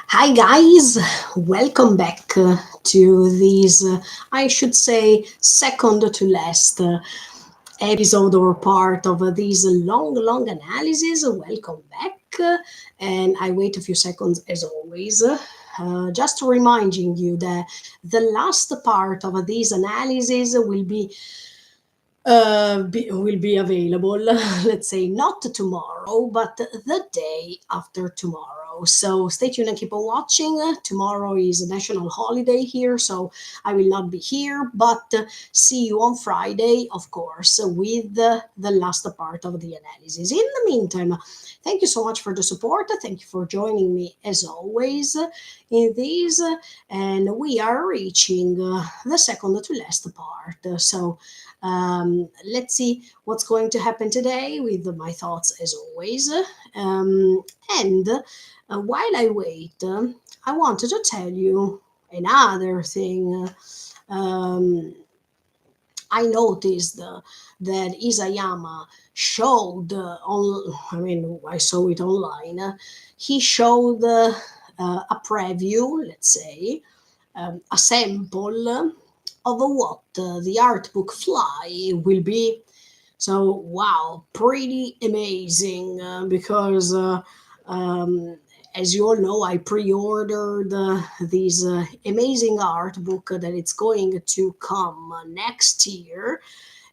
Hi, guys, welcome back to this, I should say, second to last episode or part of this long analysis. Welcome back, and I wait a few seconds as always. Just reminding you that the last part of this analysis will be available, let's say not tomorrow, but the day after tomorrow. So stay tuned and keep on watching. Tomorrow is a national holiday here, so I will not be here, but see you on Friday, of course, with the last part of the analysis. In the meantime, thank you so much for the support. Thank you for joining me as always in this, and we are reaching the second to last part. So let's see what's going to happen today with my thoughts as always. And while I wait, I wanted to tell you another thing. Um, I noticed that Isayama showed I mean, I saw it online. He showed a preview, let's say, a sample of what the art book Fly will be. So, wow, pretty amazing because, as you all know, I pre ordered this amazing art book that it's going to come next year.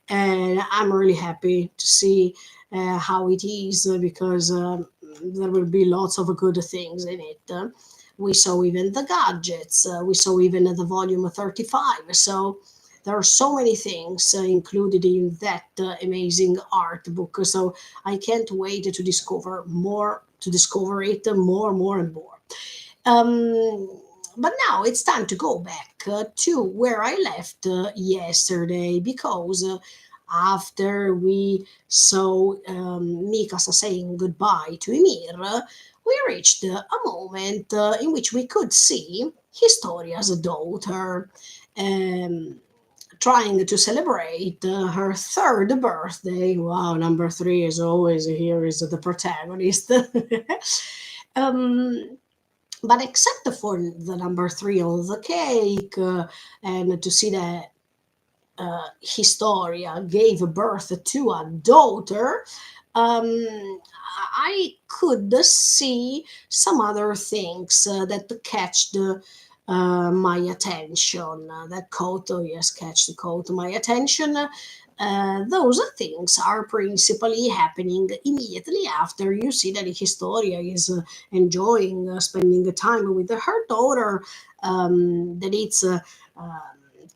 And I'm really happy to see how it is because there will be lots of good things in it. We saw even the gadgets, we saw even the volume 35. So there are so many things included in that amazing art book. So I can't wait to discover more, to discover it more and more. But now it's time to go back to where I left yesterday because after we saw Mikasa saying goodbye to Ymir, we reached a moment in which we could see Historia's daughter um, trying to celebrate her third birthday. Wow, number three is always here is the protagonist. um, but except for the number three on the cake, and to see that Historia gave birth to a daughter, I could see some other things that catched my attention. That caught, oh yes, catch the caught my attention. Those things are principally happening immediately after you see that Historia is enjoying spending the time with her daughter. That it's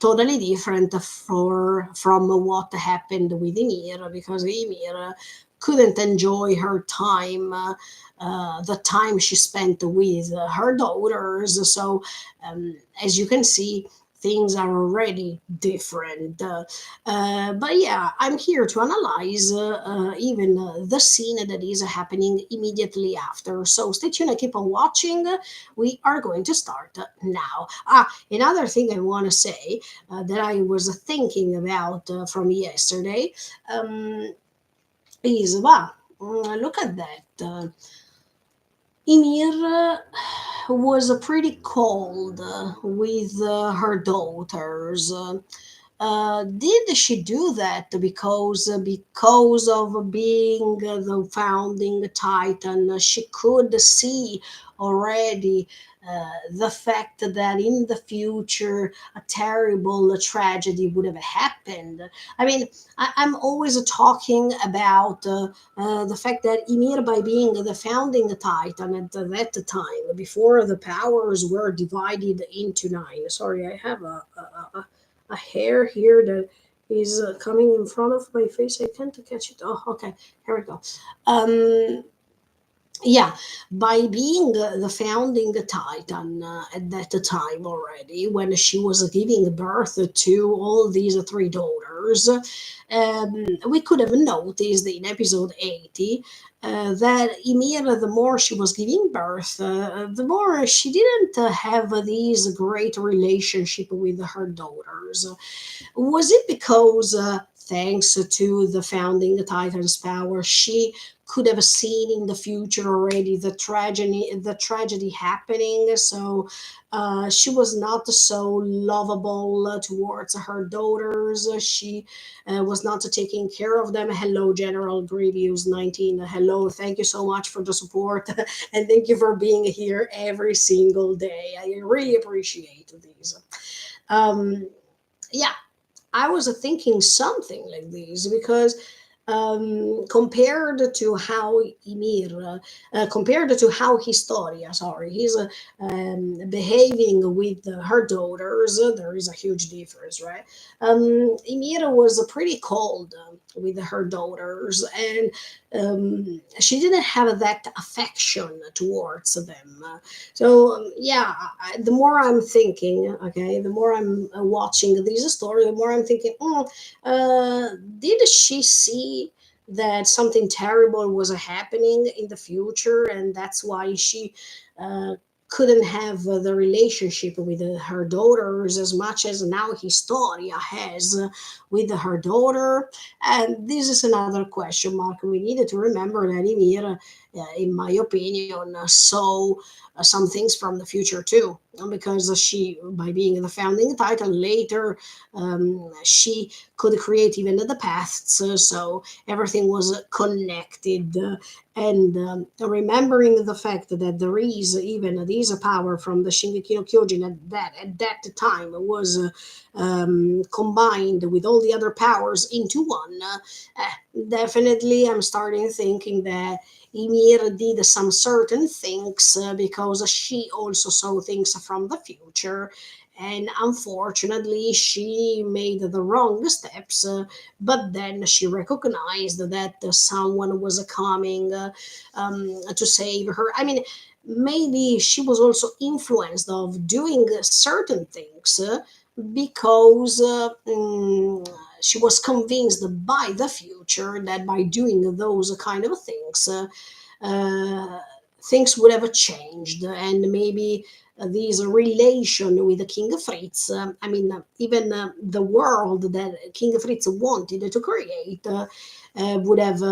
totally different from what happened with Ymir because Ymir couldn't enjoy her time, the time she spent with her daughters. So, as you can see, things are already different. But yeah, I'm here to analyze even the scene that is happening immediately after. So stay tuned and keep on watching. We are going to start now. Another thing I want to say that I was thinking about from yesterday is, wow, look at that. Ymir was pretty cold with her daughters. Did she do that because of being the founding titan? She could see already the fact that in the future a terrible tragedy would have happened. I mean, I'm always talking about the fact that Ymir, by being the founding titan at that time, before the powers were divided into nine. Sorry, I have a hair here that is coming in front of my face. I can't catch it. Oh, okay. Here we go. Um, yeah, by being the founding titan at that time already, when she was giving birth to all these three daughters, we could have noticed in episode 80 that Ymir, the more she was giving birth, the more she didn't have these great relationship with her daughters. Was it because thanks to the founding Titan's power, she could have seen in the future already the tragedy happening. So she was not so lovable towards her daughters. She was not taking care of them. Hello, General Grievous 19. Hello, thank you so much for the support and thank you for being here every single day. I really appreciate these. Um, yeah, I was thinking something like this because compared to how compared to how Historia, sorry, he's behaving with her daughters, there is a huge difference, right? Ymir was pretty cold with her daughters, and she didn't have that affection towards them. Yeah, the more I'm thinking, okay, the more I'm watching this story, the more I'm thinking, did she see that something terrible was happening in the future, and that's why she uh, couldn't have the relationship with her daughters as much as now Historia has with her daughter? And this is another question mark. We needed to remember that Ymir, in my opinion, saw some things from the future too, because she, by being the founding titan later, she could create even the paths, so everything was connected. And remembering the fact that there is even this power from the Shingeki no Kyojin at that time was combined with all the other powers into one, definitely I'm starting thinking that Ymir did some certain things because she also saw things from the future. And unfortunately, she made the wrong steps, but then she recognized that someone was coming to save her. I mean, maybe she was also influenced of doing certain things because she was convinced by the future that by doing those kind of things, uh, things would have changed, and maybe this relation with King Fritz, even the world that King Fritz wanted to create, would have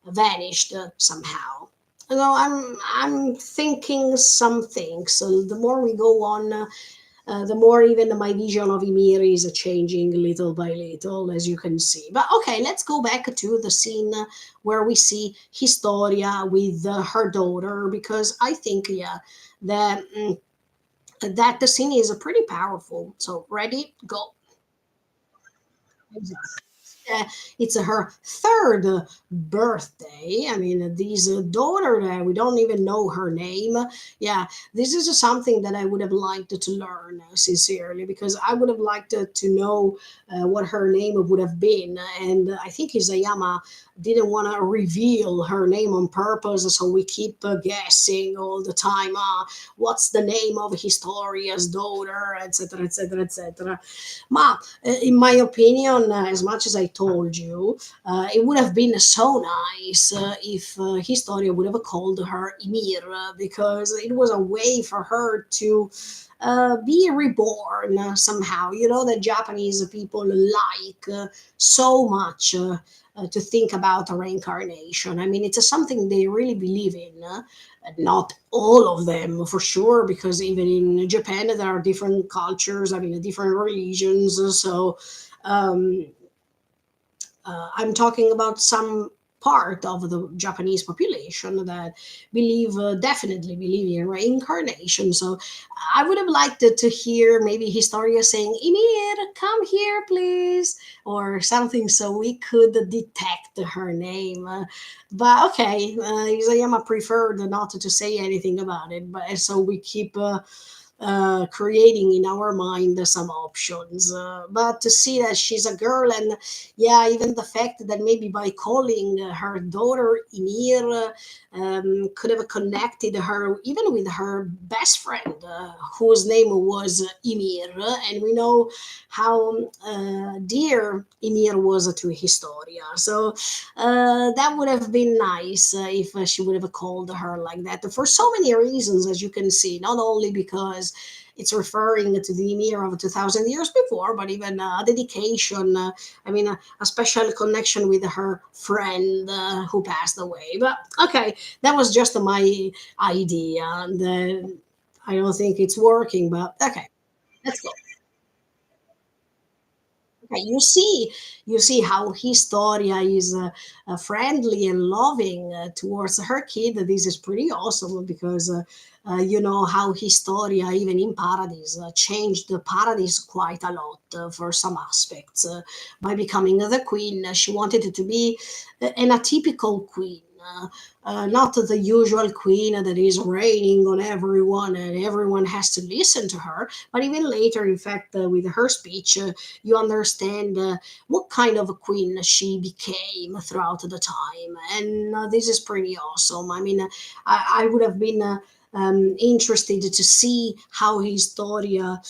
vanished somehow. I'm thinking some things. So the more we go on, the more even my vision of Ymir is changing little by little, as you can see. But okay, let's go back to the scene where we see Historia with her daughter, because I think, yeah, that that the scene is pretty powerful. So ready, go. uh, it's her third birthday. I mean, this daughter that we don't even know her name. Yeah, this is something that I would have liked to learn sincerely, because I would have liked to know what her name would have been. And I think Isayama didn't want to reveal her name on purpose, so we keep guessing all the time. What's the name of Historia's daughter, etc., etc., etc. Ma, in my opinion, as much as I told you, it would have been so nice if Historia would have called her Ymir, because it was a way for her to be reborn somehow. You know that Japanese people like so much to think about reincarnation. I mean, it's something they really believe in. Not all of them, for sure, because even in Japan there are different cultures. I mean, different religions. So um, I'm talking about some part of the Japanese population that definitely believe in reincarnation. So I would have liked to hear maybe Historia saying, Emir, come here, please, or something, so we could detect her name. But okay, Isayama preferred not to say anything about it, but so we keep creating in our mind some options. But to see that she's a girl, and yeah, even the fact that maybe by calling her daughter Ymir could have connected her even with her best friend, whose name was Ymir, and we know how dear Ymir was to Historia. So that would have been nice if she would have called her like that for so many reasons, as you can see, not only because it's referring to the Ymir of 2000 years before, but even a dedication. I mean, a special connection with her friend who passed away. But okay, that was just my idea. And I don't think it's working, but okay, let's go. Okay, you see how Historia is friendly and loving towards her kid. This is pretty awesome because you know how Historia, even in Paradise, changed the Paradise quite a lot for some aspects by becoming the queen. She wanted it to be an atypical queen. Not the usual queen that is reigning on everyone and everyone has to listen to her, but even later, in fact, with her speech, you understand what kind of a queen she became throughout the time. And this is pretty awesome. I mean, I would have been interested to see how Historia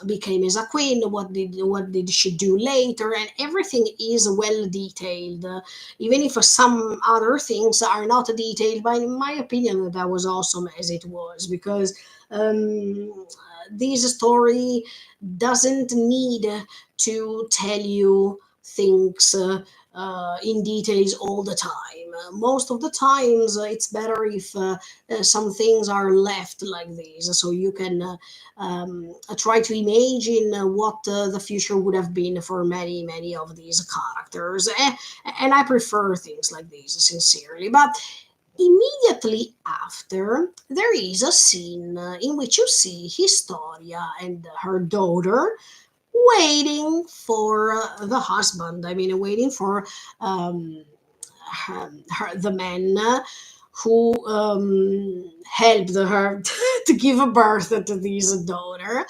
became as a queen. What did she do later? And everything is well detailed, even if some other things are not detailed. But in my opinion, that was awesome as it was because this story doesn't need to tell you things in details all the time. Most of the times, it's better if some things are left like this, so you can try to imagine what the future would have been for many, many of these characters. And I prefer things like these, sincerely. But immediately after, there is a scene in which you see Historia and her daughter waiting for the husband. I mean, waiting for um, the man who helped her to give a birth to this daughter.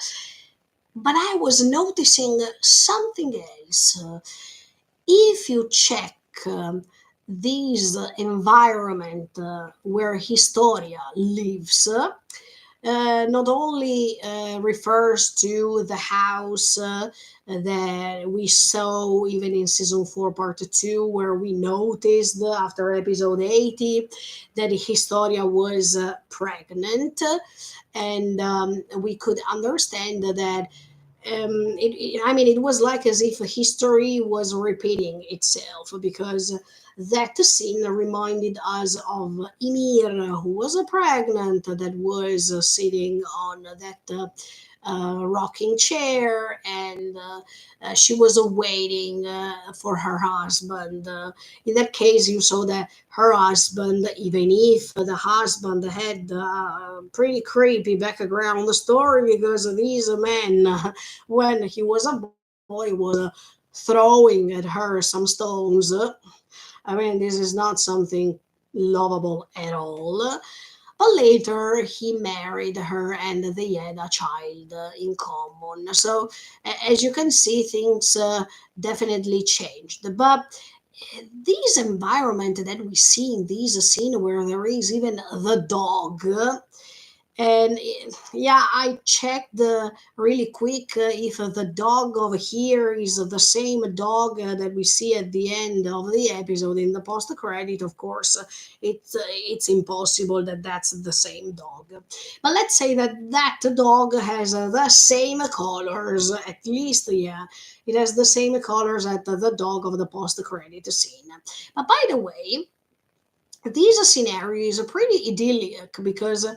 But I was noticing something else. If you check this environment where Historia lives, not only refers to the house that we saw even in season 4 part 2, where we noticed after episode 80 that Historia was pregnant, and we could understand that I mean, it was like as if history was repeating itself because that scene reminded us of Ymir, who was pregnant, that was sitting on that rocking chair, and she was waiting for her husband. In that case, you saw that her husband, even if the husband had pretty creepy background story because these men, when he was a boy, was throwing at her some stones. I mean, this is not something lovable at all. But later he married her and they had a child in common. So, as you can see, things definitely changed. But this environment that we see in this scene, where there is even the dog, and yeah, I checked really quick if the dog over here is the same dog that we see at the end of the episode in the post credit. Of course, it's impossible that that's the same dog. But let's say that that dog has the same colors, at least, yeah, it has the same colors as the dog of the post credit scene. But by the way, this scenario is pretty idyllic because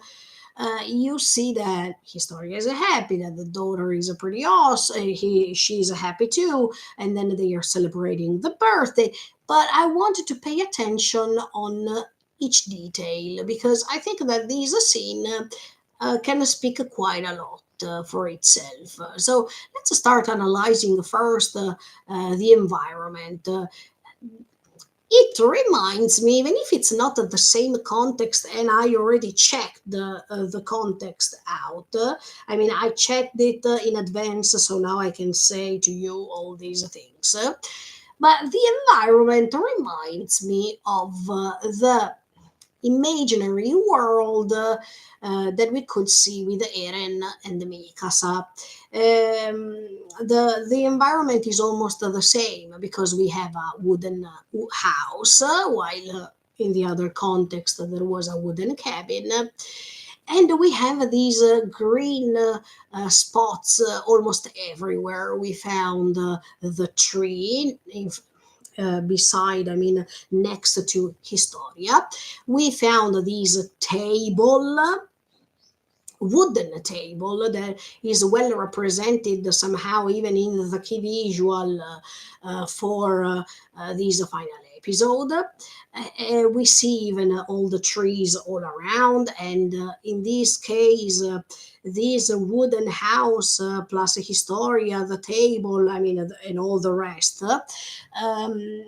you see that Historia is happy, that the daughter is a pretty awesome, she's happy too, and then they are celebrating the birthday. But I wanted to pay attention on each detail because I think that this scene can speak quite a lot. For itself. So let's start analyzing first the environment. It reminds me, even if it's not the same context, and I already checked the context out. I mean, I checked it in advance, so now I can say to you all these things. But the environment reminds me of the imaginary world that we could see with Eren and Mikasa. The environment is almost the same because we have a wooden house, while in the other context there was a wooden cabin. And we have these green spots almost everywhere. We found the tree beside, I mean, next to Historia. We found these table, wooden table that is well represented somehow even in the key visual for this final episode. We see even all the trees all around, and in this case, this wooden house plus Historia, the table, I mean, and all the rest. Um,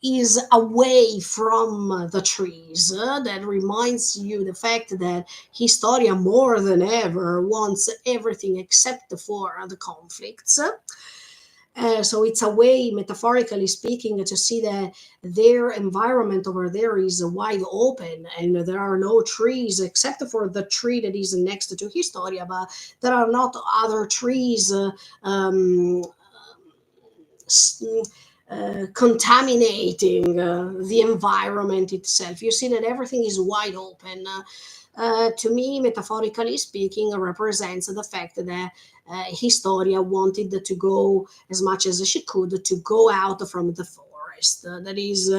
is away from the trees. That reminds you the fact that Historia more than ever wants everything except for the conflicts. So it's a way, metaphorically speaking, to see that their environment over there is wide open and there are no trees except for the tree that is next to Historia, but there are not other trees um, contaminating the environment itself. You see that everything is wide open. To me, metaphorically speaking, represents the fact that Historia wanted to go as much as she could to go out from the forest. That is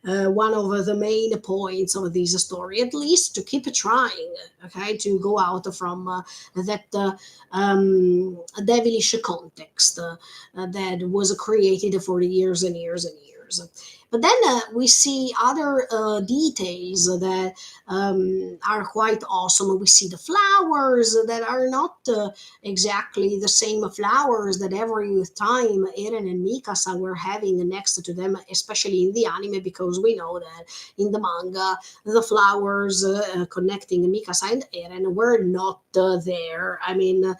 one of the main points of this story, at least to keep trying, okay, to go out from that devilish context that was created for years and years and years. But then we see other details that are quite awesome. We see the flowers that are not exactly the same flowers that every time Eren and Mikasa were having next to them, especially in the anime, because we know that in the manga, the flowers connecting Mikasa and Eren were not there. I mean,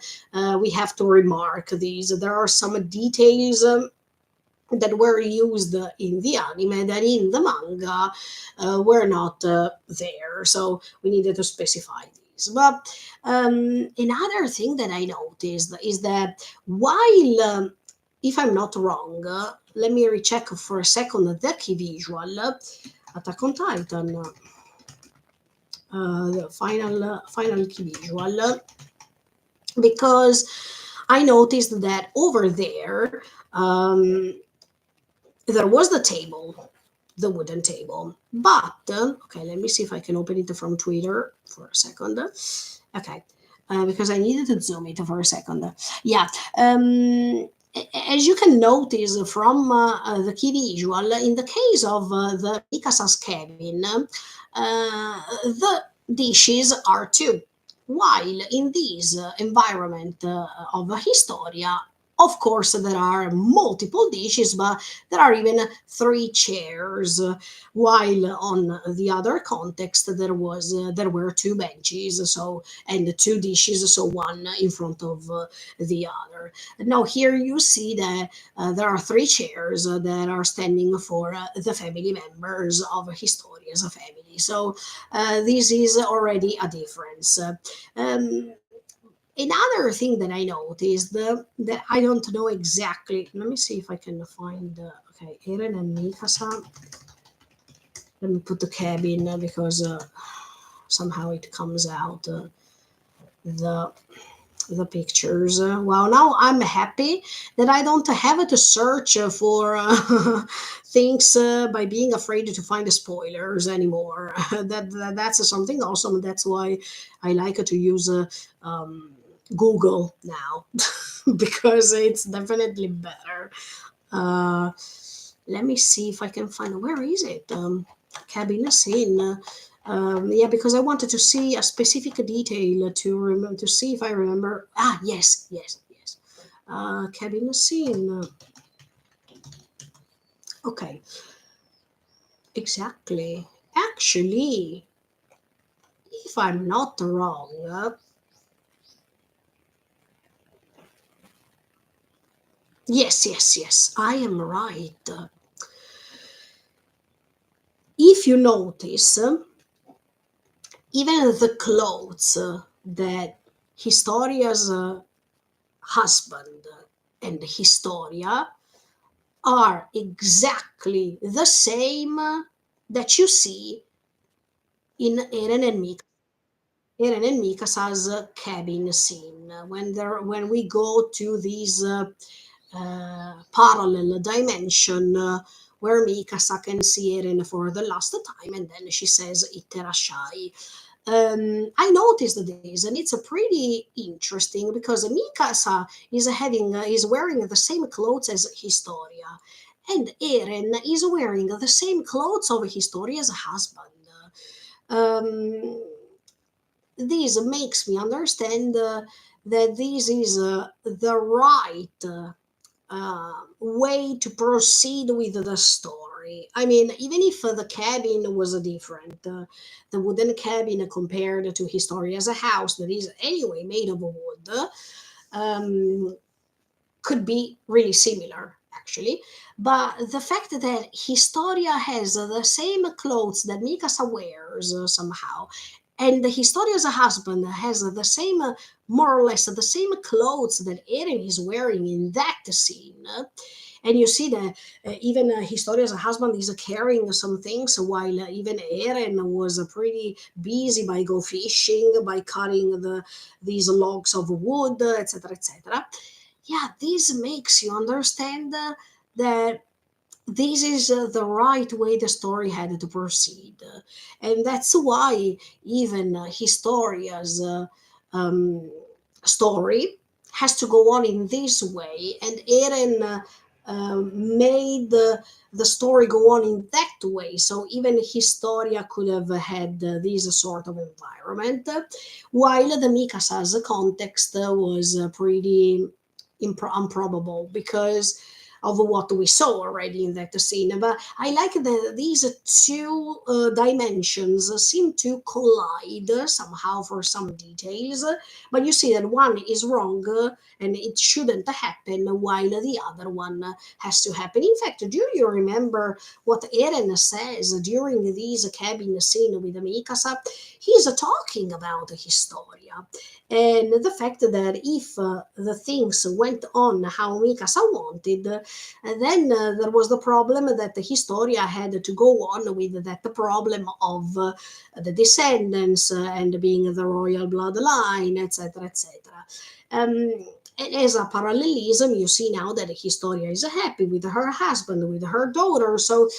we have to remark these. There are some details. That were used in the anime that in the manga were not there. So we needed to specify these. But another thing that I noticed is that while, if I'm not wrong, let me recheck for a second the key visual. Attack on Titan, the final key visual, because I noticed that over there there was the table, the wooden table, but okay, let me see if I can open it from Twitter for a second. Okay, because I needed to zoom it for a second. Yeah. As you can notice from the key visual, in the case of the Mikasa's cabin, the dishes are two, while in this environment of Historia, of course, there are multiple dishes, but there are even three chairs. While on the other context, there were two benches, so and two dishes, so one in front of the other. Now here you see that there are three chairs that are standing for the family members of Historia's family. So this is already a difference. Um, Another thing that I noticed that I don't know exactly. Let me see if I can find. Okay, Eren and Mikasa. Let me put the cabin because somehow it comes out the the pictures. Well, now I'm happy that I don't have to search for things by being afraid to find the spoilers anymore. That's something awesome. That's why I like to use Google now because it's definitely better. Uh, Let me see if I can find where is it. Cabin scene. Yeah, because I wanted to see a specific detail to remember to see if I remember. Ah, yes, yes, yes. Cabin scene. Okay, exactly. Actually, if I'm not wrong, yes, yes, yes, I am right. If you notice, even the clothes that Historia's husband and Historia are exactly the same that you see in Eren and Mika. Eren and Mikasa's cabin scene when we go to these parallel dimension where Mikasa can see Eren for the last time, and then she says "Itterashai." I noticed this, and it's a pretty interesting because Mikasa is wearing the same clothes as Historia, and Eren is wearing the same clothes of Historia's husband. Um, this makes me understand that this is the right way to proceed with the story. I mean, even if the cabin was different, the wooden cabin compared to Historia's house, that is anyway made of wood, um, could be really similar, actually. But the fact that Historia has the same clothes that Mikasa wears somehow, and Historia's husband has the same, more or less, the same clothes that Eren is wearing in that scene. And you see that even Historia's husband is carrying some things, while even Eren was pretty busy by go fishing, by cutting these logs of wood, etc., etc. Yeah, this makes you understand that this is the right way the story had to proceed. And that's why even Historia's um, story has to go on in this way, and Eren made the story go on in that way. So even Historia could have had this sort of environment, while the Mikasa's context was pretty improbable because of what we saw already in that scene. But I like that these two dimensions seem to collide somehow for some details. But you see that one is wrong and it shouldn't happen, while the other one has to happen. In fact, do you remember what Eren says during this cabin scene with Mikasa? He's talking about Historia and the fact that if the things went on how Mikasa wanted, then there was the problem that the Historia had to go on with that problem of the descendants and being the royal bloodline, etc., etc. Um, and as a parallelism, you see now that Historia is happy with her husband, with her daughter. So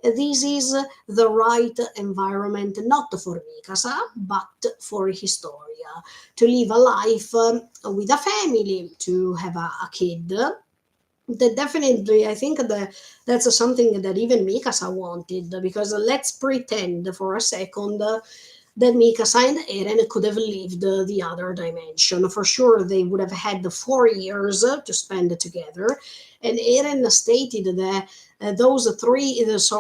this is the right environment, not for Mikasa, but for Historia, to live a life with a family, to have a kid. That definitely, I think that that's something that even Mikasa wanted, because let's pretend for a second that Mikasa and Eren could have lived the other dimension. For sure, they would have had the 4 years to spend together. And Eren stated that those 4 years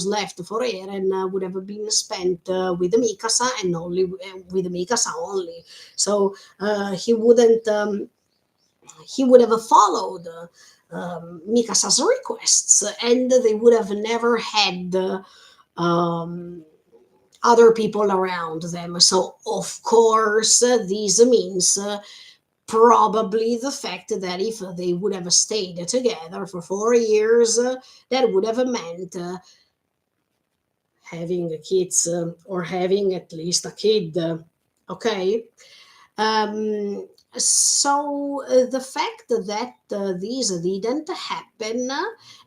left for Eren would have been spent with Mikasa and only with Mikasa only. So he would have followed Mikasa's requests, and they would have never had um, other people around them. So, of course, this means probably the fact that if they would have stayed together for 4 years, that would have meant having kids or having at least a kid. Okay. Um, so the fact that this didn't happen,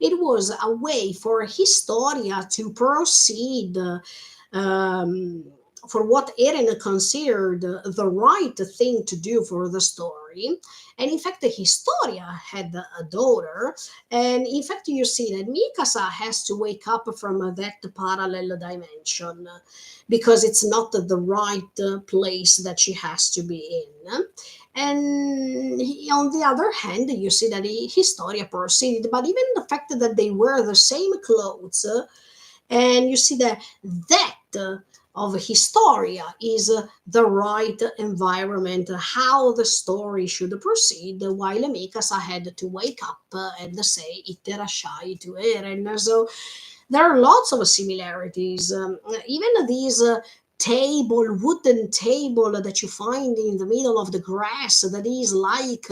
it was a way for Historia to proceed um, for what Eren considered the right thing to do for the story. And in fact, Historia had a daughter. And in fact, you see that Mikasa has to wake up from that parallel dimension because it's not the right place that she has to be in. And on the other hand, you see that Historia proceeded, but even the fact that they wear the same clothes, and you see that of Historia is the right environment, how the story should proceed, while Mikasa had to wake up and say Itterashai to Eren. So there are lots of similarities. Even these table, wooden table that you find in the middle of the grass, that is like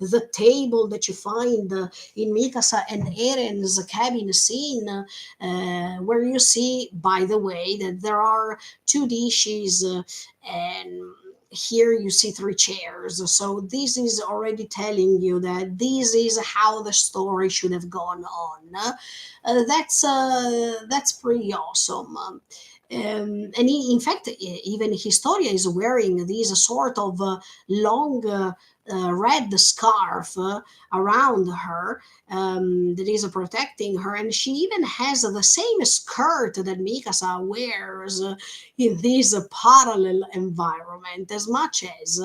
the table that you find in Mikasa and Eren's cabin scene, where you see, by the way, that there are two dishes, and here you see three chairs. So this is already telling you that this is how the story should have gone on. That's pretty awesome. And in fact, even Historia is wearing this sort of long red scarf around her, that is protecting her, and she even has the same skirt that Mikasa wears in this parallel environment. As much as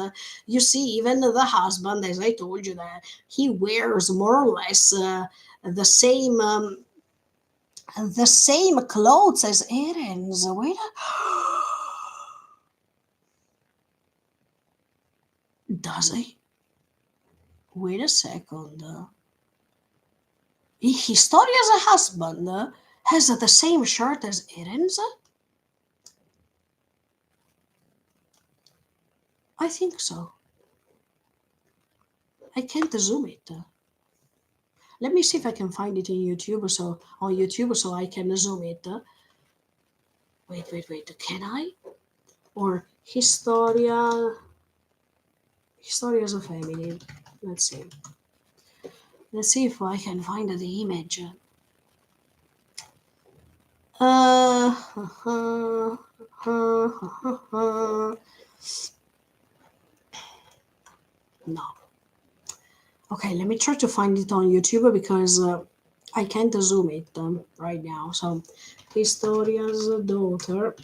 you see, even the husband, as I told you, that he wears more or less the same. The same clothes as Eren's. Wait, does he? Wait a second. Historia's husband has the same shirt as Eren's? I think so. I can't zoom it. Let me see if I can find it in YouTube, so on YouTube, so I can zoom it. Wait. Can I? Or Historia's a family. Let's see. Let's see if I can find the image. Uh, no. Okay, let me try to find it on YouTube because I can't zoom it right now. So, Historia's daughter.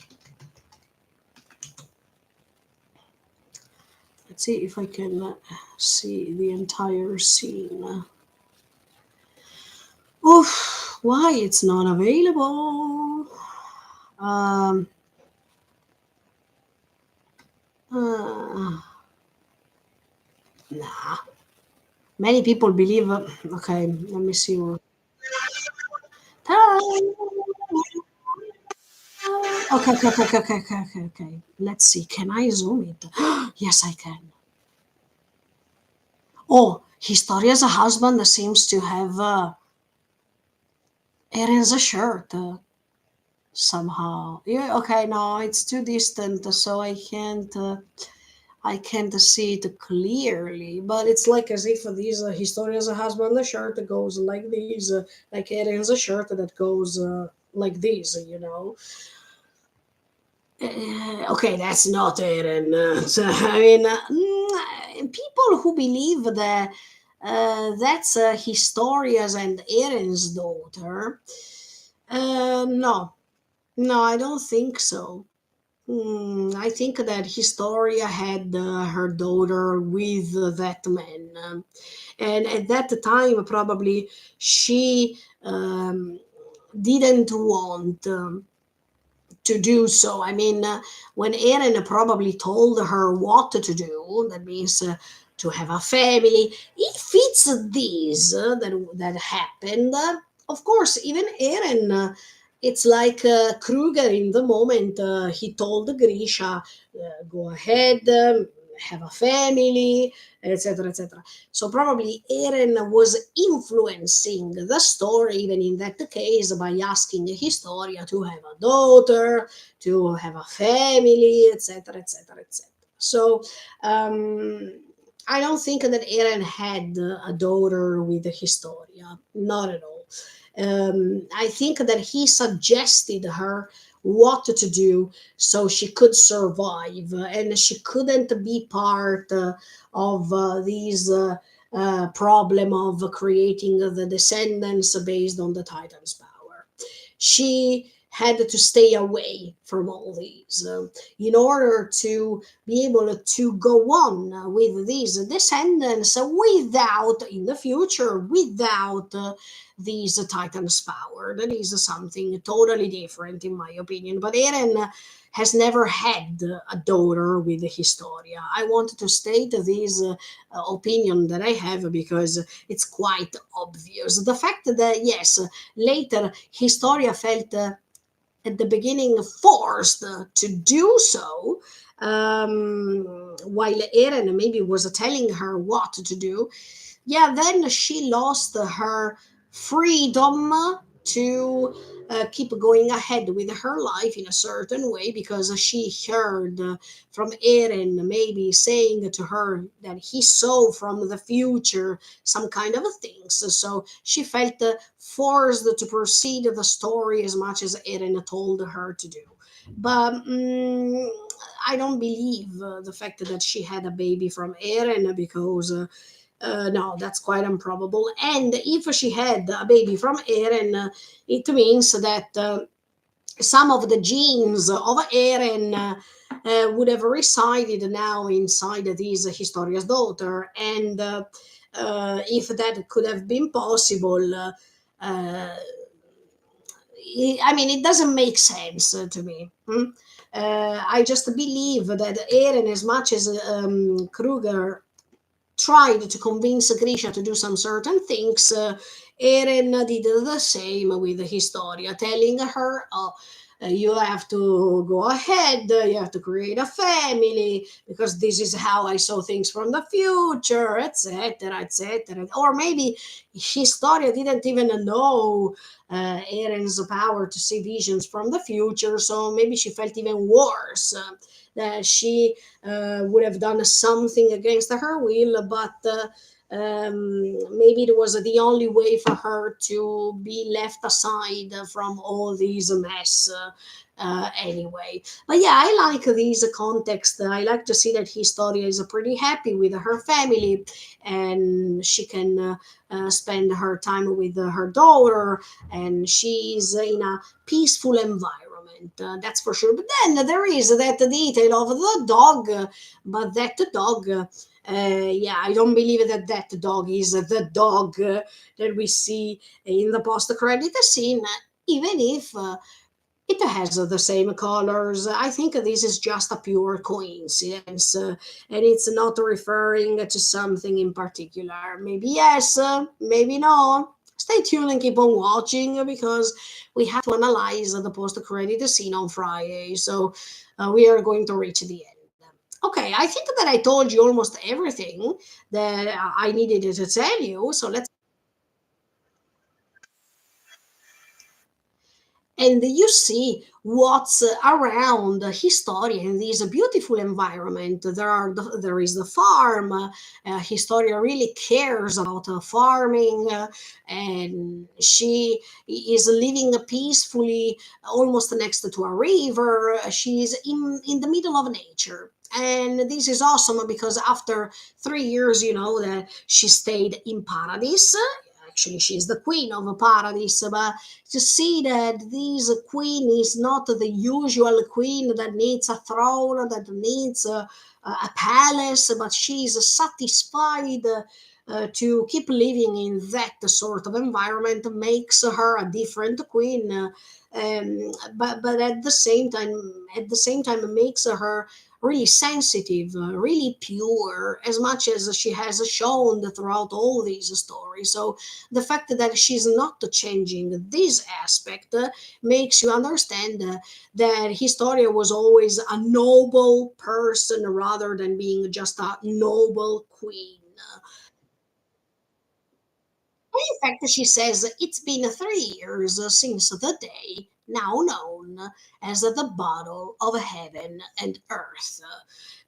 Let's see if I can see the entire scene. Oof, why it's not available? Um, uh, nah. Many people believe. Okay, let me see. Okay. Let's see. Can I zoom it? Yes, I can. Oh, Historia's husband seems to have Eren's shirt somehow. Yeah. Okay. No, it's too distant, so I can't see it clearly. But it's like as if this Historia's husband shirt goes like this, like Eren's shirt that goes like this. Okay, that's not Eren. So, I mean, people who believe that that's Historia's and Eren's daughter, no, no, I don't think so. I think that Historia had her daughter with that man. And at that time, probably she didn't want. To do so. I mean, when Eren probably told her what to do, that means to have a family. If it's this that happened, of course, even Eren, it's like Kruger in the moment he told Grisha, go ahead, have a family, etc., etc. So probably Eren was influencing the story, even in that case, by asking Historia to have a daughter, to have a family, etc., etc., etc. So I don't think that Eren had a daughter with Historia, not at all. I think that he suggested her what to do so she could survive and she couldn't be part of these problem of creating the descendants based on the Titan's power. She had to stay away from all these in order to be able to go on with these descendants without, in the future, without these Titans' power. That is something totally different, in my opinion. But Eren has never had a daughter with Historia. I wanted to state this opinion that I have because it's quite obvious. The fact that, yes, later Historia felt at the beginning forced to do so, while Eren maybe was telling her what to do, yeah, then she lost her freedom to keep going ahead with her life in a certain way, because she heard from Eren maybe saying to her that he saw from the future some kind of things. So she felt forced to proceed the story as much as Eren told her to do. But I don't believe the fact that she had a baby from Eren, because no, that's quite improbable. And if she had a baby from Eren, it means that some of the genes of Eren would have resided now inside this Historia's daughter. And if that could have been possible, I mean, it doesn't make sense to me. I just believe that Eren, as much as Kruger tried to convince Grisha to do some certain things, Eren did the same with Historia, telling her, oh, you have to go ahead, you have to create a family, because this is how I saw things from the future, etc., etc. Or maybe Historia didn't even know Eren's power to see visions from the future, so maybe she felt even worse. That she would have done something against her will, but maybe it was the only way for her to be left aside from all these mess. Anyway, but yeah, I like these context. I like to see that Historia is pretty happy with her family, and she can spend her time with her daughter, and she's in a peaceful environment. That's for sure. But then there is that detail of the dog, but that dog, yeah, I don't believe that that dog is the dog that we see in the post-credit scene, even if it has the same colors. I think this is just a pure coincidence, and it's not referring to something in particular. Maybe yes, maybe no. Stay tuned and keep on watching, because we have to analyze the post credit scene on Friday. So we are going to reach the end. Okay, I think that I told you almost everything that I needed to tell you. So let's, and you see what's around Historia in this beautiful environment. There is the farm. Historia really cares about farming, and she is living peacefully, almost next to a river. She's in the middle of nature. And this is awesome, because after 3 years, that she stayed in Paradise. Actually, she's the queen of Paradise, but to see that this queen is not the usual queen that needs a throne, that needs a palace, but she's satisfied to keep living in that sort of environment, makes her a different queen. But at the same time, it makes her really sensitive, really pure, as much as she has shown throughout all these stories. So the fact that she's not changing this aspect makes you understand that Historia was always a noble person rather than being just a noble queen. In fact, she says it's been 3 years since the day now known as the Battle of Heaven and Earth.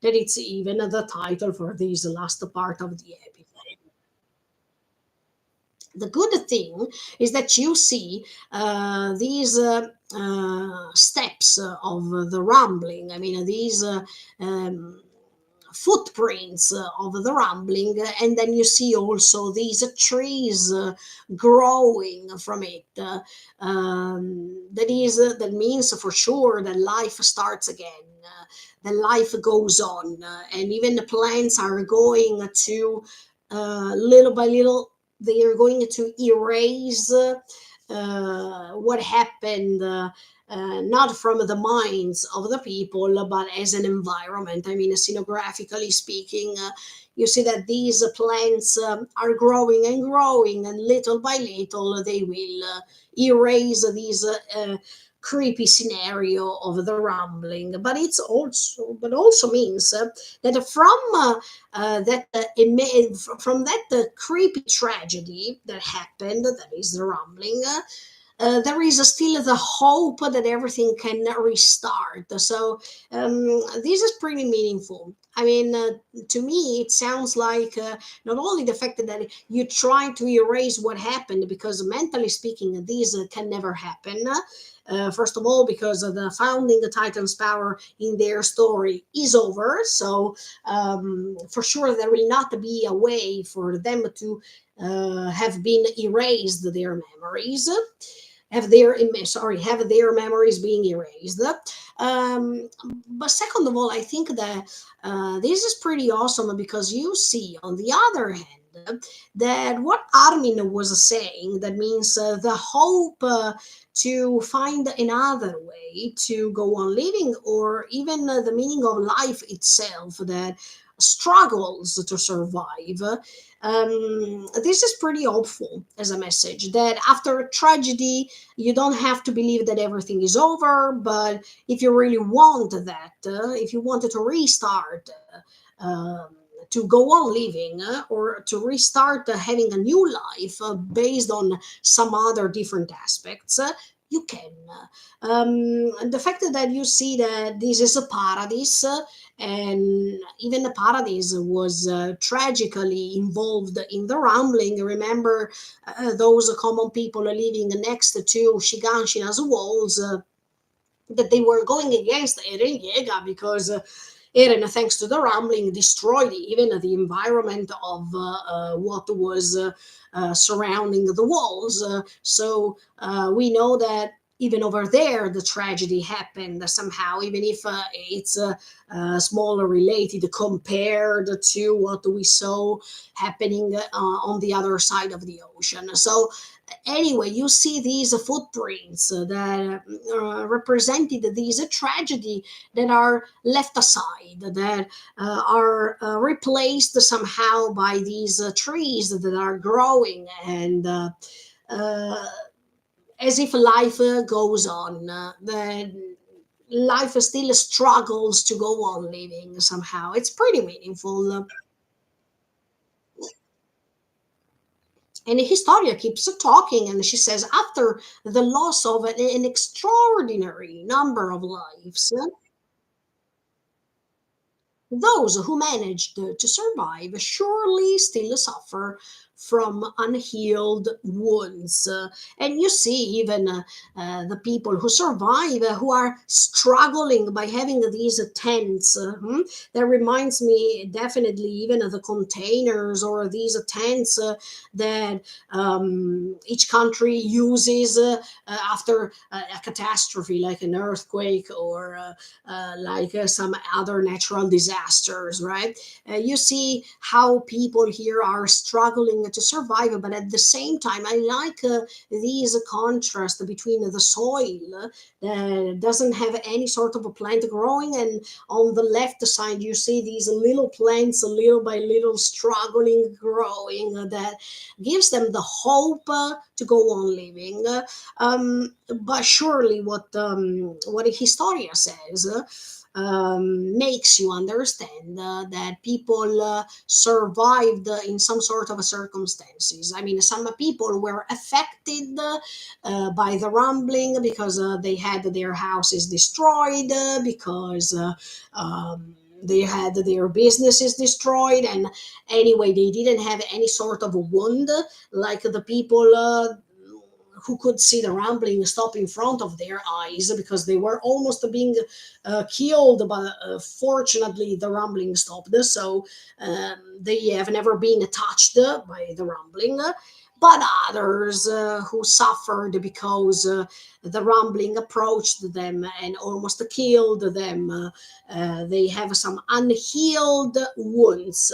That it's even the title for this last part of the episode. The good thing is that you see these steps of the rumbling. I mean, these footprints of the rumbling, and then you see also these trees growing from it. That means for sure that life starts again. The life goes on, and even the plants are going to little by little, they are going to erase what happened, not from the minds of the people, but as an environment. I mean, scenographically speaking, you see that these plants are growing and growing, and little by little they will erase these creepy scenario of the rumbling, but also means that from that creepy tragedy that happened, that is the rumbling. There is still the hope that everything can restart. So this is pretty meaningful. I mean, to me, it sounds like not only the fact that you try to erase what happened, because mentally speaking, this can never happen. First of all, because of the founding the Titans' power in their story is over. So, for sure, there will not be a way for them to have been erased their memories, have their memories being erased. um, but second of all, I think that this is pretty awesome, because you see on the other hand that what Armin was saying, that means the hope to find another way to go on living, or even the meaning of life itself, that struggles to survive. This is pretty hopeful as a message, that after a tragedy, you don't have to believe that everything is over, but if you really want that, if you wanted to restart, to go on living, or to restart having a new life based on some other different aspects, you can. The fact that you see that this is a paradise, and even the paradise was tragically involved in the rumbling. Remember those common people living next to Shiganshina's walls, that they were going against Eren Yeager, because Eren, thanks to the rumbling, destroyed even the environment of what was surrounding the walls. So we know that even over there, the tragedy happened somehow, even if it's smaller related compared to what we saw happening on the other side of the ocean. So anyway, you see these footprints that represented these tragedy, that are left aside, that are replaced somehow by these trees that are growing, and uh, as if life goes on, that life still struggles to go on living somehow. It's pretty meaningful. And Historia keeps talking, and she says, after the loss of an extraordinary number of lives, those who managed to survive surely still suffer from unhealed wounds. And you see, even the people who survive, who are struggling by having these tents. That reminds me definitely even of the containers, or these tents that each country uses after a catastrophe, like an earthquake, or like some other natural disasters, right? You see how people here are struggling to survive, but at the same time, I like these contrast between the soil that doesn't have any sort of a plant growing, and on the left side, you see these little plants, little by little, struggling, growing, that gives them the hope to go on living. But surely, what Historia says makes you understand that people survived in some sort of circumstances. I mean, some people were affected by the rumbling, because they had their houses destroyed, because they had their businesses destroyed, and anyway, they didn't have any sort of wound like the people who could see the rumbling stop in front of their eyes, because they were almost being killed, but fortunately the rumbling stopped. So they have never been touched by the rumbling. But others who suffered because the rumbling approached them and almost killed them. They have some unhealed wounds.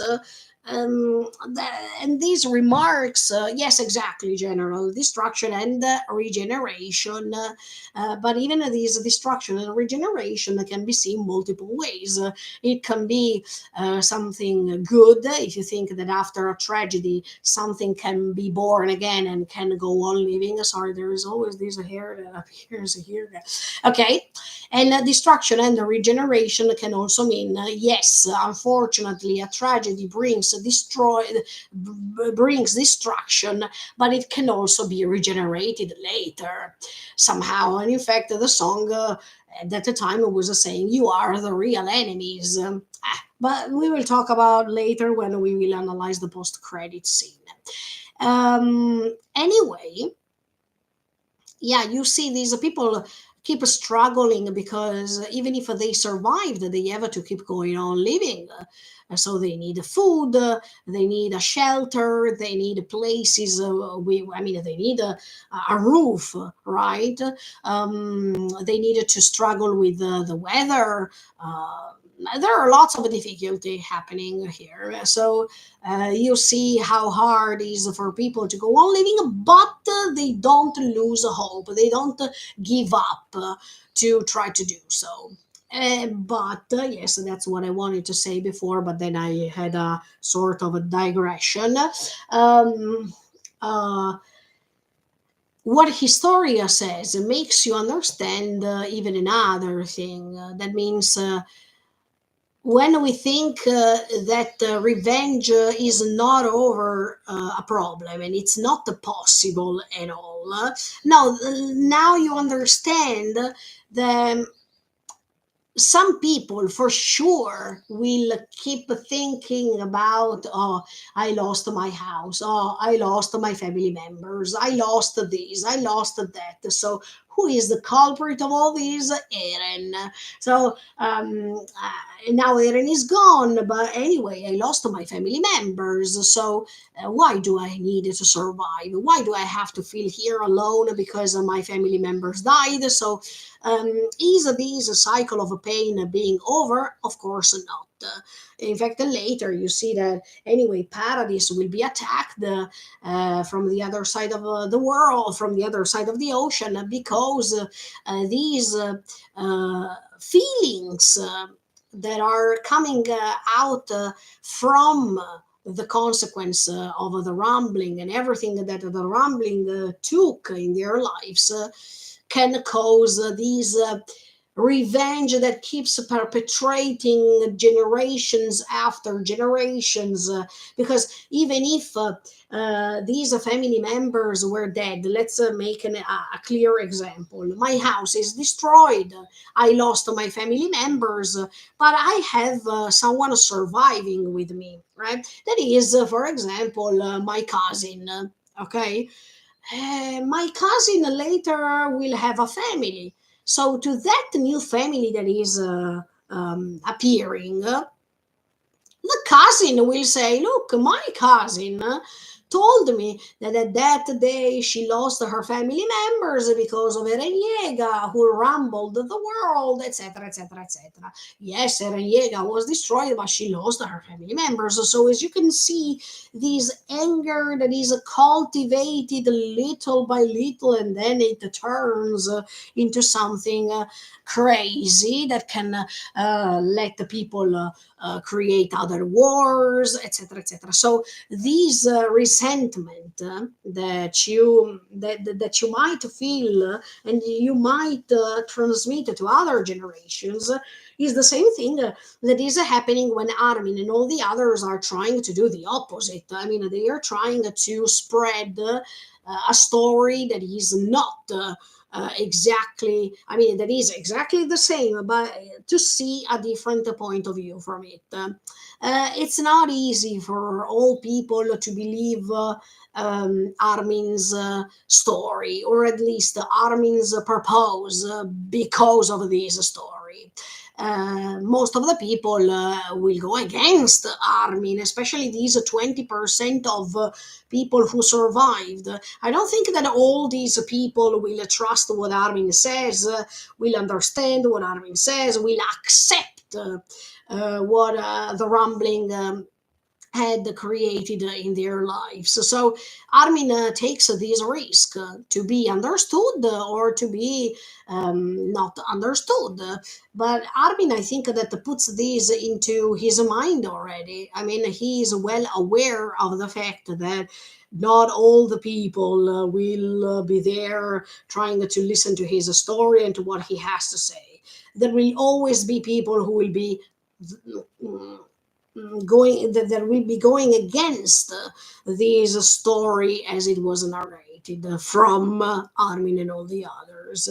And these remarks, yes, exactly, general destruction and regeneration. But even these destruction and regeneration can be seen multiple ways. It can be something good if you think that after a tragedy something can be born again and can go on living. Sorry, there is always this hair that appears here. Okay, and destruction and regeneration can also mean, yes, unfortunately, a tragedy brings destruction, but it can also be regenerated later somehow. And in fact, the song at the time was saying, "You are the real enemies." But we will talk about later when we will analyze the post-credit scene. Anyway, yeah, you see these people keep struggling because even if they survived, they have to keep going on living. So they need food, they need a shelter, they need places. I mean, they need a roof, right? They needed to struggle with the weather. There are lots of difficulty happening here. So you see how hard it is for people to go on living, but they don't lose hope. They don't give up to try to do so. But yes, that's what I wanted to say before, but then I had a sort of a digression. Um, uh, what Historia says makes you understand even another thing. That means when we think that revenge is not over a problem and it's not possible at all, no, now you understand the some people for sure will keep thinking about, oh, I lost my house, oh, I lost my family members, I lost this, I lost that. So who is the culprit of all this? Aaron. So now Aaron is gone, but anyway, I lost my family members. So why do I need to survive? Why do I have to feel here alone because my family members died? So is this a cycle of pain being over? Of course not. In fact, later you see that anyway, Paradise will be attacked from the other side of the world, from the other side of the ocean, because these feelings that are coming out from the consequence of the rumbling and everything that the rumbling took in their lives can cause these revenge that keeps perpetrating generations after generations. Because even if these family members were dead, let's make a clear example. My house is destroyed. I lost my family members, but I have someone surviving with me, right? That is, for example, my cousin. Okay, my cousin later will have a family. So to that new family that is appearing, the cousin will say, "Look, my cousin told me that at that day she lost her family members because of Eren who rumbled the world, etc., etc., etc." Yes, Eren was destroyed, but she lost her family members. So, as you can see, this anger that is cultivated little by little, and then it turns into something crazy that can let the people. Create other wars, etc., etc. So these resentment that you might feel and you might transmit to other generations is the same thing that is happening when Armin and all the others are trying to do the opposite. I mean, they are trying to spread a story that is not exactly, I mean, that is exactly the same, but to see a different point of view from it. It's not easy for all people to believe Armin's story, or at least Armin's purpose, because of this story. Most of the people will go against Armin, especially these 20% of people who survived. I don't think that all these people will trust what Armin says, will understand what Armin says, will accept what the rumbling had created in their lives. So Armin takes this risk to be understood or to be not understood. But Armin, I think that puts this into his mind already. I mean, he is well aware of the fact that not all the people will be there trying to listen to his story and to what he has to say. There will always be people who will be mm, going that will be going against this story as it was narrated from Armin and all the others.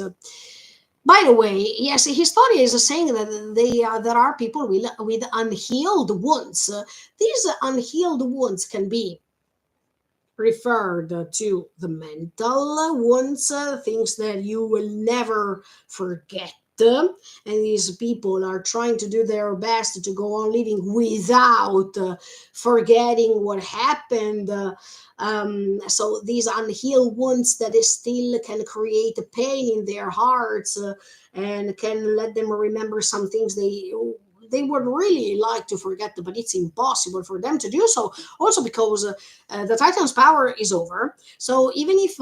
By the way, yes, Historia is saying that there are people with unhealed wounds. These unhealed wounds can be referred to the mental wounds, things that you will never forget. And these people are trying to do their best to go on living without forgetting what happened. So these unhealed wounds that is still can create a pain in their hearts and can let them remember some things they would really like to forget, but it's impossible for them to do so. Also because the Titan's power is over. So even if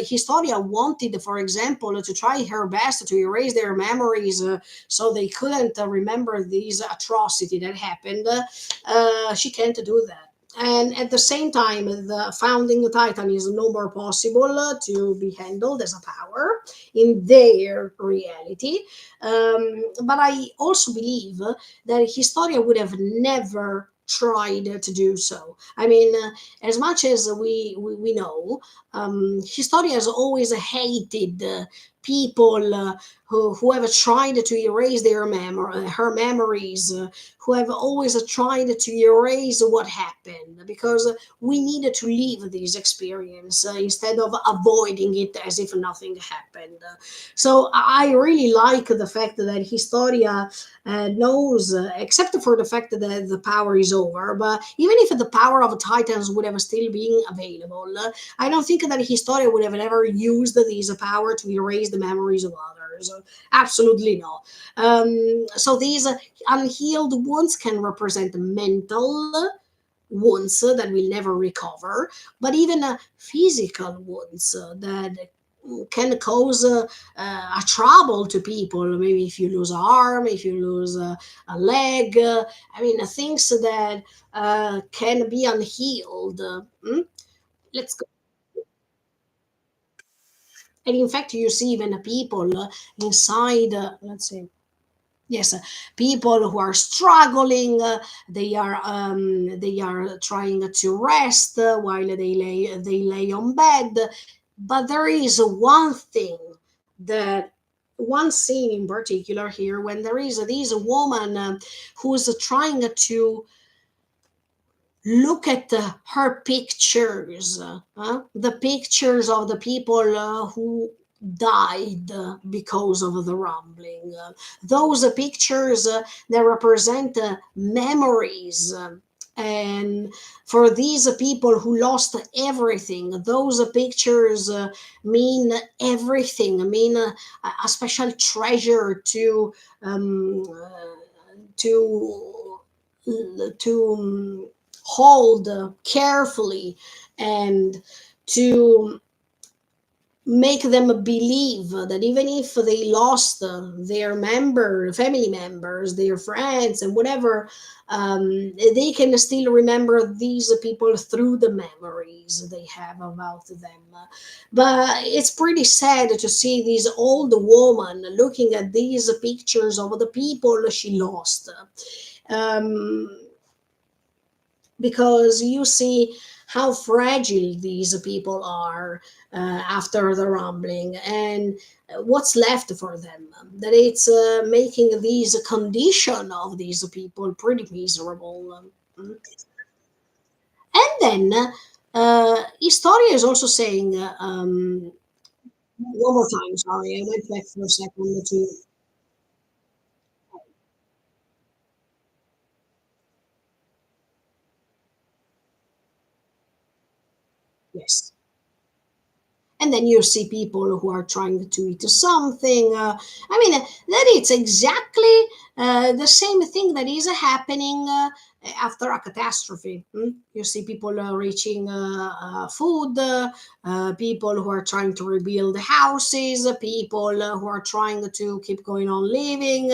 Historia wanted, for example, to try her best to erase their memories so they couldn't remember these atrocity that happened, she can't do that. And at the same time, the founding Titan is no more possible to be handled as a power in their reality. But I also believe that Historia would have never tried to do so. I mean, as much as we know, Historia has always hated people who have tried to erase her memories, who have always tried to erase what happened, because we needed to live this experience instead of avoiding it as if nothing happened. So I really like the fact that Historia knows, except for the fact that the power is over, but even if the power of Titans would have still been available, I don't think that Historia would have ever used this power to erase the memories of others. Absolutely not. So these unhealed wounds can represent mental wounds that will never recover, but even physical wounds that can cause a trouble to people. Maybe if you lose an arm, if you lose a leg, I mean, things that can be unhealed. Let's go. And in fact, you see even people inside, let's say, yes, people who are struggling, they are trying to rest while they lay on bed. But there is one thing that one scene in particular here when there is this woman who is trying to look at her pictures, the pictures of the people who died because of the rumbling. Those pictures that represent memories. And for these people who lost everything, those pictures mean everything, mean a special treasure to hold carefully and to make them believe that even if they lost their family members, their friends, and whatever, they can still remember these people through the memories they have about them. But it's pretty sad to see this old woman looking at these pictures of the people she lost. Um, because you see how fragile these people are after the rumbling and what's left for them, that it's making these condition of these people pretty miserable. And then Historia is also saying one more time, sorry, I went back for a second to yes. And then you see people who are trying to eat something. I mean, that it's exactly the same thing that is happening after a catastrophe. You see people reaching food, people who are trying to rebuild houses, people who are trying to keep going on living.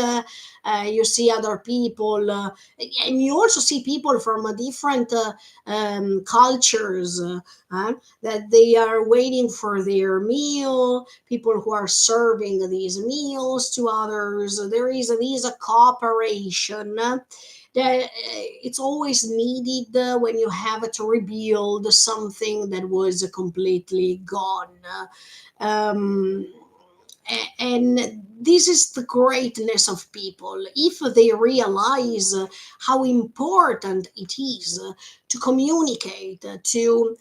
You see other people, and you also see people from different cultures, that they are waiting for their meal, people who are serving these meals to others. There is this cooperation that it's always needed when you have to rebuild something that was completely gone. Um, and this is the greatness of people. If they realize how important it is to communicate, to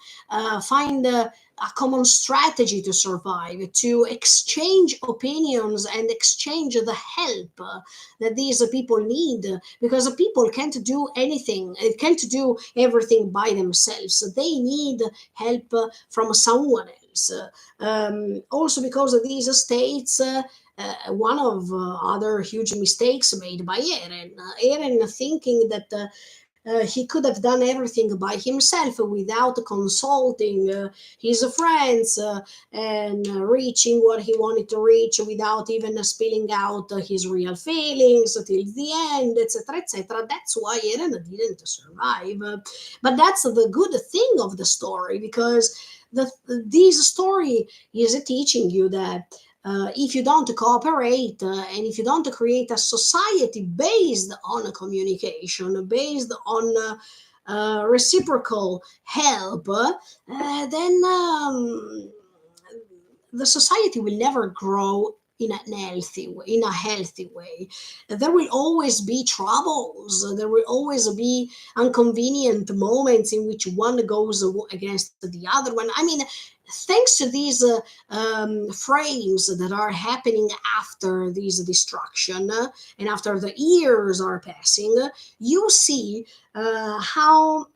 find a common strategy to survive, to exchange opinions and exchange the help that these people need, because people can't do anything, can't do everything by themselves. They need help from someone else. Also, because of these states, one of other huge mistakes made by Eren thinking that he could have done everything by himself without consulting his friends and reaching what he wanted to reach without even spilling out his real feelings till the end, etc., etc. That's why Eren didn't survive. But that's the good thing of the story, because this story is teaching you that if you don't cooperate and if you don't create a society based on communication, based on reciprocal help, then the society will never grow in a healthy way. There will always be troubles. There will always be inconvenient moments in which one goes against the other one. I mean, thanks to these frames that are happening after this destruction and after the years are passing, you see how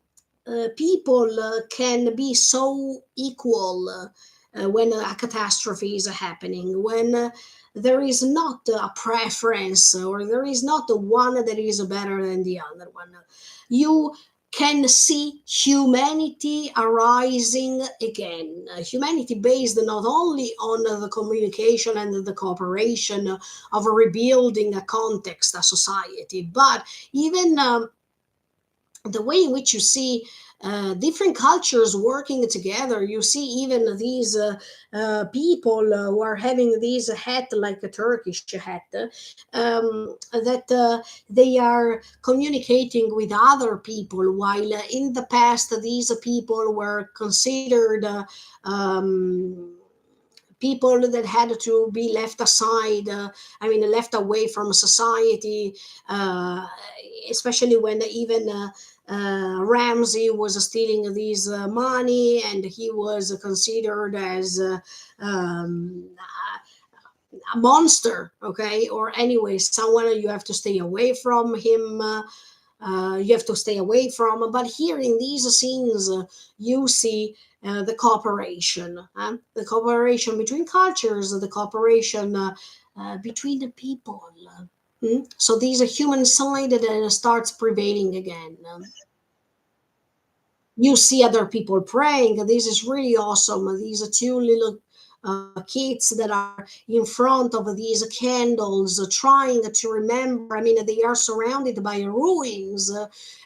people can be so equal when a catastrophe is happening, when there is not a preference or there is not one that is better than the other one. You can see humanity arising again. Humanity based not only on the communication and the cooperation of rebuilding a context, a society, but even the way in which you see different cultures working together. You see even these people who are having this hat, like a Turkish hat, that they are communicating with other people, while in the past these people were considered people that had to be left aside, I mean, left away from society, especially when even Ramsey was stealing this money, and he was considered as a monster, okay? Or anyway, someone you have to stay away from him. You have to stay away from. But here in these scenes, you see the cooperation between cultures, the cooperation between the people. So these a human side that starts prevailing again. You see other people praying. This is really awesome. These are two little kids that are in front of these candles, trying to remember. I mean, they are surrounded by ruins,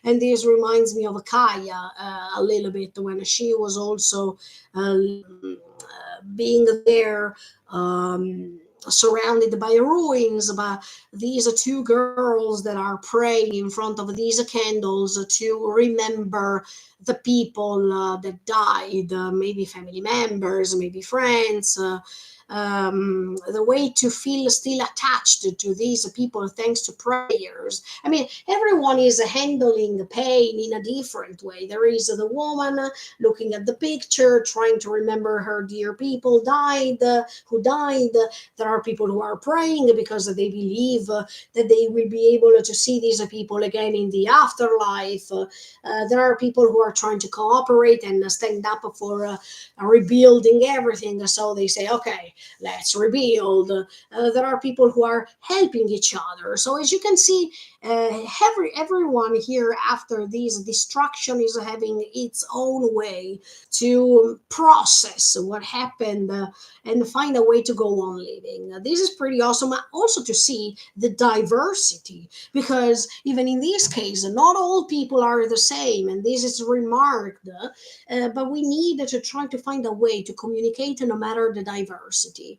and this reminds me of Kaya a little bit, when she was also being there. Surrounded by ruins, but these are two girls that are praying in front of these candles to remember the people that died, maybe family members, maybe friends. The way to feel still attached to these people thanks to prayers. I mean, everyone is handling the pain in a different way. There is the woman looking at the picture, trying to remember her dear people died, who died. There are people who are praying because they believe that they will be able to see these people again in the afterlife. There are people who are trying to cooperate and stand up for rebuilding everything. So they say, okay, let's rebuild. There are people who are helping each other. So as you can see, everyone here after this destruction is having its own way to process what happened, and find a way to go on living. This is pretty awesome. Also to see the diversity, because even in this case, not all people are the same, and this is remarked. But we need to try to find a way to communicate no matter the diversity.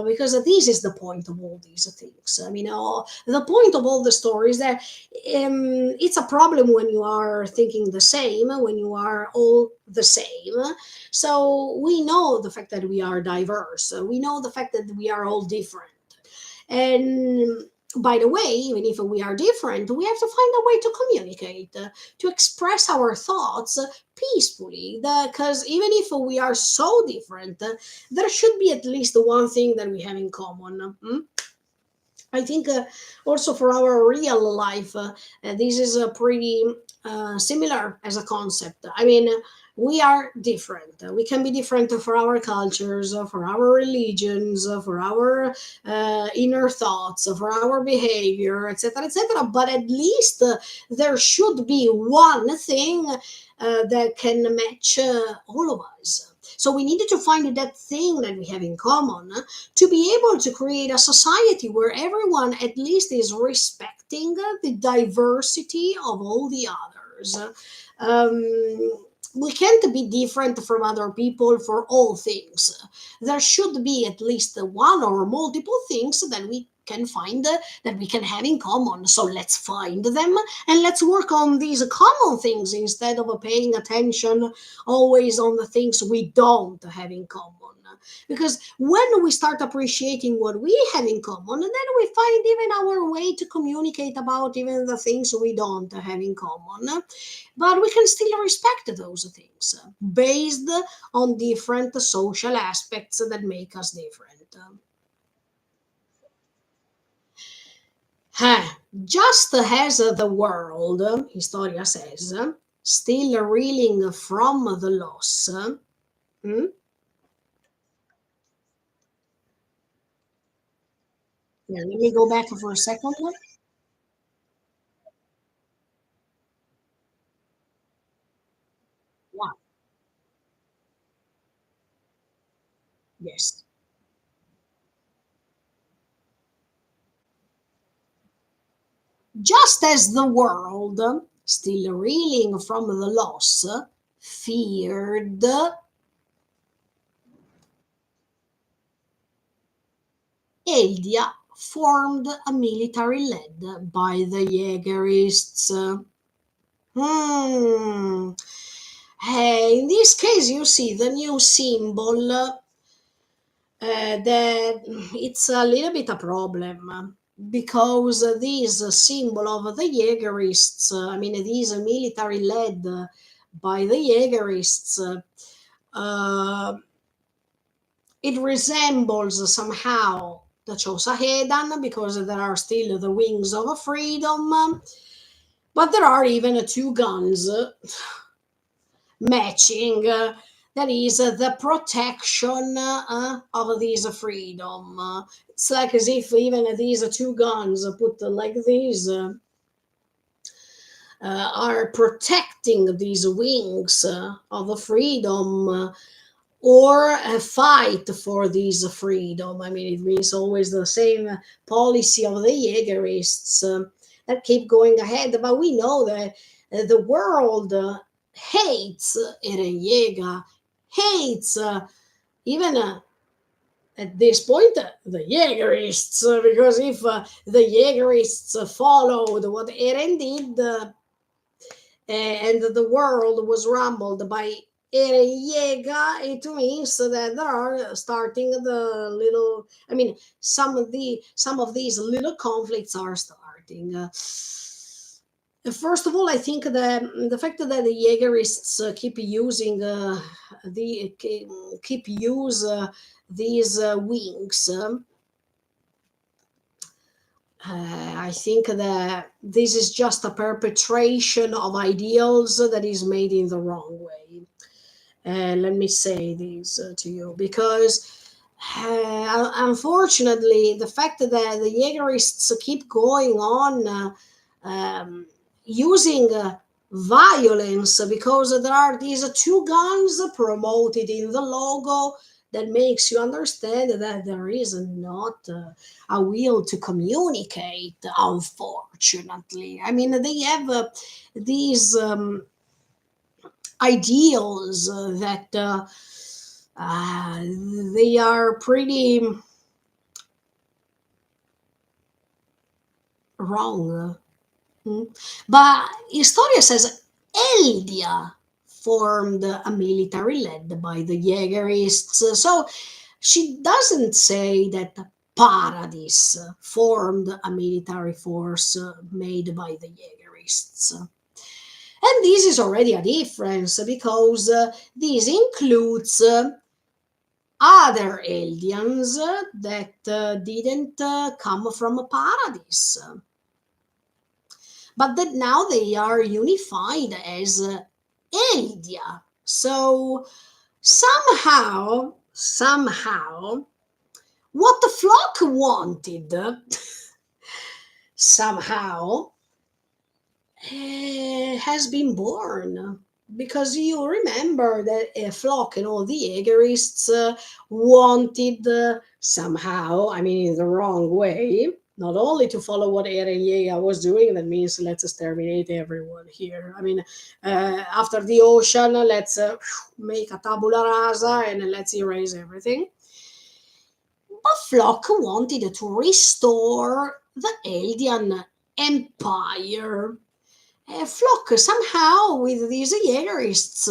Because this is the point of all these things. I mean, the point of all the stories that it's a problem when you are thinking the same, when you are all the same. So we know the fact that we are diverse. We know the fact that we are all different. And by the way, even if we are different, we have to find a way to communicate, to express our thoughts peacefully. Because even if we are so different, there should be at least one thing that we have in common. I think also for our real life, this is a pretty similar as a concept. I mean, we are different. We can be different for our cultures, for our religions, for our inner thoughts, for our behavior, etc., etc. But at least there should be one thing that can match all of us. So we needed to find that thing that we have in common to be able to create a society where everyone at least is respecting the diversity of all the others. We can't be different from other people for all things. There should be at least one or multiple things that we can find, that we can have in common. So let's find them and let's work on these common things instead of paying attention always on the things we don't have in common. Because when we start appreciating what we have in common, then we find even our way to communicate about even the things we don't have in common. But we can still respect those things based on different social aspects that make us different. Just as the world, Historia says, still reeling from the loss. Hmm? Yeah, let me go back for a second. Wow. Yes. Just as the world, still reeling from the loss, feared, Eldia formed a military led by the Jaegerists. Hmm. Hey, in this case, you see the new symbol, that it's a little bit a problem, because this symbol of the Jaegerists, I mean, this military led by the Jaegerists, uh, it resembles somehow the Chosahedan because there are still the wings of freedom, but there are even two guns matching. That is the protection of this freedom. It's like as if even these two guns put like these are protecting these wings of freedom, or a fight for this freedom. I mean, it means always the same policy of the Jaegerists that keep going ahead. But we know that the world hates Eren Yeager, hates even at this point the Jaegerists, because if the Jaegerists followed what Eren did, and the world was rumbled by Eren Yeager, it means that there are starting the little. I mean, some of these little conflicts are starting. First of all, I think that the fact that the Jaegerists keep using keep use these wings. I think that this is just a perpetration of ideals that is made in the wrong way. Let me say this to you, because Unfortunately, the fact that the Jaegerists keep going on using violence because there are these two guns promoted in the logo that makes you understand that there is not a will to communicate, unfortunately. I mean, they have these ideals that uh, they are pretty wrong. Mm. But Historia says Eldia formed a military led by the Jaegerists. So she doesn't say that Paradis formed a military force made by the Jaegerists. And this is already a difference because this includes other aliens that didn't come from Paradis, but that now they are unified as Eldia. So somehow, what the flock wanted, somehow, has been born. Because you remember that a flock and all the Jaegerists wanted somehow, I mean, in the wrong way, not only to follow what Eren Yeager was doing, that means let's exterminate everyone here. I mean, after the ocean, let's make a tabula rasa and let's erase everything. But Flock wanted to restore the Eldian Empire. Flock somehow with these Jaegerists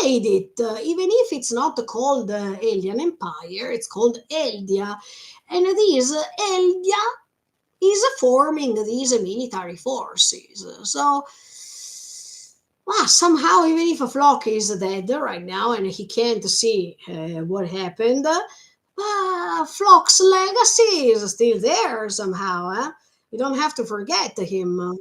made it, even if it's not called Eldian Empire, it's called Eldia. And this Eldia is forming these military forces. So, well, somehow, even if a Flock is dead right now and he can't see what happened, Flock's legacy is still there somehow. You don't have to forget him.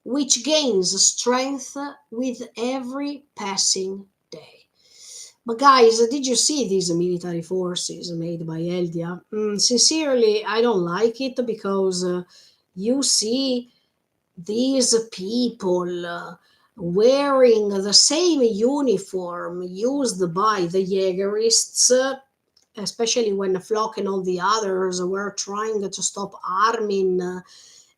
Which gains strength with every passing day. But guys, did you see these military forces made by Eldia? Sincerely, I don't like it because you see these people wearing the same uniform used by the Jaegerists, especially when Flock and all the others were trying to stop Armin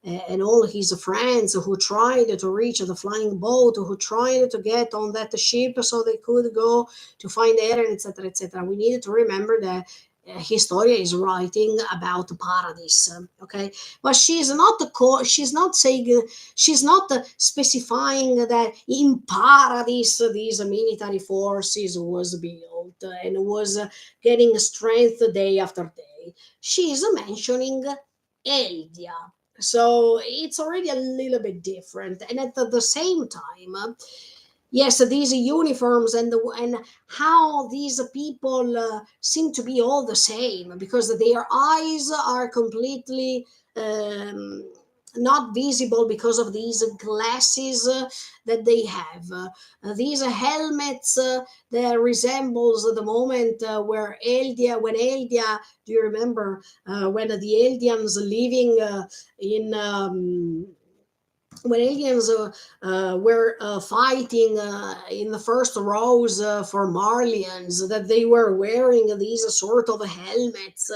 and all his friends who tried to reach the flying boat, who tried to get on that ship so they could go to find Eren, etc., etc. We need to remember that Historia is writing about Paradis, okay? But she's not saying, she's not specifying that in Paradis these military forces was built and was getting strength day after day. She's mentioning Eldia, so it's already a little bit different. And at the same time, yes, these uniforms and how these people seem to be all the same because their eyes are completely um, not visible because of these glasses that they have. These helmets that resembles the moment where Eldia, when Eldia, do you remember when the Eldians living in when aliens were fighting in the first rows for Marlians, that they were wearing these sort of helmets.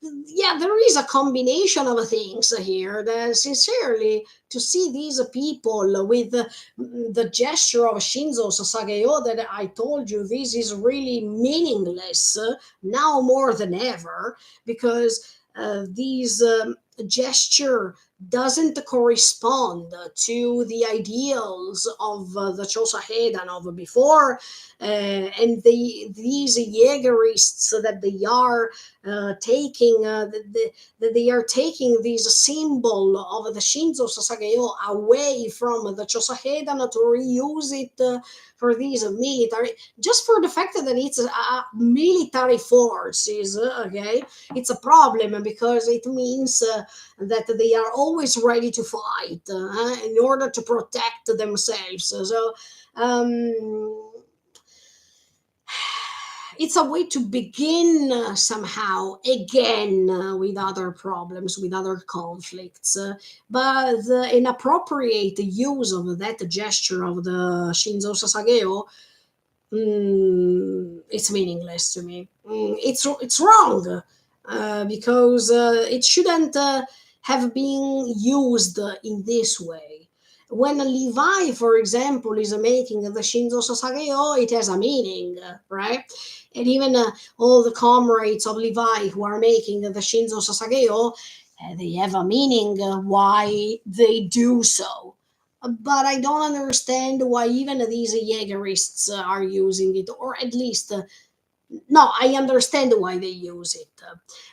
Yeah, there is a combination of things here. That sincerely, to see these people with the gesture of Shinzo Sasageo that I told you, this is really meaningless now more than ever because these gesture doesn't correspond to the ideals of the Chosahedan of before, and these Jaegerists that they are taking, that they are taking this symbol of the Shinzo Sasageo away from the Chosahedan to reuse it for these military, just for the fact that it's a military forces, okay? It's a problem because it means that they are always ready to fight in order to protect themselves. So, um, it's a way to begin somehow again with other problems, with other conflicts. But the inappropriate use of that gesture of the Shinzo Sasageo, it's meaningless to me. It's wrong because it shouldn't have been used in this way. When Levi, for example, is making the Shinzo Sasageo, it has a meaning, right? And even all the comrades of Levi who are making the Shinzo Sasageo, they have a meaning why they do so. But I don't understand why even these Jaegerists are using it, or at least, no, I understand why they use it,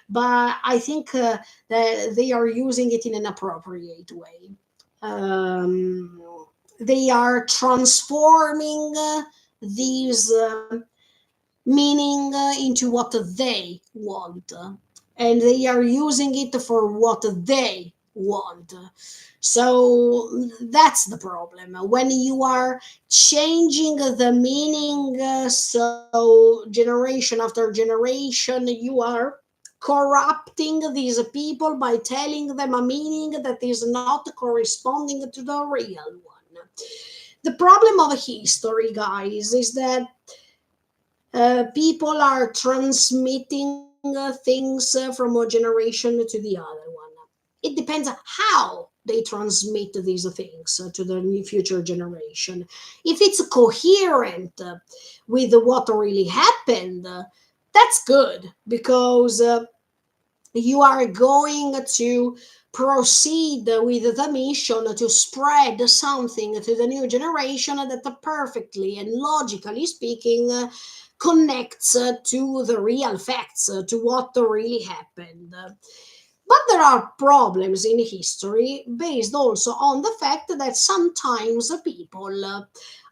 but I think that they are using it in an appropriate way. Um, they are transforming these meaning into what they want, and they are using it for what they want. So that's the problem. When you are changing the meaning, so generation after generation, you are corrupting these people by telling them a meaning that is not corresponding to the real one. The problem of history, guys, is that people are transmitting things from a generation to the other one. It depends how they transmit these things to the future generation. If it's coherent with what really happened, that's good because you are going to proceed with the mission to spread something to the new generation that perfectly and logically speaking connects to the real facts, to what really happened. But there are problems in history based also on the fact that sometimes people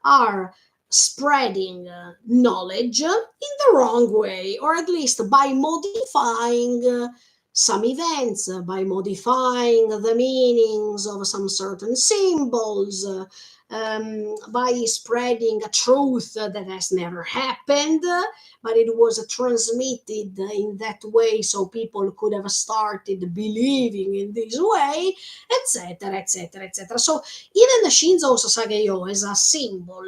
are spreading knowledge in the wrong way, or at least by modifying some events, by modifying the meanings of some certain symbols, by spreading a truth that has never happened, but it was transmitted in that way so people could have started believing in this way, etc., etc., etc. So even the Shinzo Sasageyo as a symbol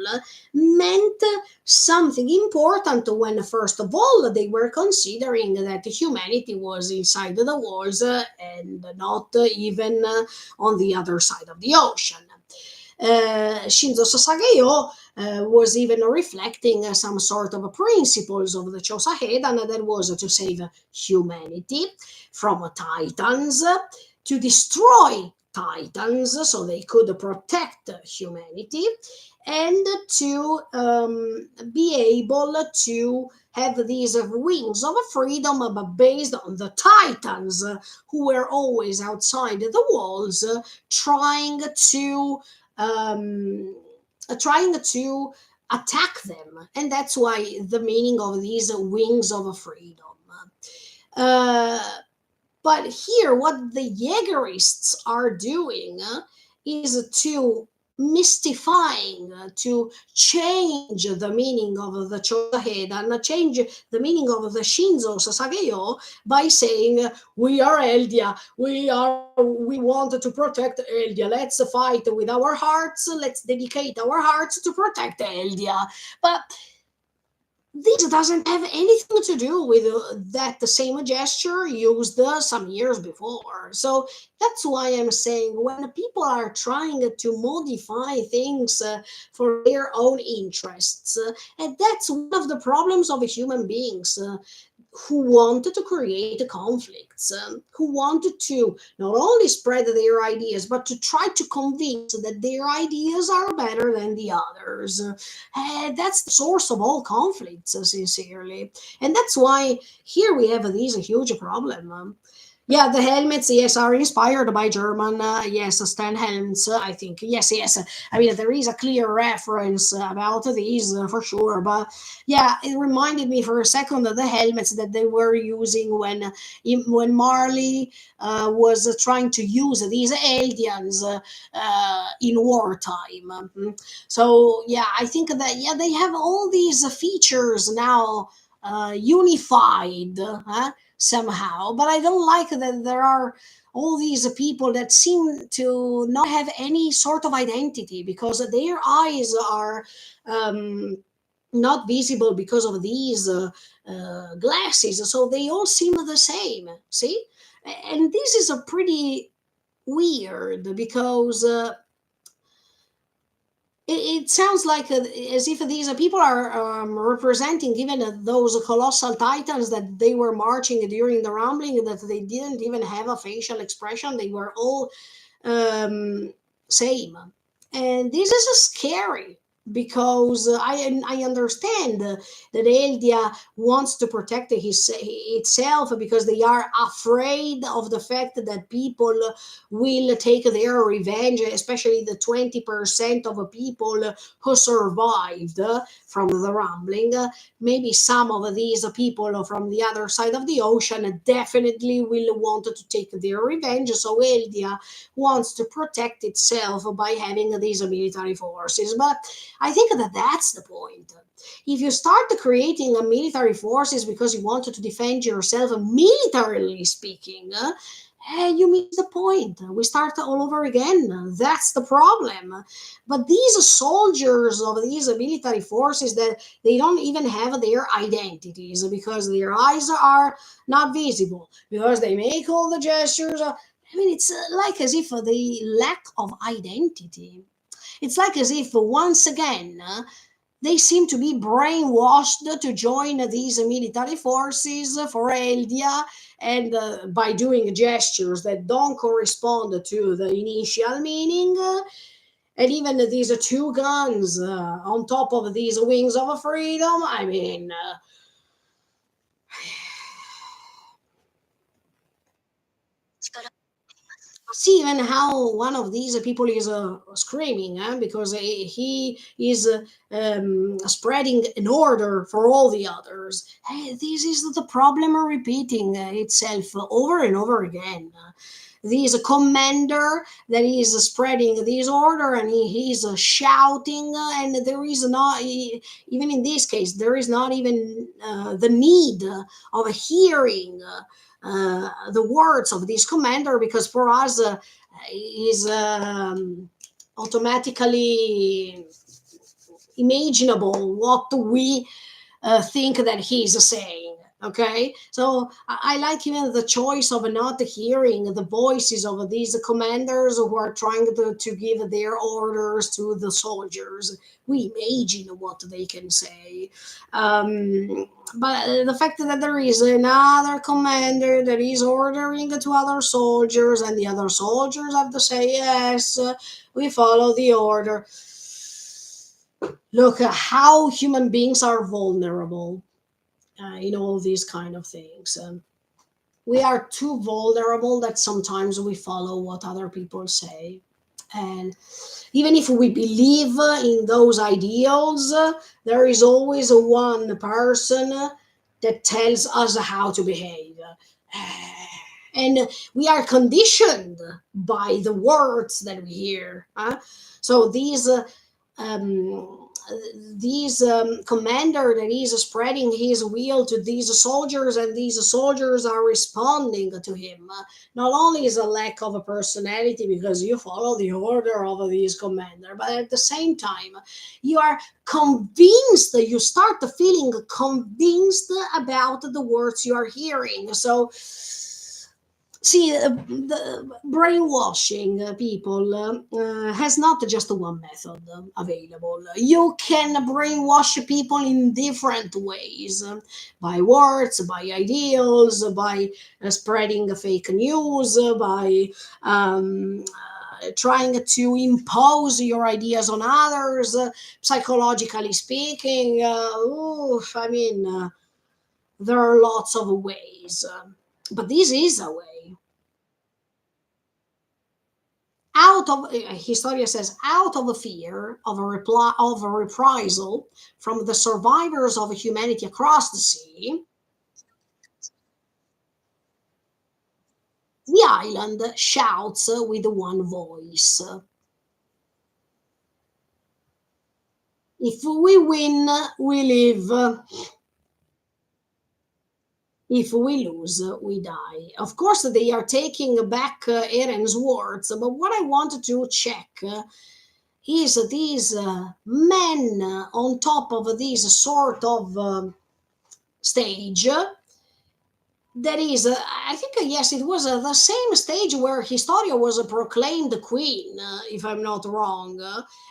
meant something important when, first of all, they were considering that humanity was inside the walls and not even on the other side of the ocean. Shinzo Sasageyo was even reflecting some sort of principles of the Chosahedan, that was to save humanity from titans, to destroy titans so they could protect humanity, and to be able to have these wings of freedom, but based on the titans who were always outside the walls, trying to um, trying to attack them, and that's why the meaning of these wings of freedom. Uh, but here, what the Jaegerists are doing is to mystifying, to change the meaning of the Chosahedan, change the meaning of the Shinzo Sasageyo by saying, we are Eldia, we want to protect Eldia, let's fight with our hearts, let's dedicate our hearts to protect Eldia. But this doesn't have anything to do with that the same gesture used some years before. So that's why I'm saying when people are trying to modify things for their own interests, and that's one of the problems of human beings. Who wanted to create conflicts, who wanted to not only spread their ideas, but to try to convince that their ideas are better than the others. That's the source of all conflicts, sincerely. And that's why here we have this huge problem. Yeah, the helmets, yes, are inspired by German, yes, Stan Helms, I think. Yes, yes. I mean, there is a clear reference about these for sure. But yeah, it reminded me for a second of the helmets that they were using when Marley was trying to use these aliens in wartime. So yeah, I think that yeah, they have all these features now unified somehow. But I don't like that there are all these people that seem to not have any sort of identity because their eyes are um, not visible because of these glasses. So they all seem the same. See? And this is a pretty weird because it sounds like as if these people are representing even those colossal titans that they were marching during the rumbling, that they didn't even have a facial expression. They were all um, same, and this is scary because I understand that Eldia wants to protect itself because they are afraid of the fact that people will take their revenge, especially the 20% of people who survived from the rumbling. Maybe some of these people from the other side of the ocean definitely will want to take their revenge. So Eldia wants to protect itself by having these military forces. But I think that that's the point. If you start creating a military forces because you wanted to defend yourself, militarily speaking, you miss the point. We start all over again. That's the problem. But these soldiers of these military forces that they don't even have their identities because their eyes are not visible because they make all the gestures. I mean, it's like as if the lack of identity. It's like as if once again they seem to be brainwashed to join these military forces for Eldia, and by doing gestures that don't correspond to the initial meaning. And even these two guns on top of these wings of freedom. I mean, see even how one of these people is screaming because he is spreading an order for all the others. Hey, this is the problem repeating itself over and over again. This commander that is spreading this order and he's shouting, and there is not even in this case there is not even the need of hearing the words of this commander because for us is automatically imaginable what we think that he's saying. Okay, so I like even the choice of not hearing the voices of these commanders who are trying to give their orders to the soldiers. We imagine what they can say. But the fact that there is another commander that is ordering to other soldiers, and the other soldiers have to say, yes, we follow the order. Look how human beings are vulnerable in all these kind of things. We are too vulnerable that sometimes we follow what other people say. And even if we believe in those ideals, there is always one person that tells us how to behave. And we are conditioned by the words that we hear. So um, these commander that is spreading his will to these soldiers, and these soldiers are responding to him. Not only is a lack of a personality because you follow the order of these commander, but at the same time you are convinced, you start feeling convinced about the words you are hearing. So see, the brainwashing people has not just one method available. You can brainwash people in different ways, by words, by ideals, by spreading fake news, by trying to impose your ideas on others, psychologically speaking. I mean, there are lots of ways, but this is a way. Out of Historia says, out of a fear of a reprisal from the survivors of humanity across the sea, the island shouts with one voice, if we win we live. If we lose, we die. Of course, they are taking back Eren's words, but what I wanted to check is these men on top of this sort of stage. That is, I think, yes, it was the same stage where Historia was proclaimed queen, if I'm not wrong.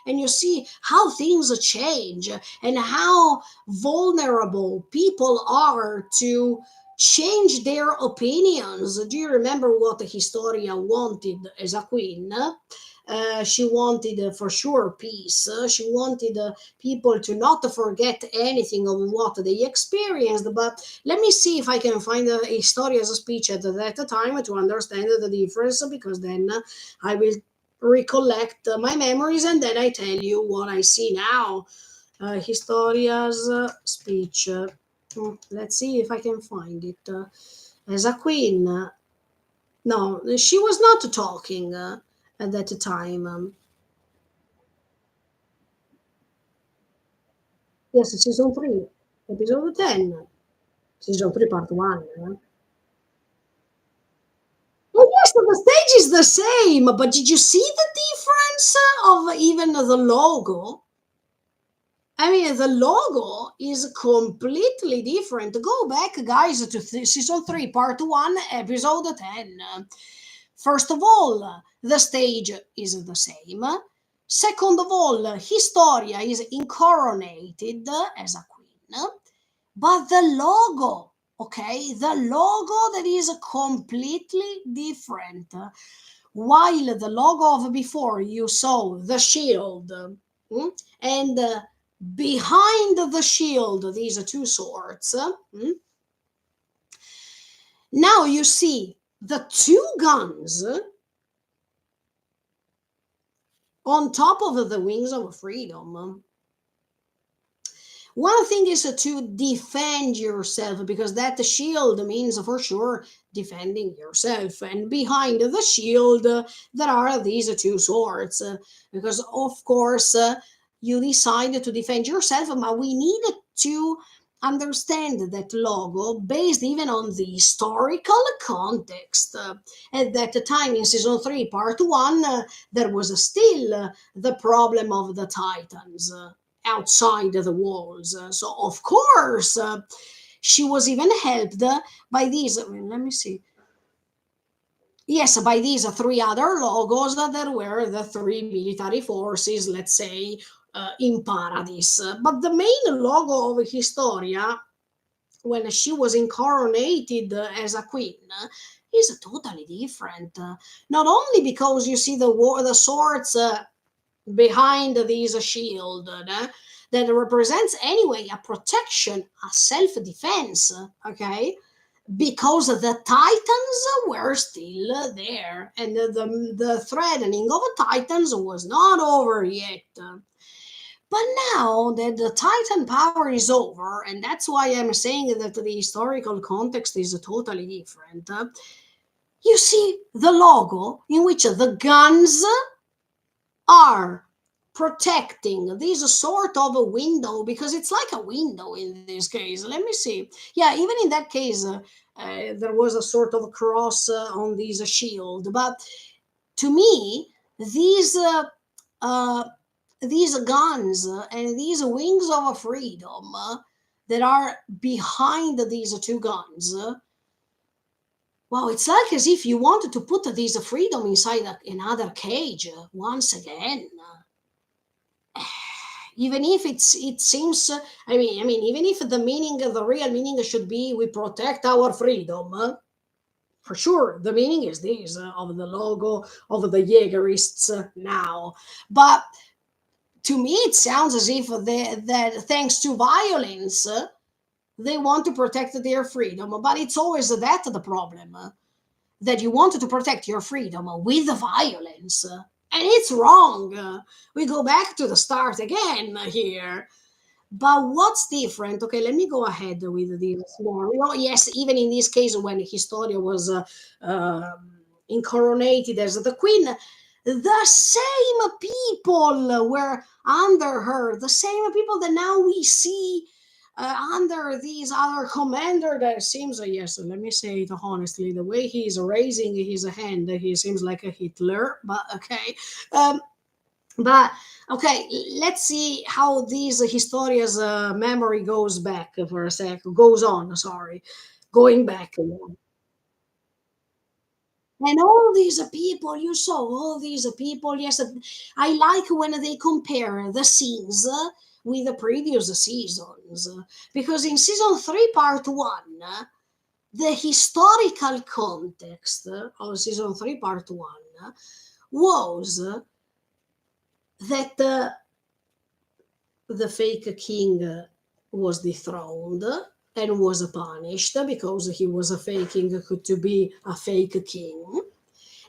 And you see how things change and how vulnerable people are to change their opinions. Do you remember what Historia wanted as a queen? She wanted for sure peace. She wanted people to not forget anything of what they experienced. But let me see if I can find a Historia's speech at that time to understand the difference, because then I will recollect my memories and then I tell you what I see now. Historia's speech. Let's see if I can find it. As a queen. No, she was not talking at that time. Yes, season 3, episode 10. Season 3, part 1. Oh, yes, the stage is the same, but did you see the difference of even the logo? I mean, the logo is completely different. Go back, guys, to season 3, part 1, episode 10. First of all, the stage is the same. Second of all, Historia is incoronated as a queen. But the logo, okay, the logo that is completely different. While the logo of before you saw the shield, and behind the shield, these are two swords. Now you see the two guns on top of the wings of freedom. One thing is to defend yourself, because that shield means for sure defending yourself. And behind the shield, there are these two swords. Because, of course, you decide to defend yourself, but we need to understand that logo based even on the historical context. At that time in season 3, part 1, there was still the problem of the Titans. Outside the walls. So, of course, she was even helped by these. Let me see. Yes, by these three other logos that were the three military forces, let's say, in Paradise. But the main logo of Historia, when she was incoronated as a queen, is totally different. Not only because you see the swords behind this shield that represents anyway a protection, a self-defense, okay, because the Titans were still there and the threatening of Titans was not over yet. But now that the Titan power is over, and that's why I'm saying that the historical context is totally different, you see the logo in which the guns are protecting this sort of a window, because it's like a window in this case. Let me see. Yeah, even in that case, there was a sort of cross on this shield. But to me, these uh, uh, these guns and these wings of freedom that are behind these two guns. Wow, it's like as if you wanted to put this freedom inside another cage once again. Even if it seems, I mean even if the real meaning should be we protect our freedom, for sure the meaning is this of the logo of the Jaegerists now. But to me it sounds as if that thanks to violence they want to protect their freedom, but it's always that the problem, that you wanted to protect your freedom with violence. And it's wrong. We go back to the start again here. But what's different? Okay, let me go ahead with this scenario. Yes, even in this case, when Historia was incoronated as the queen, the same people were under her, the same people that now we see under these other commander that seems, yes, let me say it honestly, the way he's raising his hand, he seems like a Hitler, but okay. Um, but okay, let's see how these historia's memory goes back for a sec, goes on, sorry, going back. And all these people, you saw all these people. Yes, I like when they compare the scenes with the previous seasons, because in season three, part one, the historical context of season three, part one, was that the fake king was dethroned and was punished because he was a fake king to be a fake king,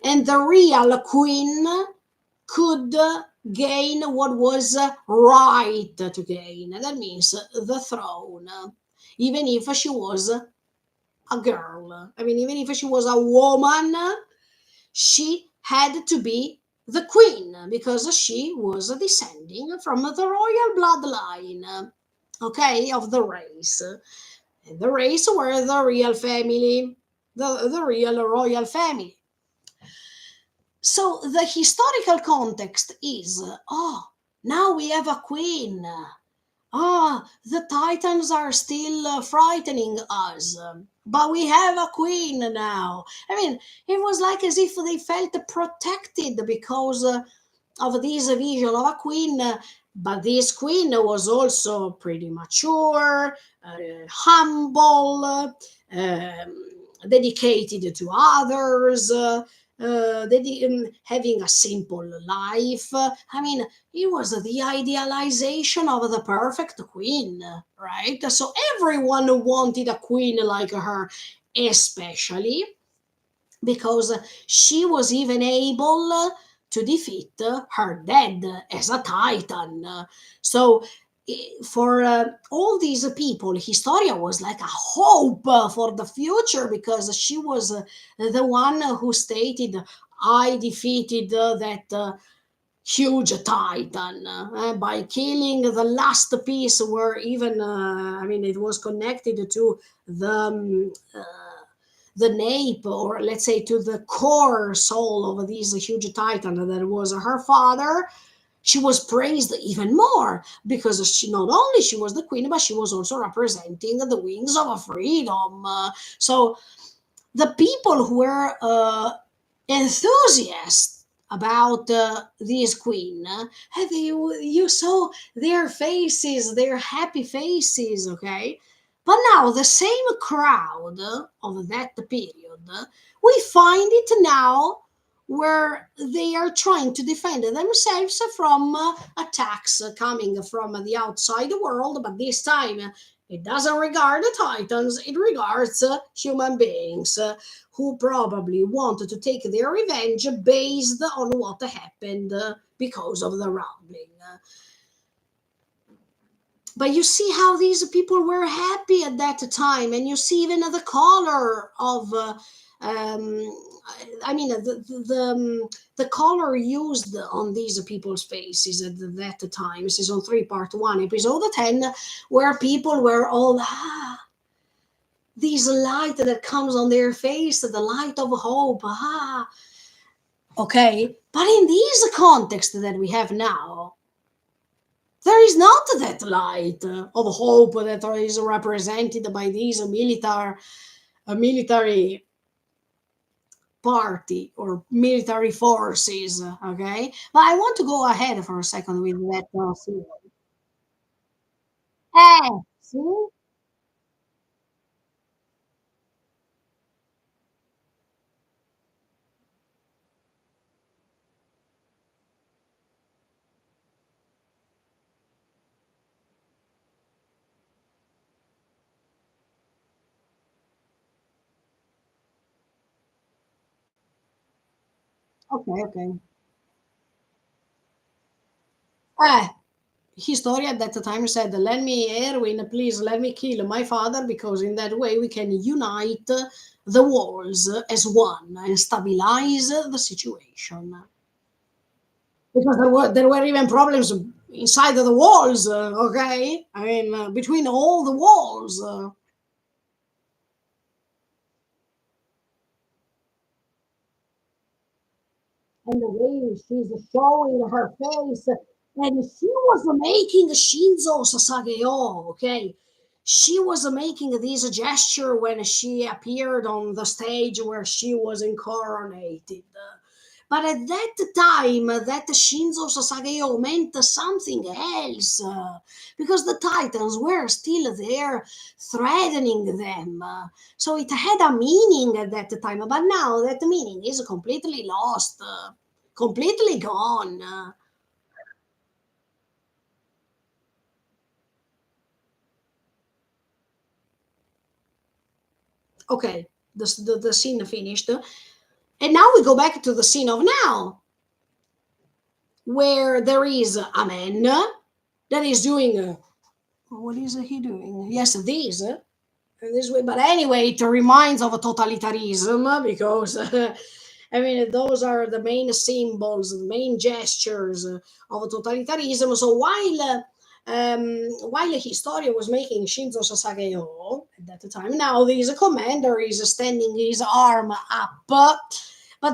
and the real queen could gain what was right to gain. That means the throne, even if she was a girl. I mean, even if she was a woman, she had to be the queen because she was descending from the royal bloodline, okay, of the race. And the race were the real family, the real royal family. So the historical context is, oh, now we have a queen. Ah, the Titans are still frightening us, but we have a queen now. I mean, it was like as if they felt protected because of this vision of a queen. But this queen was also pretty mature, humble, dedicated to others, having a simple life. I mean, it was the idealization of the perfect queen, right? So everyone wanted a queen like her, especially because she was even able to defeat her dad as a titan. So for all these people, Historia was like a hope for the future because she was the one who stated, I defeated that huge titan by killing the last piece where even I mean it was connected to the nape, or let's say to the core soul of this huge titan that was her father. She was praised even more because she not only she was the queen, but she was also representing the wings of freedom. So the people who were enthusiasts about this queen, you saw their faces, their happy faces, okay? But now the same crowd of that period, we find it now where they are trying to defend themselves from attacks coming from the outside world, but this time it doesn't regard the titans, it regards human beings who probably wanted to take their revenge based on what happened because of the rumbling. But you see how these people were happy at that time, and you see even the color of um, I mean the color used on these people's faces at that time. Season 3 part 1 episode 10, where people were all this light that comes on their face, the light of hope. Okay, but in this context that we have now, there is not that light of hope that is represented by these military party or military forces. Okay, but I want to go ahead for a second with that. See? Okay, okay. Ah, Historia at that time said, let me, Erwin, please let me kill my father because in that way we can unite the walls as one and stabilize the situation. Because there were even problems inside of the walls, okay? I mean, between all the walls. And the way she's showing her face. And she was making Shinzo Sasageo, okay? She was making this gesture when she appeared on the stage where she was incarnated. But at that time, that Shinzo Sasageo meant something else, because the Titans were still there threatening them. So it had a meaning at that time, but now that meaning is completely lost, completely gone. Okay, the scene finished. And now we go back to the scene of now, where there is a man that is doing. What is he doing? Yes, this way. But anyway, it reminds of a totalitarianism because I mean those are the main symbols, the main gestures of totalitarianism. So while Historia was making Shinzo Sasageo at that time, now this commander is standing his arm up, but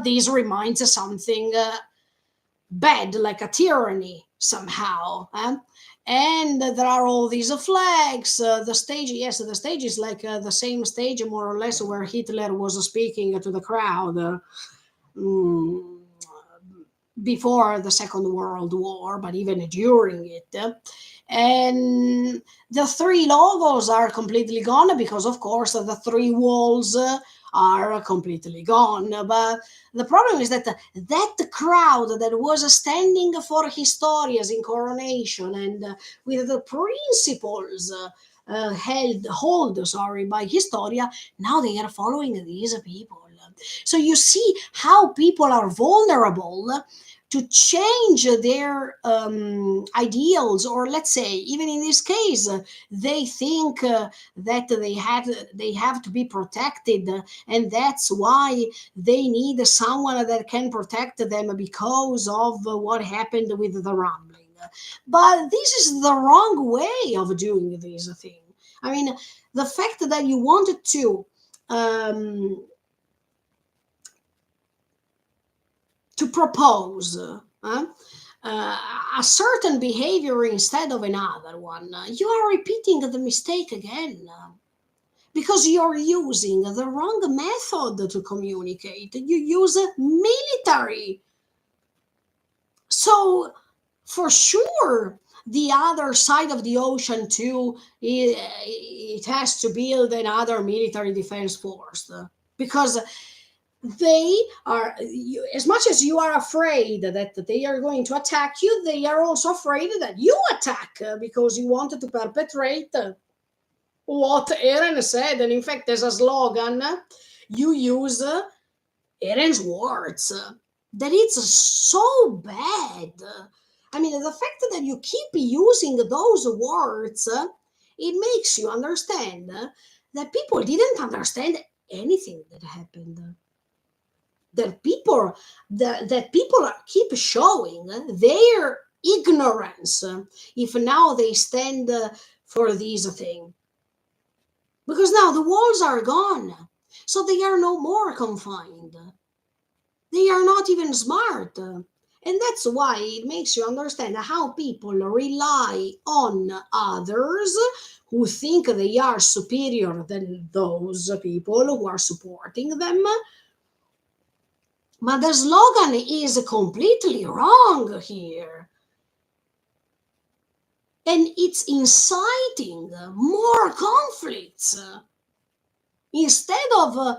this reminds us something bad, like a tyranny somehow. And there are all these flags. The stage, yes, the stage is like the same stage, more or less, where Hitler was speaking to the crowd mm, before the Second World War, but even during it. And the three logos are completely gone because, of course, the three walls are completely gone. But the problem is that that crowd that was standing for Historia's incoronation and with the principles hold, sorry, by Historia, now they are following these people. So you see how people are vulnerable to change their ideals, or let's say, even in this case, they think that they have to be protected, and that's why they need someone that can protect them because of what happened with the rumbling. But this is the wrong way of doing this thing. I mean, the fact that you wanted um, to propose a certain behavior instead of another one, you are repeating the mistake again, because you're using the wrong method to communicate. You use military. So, for sure, the other side of the ocean, too, it has to build another military defense force, because they are, as much as you are afraid that they are going to attack you, they are also afraid that you attack, because you wanted to perpetrate what Eren said. And in fact, there's a slogan you use, Eren's words, that it's so bad. I mean, the fact that you keep using those words, it makes you understand that people didn't understand anything that happened, that people keep showing their ignorance, if now they stand for this thing, because now the walls are gone, so they are no more confined, they are not even smart. And that's why it makes you understand how people rely on others who think they are superior than those people who are supporting them. But the slogan is completely wrong here. And it's inciting more conflicts instead of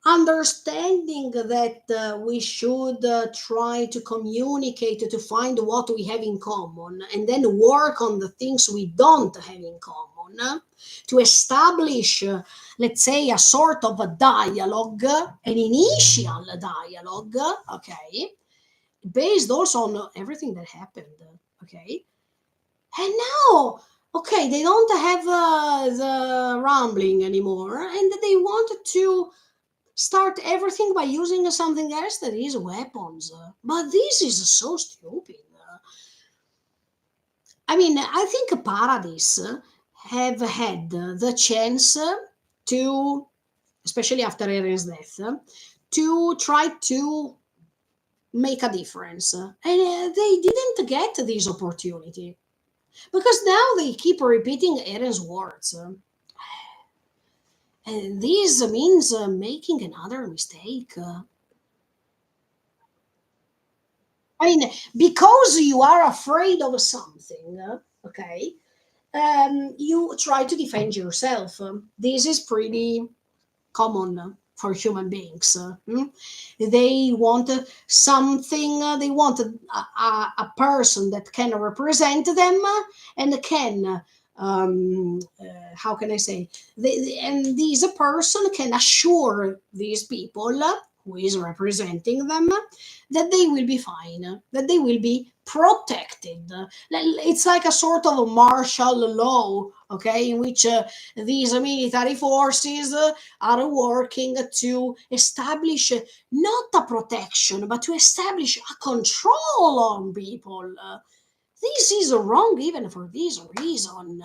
understanding that we should try to communicate to find what we have in common and then work on the things we don't have in common, to establish, let's say, a sort of a dialogue, an initial dialogue, okay, based also on everything that happened, okay. And now, okay, they don't have the rambling anymore, and they wanted to start everything by using something else that is weapons. But this is so stupid. I mean, I think Paradise have had the chance to, especially after Eren's death, to try to make a difference. And they didn't get this opportunity because now they keep repeating Eren's words. And this means making another mistake. I mean, because you are afraid of something, okay, you try to defend yourself. This is pretty common for human beings. They want something, they want a person that can represent them and can, how can I say, and this person can assure these people who is representing them that they will be fine, that they will be protected. It's like a sort of a martial law, okay, in which these military forces are working to establish not a protection, but to establish a control on people. This is wrong even for this reason.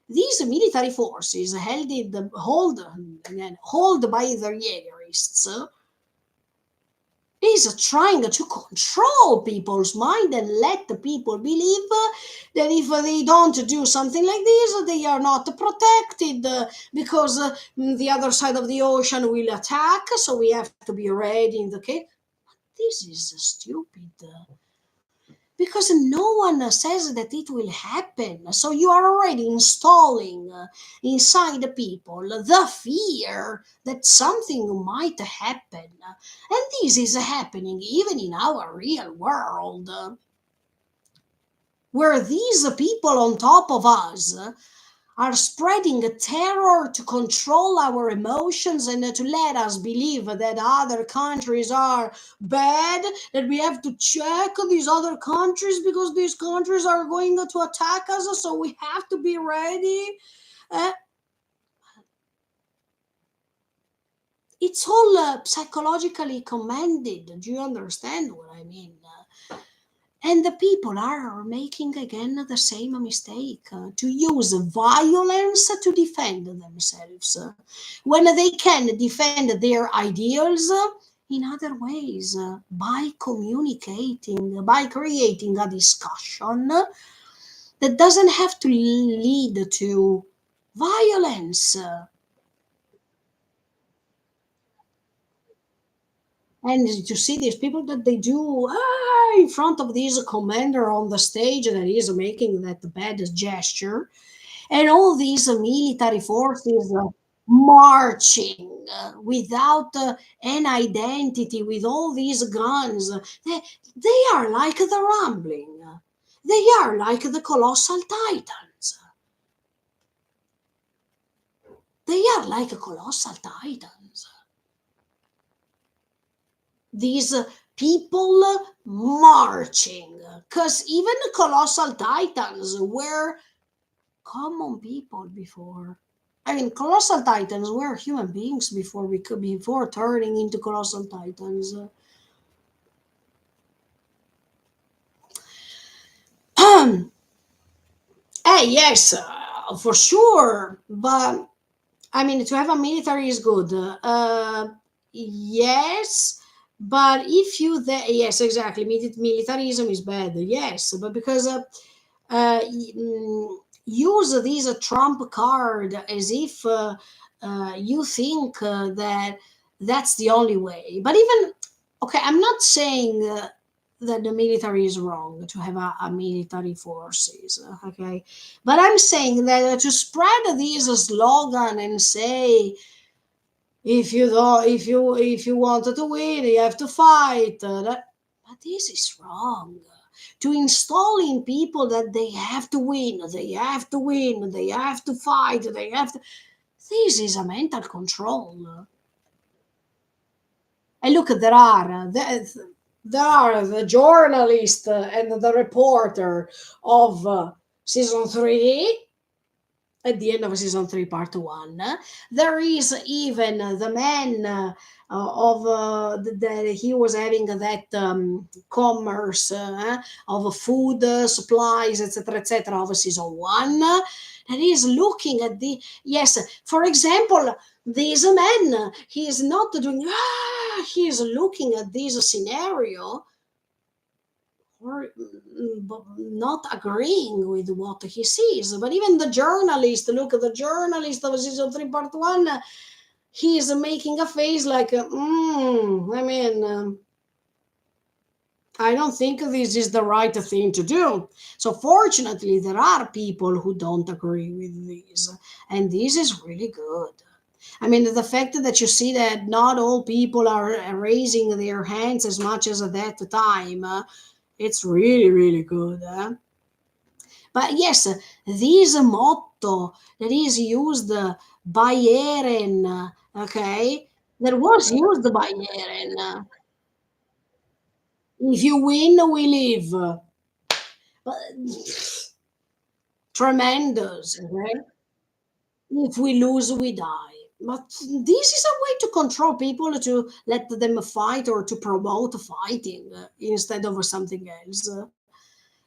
These military forces hold by the Jaegerists is trying to control people's mind and let the people believe that if they don't do something like this, they are not protected because the other side of the ocean will attack. So we have to be ready in the case. This is stupid. Because no one says that it will happen. So you are already installing inside the people the fear that something might happen. And this is happening even in our real world, where these people on top of us are spreading terror to control our emotions and to let us believe that other countries are bad, that we have to check these other countries because these countries are going to attack us, so we have to be ready. Uh, it's all psychologically commanded. Do you understand what I mean? And the people are making again the same mistake to use violence to defend themselves when they can defend their ideals in other ways by communicating, by creating a discussion that doesn't have to lead to violence. And to see these people that they do in front of this commander on the stage that is making that bad gesture, and all these military forces marching without an identity with all these guns, they are like the rumbling, they are like the colossal titans, they are like colossal titans, these people marching, because even colossal titans were common people before. I mean, colossal titans were human beings before we could before turning into colossal titans. Yes, for sure. But I mean, to have a military is good. Yes, but if you yes, exactly, militarism is bad. Yes, but because use this trump card as if you think that that's the only way. But even okay, I'm not saying that the military is wrong to have a military forces. Okay, but I'm saying that to spread this slogan and say if you don't, if you wanted to win, you have to fight. But this is wrong. To install in people that they have to win, they have to win, they have to fight, they have to. This is a mental control. And look, there are the journalist and the reporter of season 3 at the end of season 3 part 1. There is even the man of that he was having that commerce of food supplies, etc., etc., of season 1, that is looking at the, yes, for example, this man, he is not doing, he is looking at this scenario, or not agreeing with what he sees. But even the journalist, look at the journalist of season 3 part 1, he is making a face like, I mean, I don't think this is the right thing to do. So fortunately, there are people who don't agree with this, and this is really good. I mean, the fact that you see that not all people are raising their hands as much as at that time, it's really, really good. But yes, this motto that is used by Eren, okay, that was used by Eren. If you win, we live. But tremendous, okay? If we lose, we die. But this is a way to control people, to let them fight or to promote fighting instead of something else.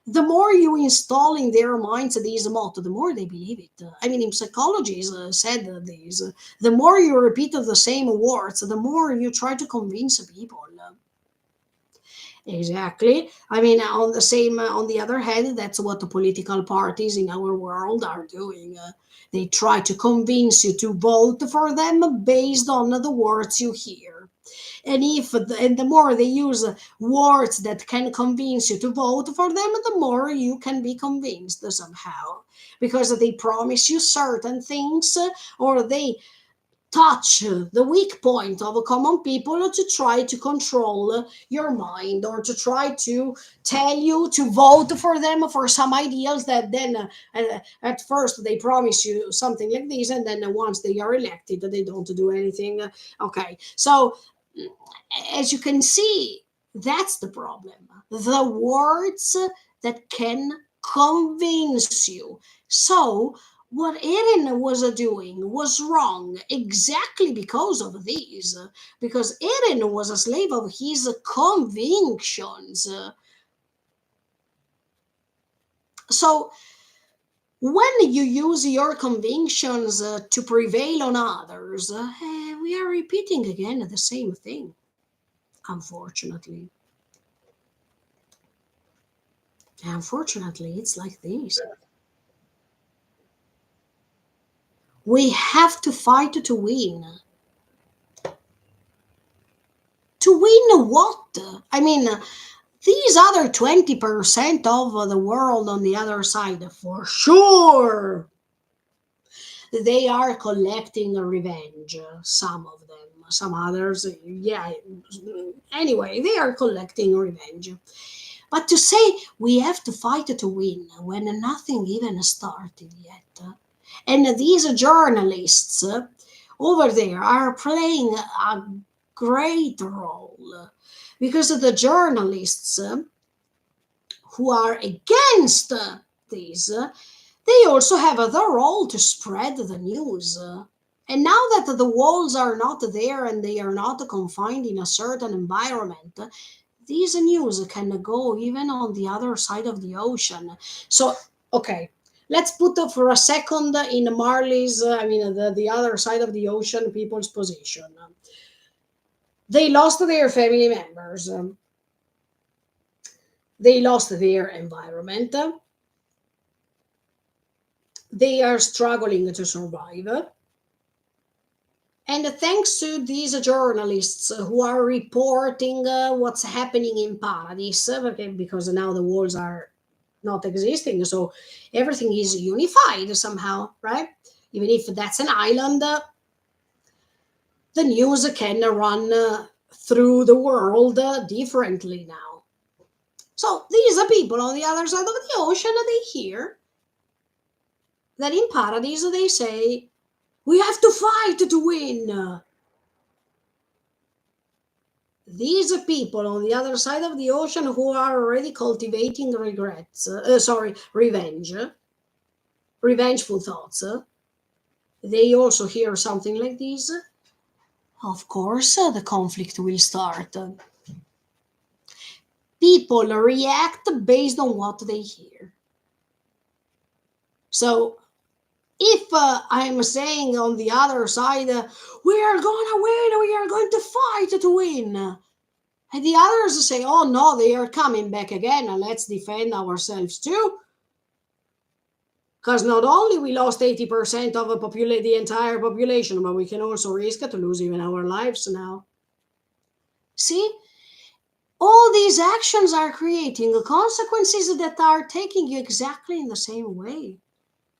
The more you install in their minds this motto, the more they believe it. I mean, in psychology, is said this. The more you repeat the same words, the more you try to convince people. Exactly. I mean, on the same, on the other hand, that's what the political parties in our world are doing. They try to convince you to vote for them based on the words you hear. And and the more they use words that can convince you to vote for them, the more you can be convinced somehow, because they promise you certain things, or they touch the weak point of common people to try to control your mind, or to try to tell you to vote for them for some ideals that then at first they promise you something like this, and then once they are elected they don't do anything. Okay, so as you can see, that's the problem. The words that can convince you. So, what Eren was doing was wrong exactly because of these. Because Eren was a slave of his convictions. So, when you use your convictions to prevail on others, we are repeating again the same thing, unfortunately. Unfortunately, it's like this. We have to fight to win. To win what? I mean, these other 20% of the world on the other side, for sure, they are collecting revenge. Some of them, some others, yeah. Anyway, they are collecting revenge. But to say we have to fight to win when nothing even started yet. And these journalists over there are playing a great role, because the journalists who are against this, they also have the role to spread the news. And now that the walls are not there and they are not confined in a certain environment, these news can go even on the other side of the ocean. So, okay, let's put for a second in Marley's, the other side of the ocean people's position. They lost their family members, they lost their environment, they are struggling to survive. And thanks to these journalists who are reporting what's happening in Paradise, okay, because now the walls are not existing, so everything is unified somehow, right? Even if that's an island, the news can run through the world differently now. So these are people on the other side of the ocean, they hear that in Paradise they say, we have to fight to win. These are people on the other side of the ocean who are already cultivating revenge. revengeful thoughts, they also hear something like this, of course, the conflict will start. People react based on what they hear. So if I'm saying on the other side, we are gonna win, we are going to fight to win, and the others say, oh no, they are coming back again, and let's defend ourselves too. Because not only we lost 80% of the entire population, but we can also risk to lose even our lives now. See, all these actions are creating consequences that are taking you exactly in the same way.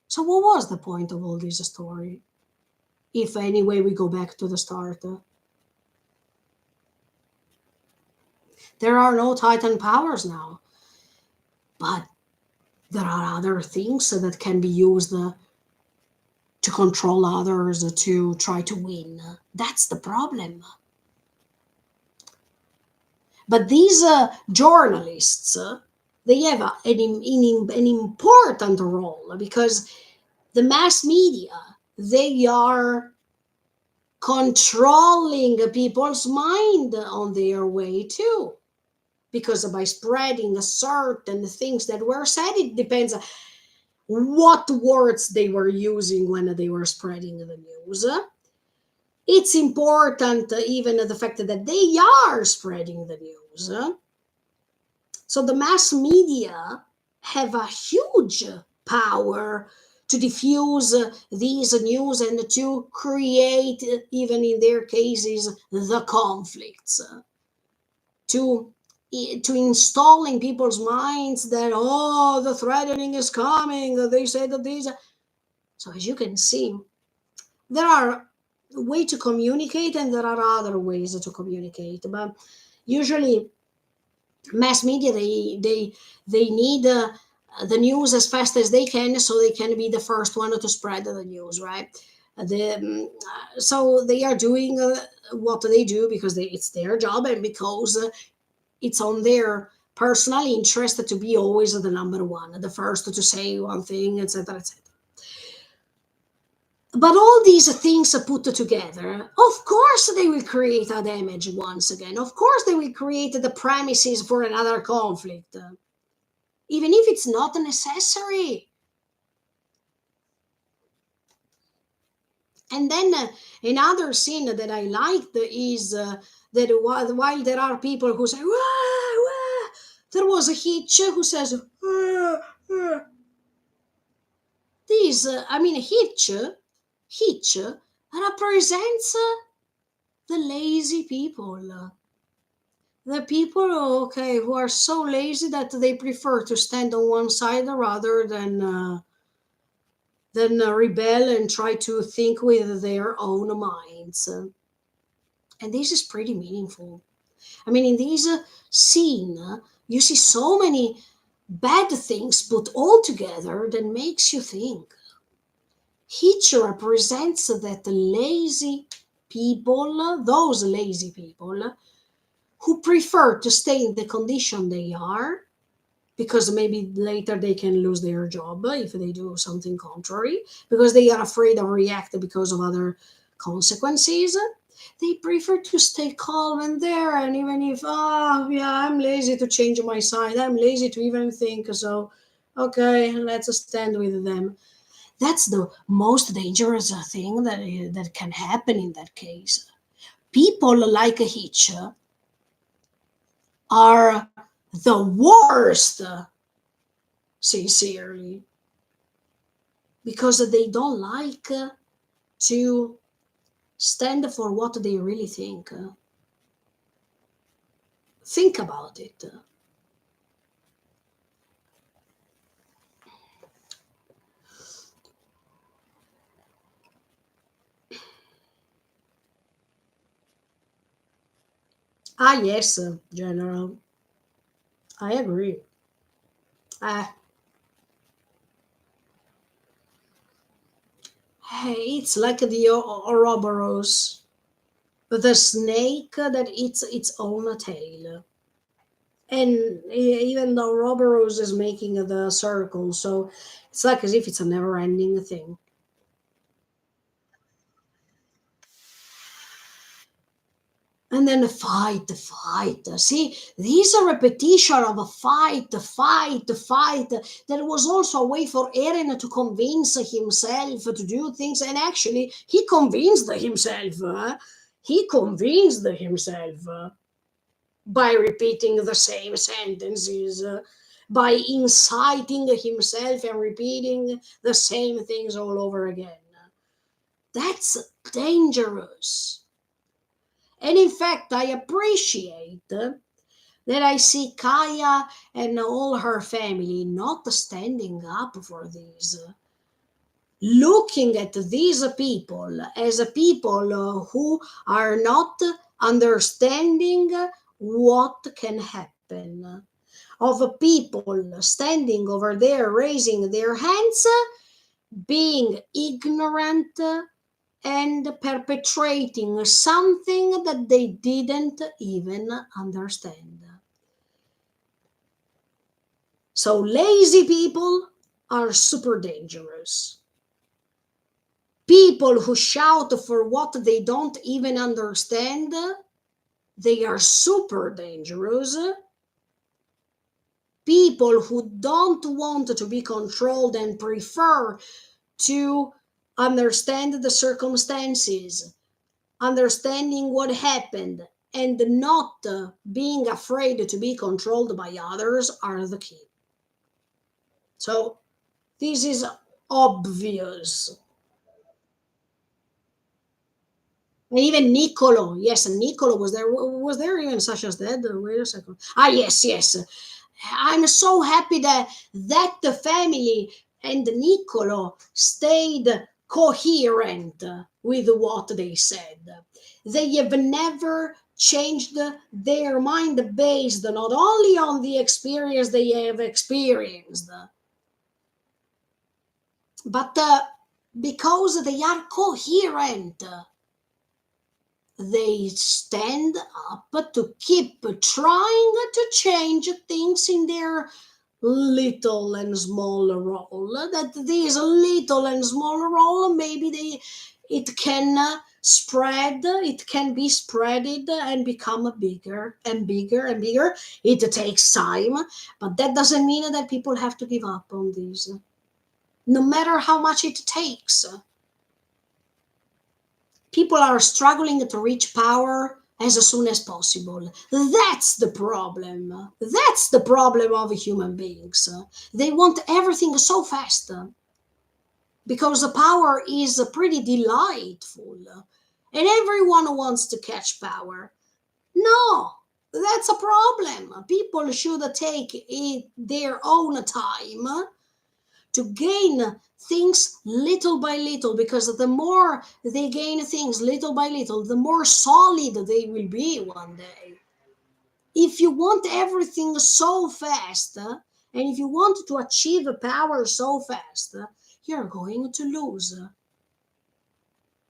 So what was the point of all this story? If anyway we go back to the start. There are no Titan powers now, but there are other things that can be used to control others, to try to win. That's the problem. But these journalists, they have an important role because the mass media, they are controlling people's mind on their way too. Because by spreading certain things that were said, it depends what words they were using when they were spreading the news. It's important, even the fact that they are spreading the news. So the mass media have a huge power to diffuse these news and to create, even in their cases, the conflicts. To to install in people's minds that, oh, the threatening is coming, they say that these. So as you can see, there are way to communicate and there are other ways to communicate, but usually mass media, they need the news as fast as they can so they can be the first one to spread the news, right? So they are doing what they do because it's their job, and because it's on their personal interest to be always the number one, the first to say one thing, etc., etc. But all these things put together, of course, they will create a damage once again. Of course, they will create the premises for another conflict, even if it's not necessary. And then another scene that I liked is that while there are people who say, wah, wah, there was a Hitch who says, wah, wah. This, Hitch represents the lazy people. The people, okay, who are so lazy that they prefer to stand on one side rather than rebel and try to think with their own minds. And this is pretty meaningful. I mean, in this scene, you see so many bad things put all together that makes you think. Hitch represents that lazy people, those lazy people who prefer to stay in the condition they are because maybe later they can lose their job if they do something contrary, because they are afraid of react because of other consequences. They prefer to stay calm and there, and even if, yeah, I'm lazy to change my side, I'm lazy to even think, so okay, let's stand with them. That's the most dangerous thing that can happen in that case. People like Hitch are the worst, sincerely, because they don't like to stand for what they really think. Think about it. Ah, yes, General. I agree. Ah, hey, it's like the Ouroboros, the snake that eats its own tail. And even though Roborose is making the circle, so it's like as if it's a never-ending thing. And then the fight, the fight. See, these are repetition of a fight, the fight, the fight. That was also a way for Eren to convince himself to do things, and actually, he convinced himself. He convinced himself by repeating the same sentences, by inciting himself and repeating the same things all over again. That's dangerous. And in fact, I appreciate that I see Kaya and all her family not standing up for these, looking at these people as a people who are not understanding what can happen. Of people standing over there, raising their hands, being ignorant and perpetrating something that they didn't even understand. So, lazy people are super dangerous. People who shout for what they don't even understand, they are super dangerous. People who don't want to be controlled and prefer to understand the circumstances, understanding what happened, and not being afraid to be controlled by others are the key. So this is obvious. And even Niccolo, yes, Niccolo was there. Was there even such as that? Wait a second. Ah, yes, yes. I'm so happy that the family and Niccolo stayed coherent with what they said. They have never changed their mind based not only on the experience they have experienced, but because they are coherent, they stand up to keep trying to change things in their little and small role. That this little and small role, maybe it can spread, it can be spreaded and become bigger and bigger and bigger. It takes time, but that doesn't mean that people have to give up on this, no matter how much it takes. People are struggling to reach power as soon as possible. That's the problem. That's the problem of human beings. They want everything so fast because the power is pretty delightful and everyone wants to catch power. No, that's a problem. People should take their own time to gain things little by little, because the more they gain things little by little, the more solid they will be one day. If you want everything so fast, and if you want to achieve power so fast, you're going to lose.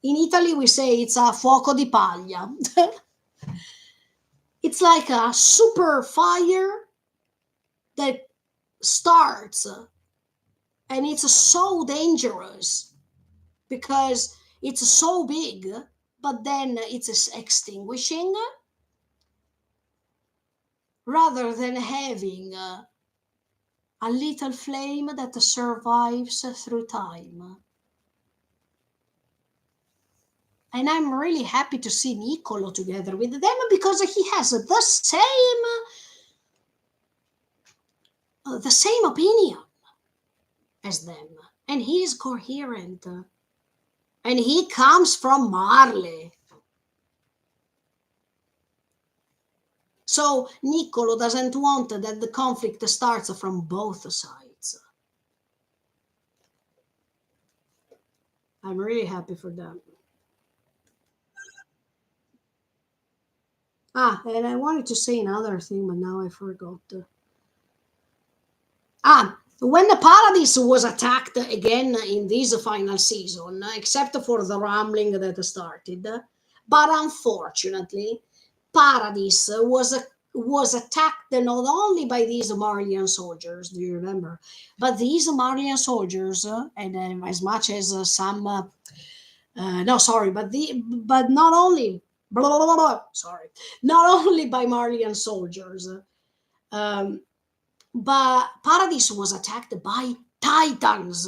In Italy, we say it's a fuoco di paglia. It's like a super fire that starts, and it's so dangerous because it's so big, but then it's extinguishing rather than having a little flame that survives through time. And I'm really happy to see Niccolo together with them because he has the same opinion as them, and he is coherent, and he comes from Marley. So Niccolo doesn't want that the conflict starts from both sides. I'm really happy for that. Ah, and I wanted to say another thing, but now I forgot. When the Paradise was attacked again in this final season, except for the rumbling that started, but unfortunately, Paradise was was attacked not only by these Malian soldiers, do you remember? But these Malian soldiers, and as much as some, no, sorry, but not only, blah, blah, blah, blah, sorry, not only by Malian soldiers, um, but Paradise was attacked by Titans.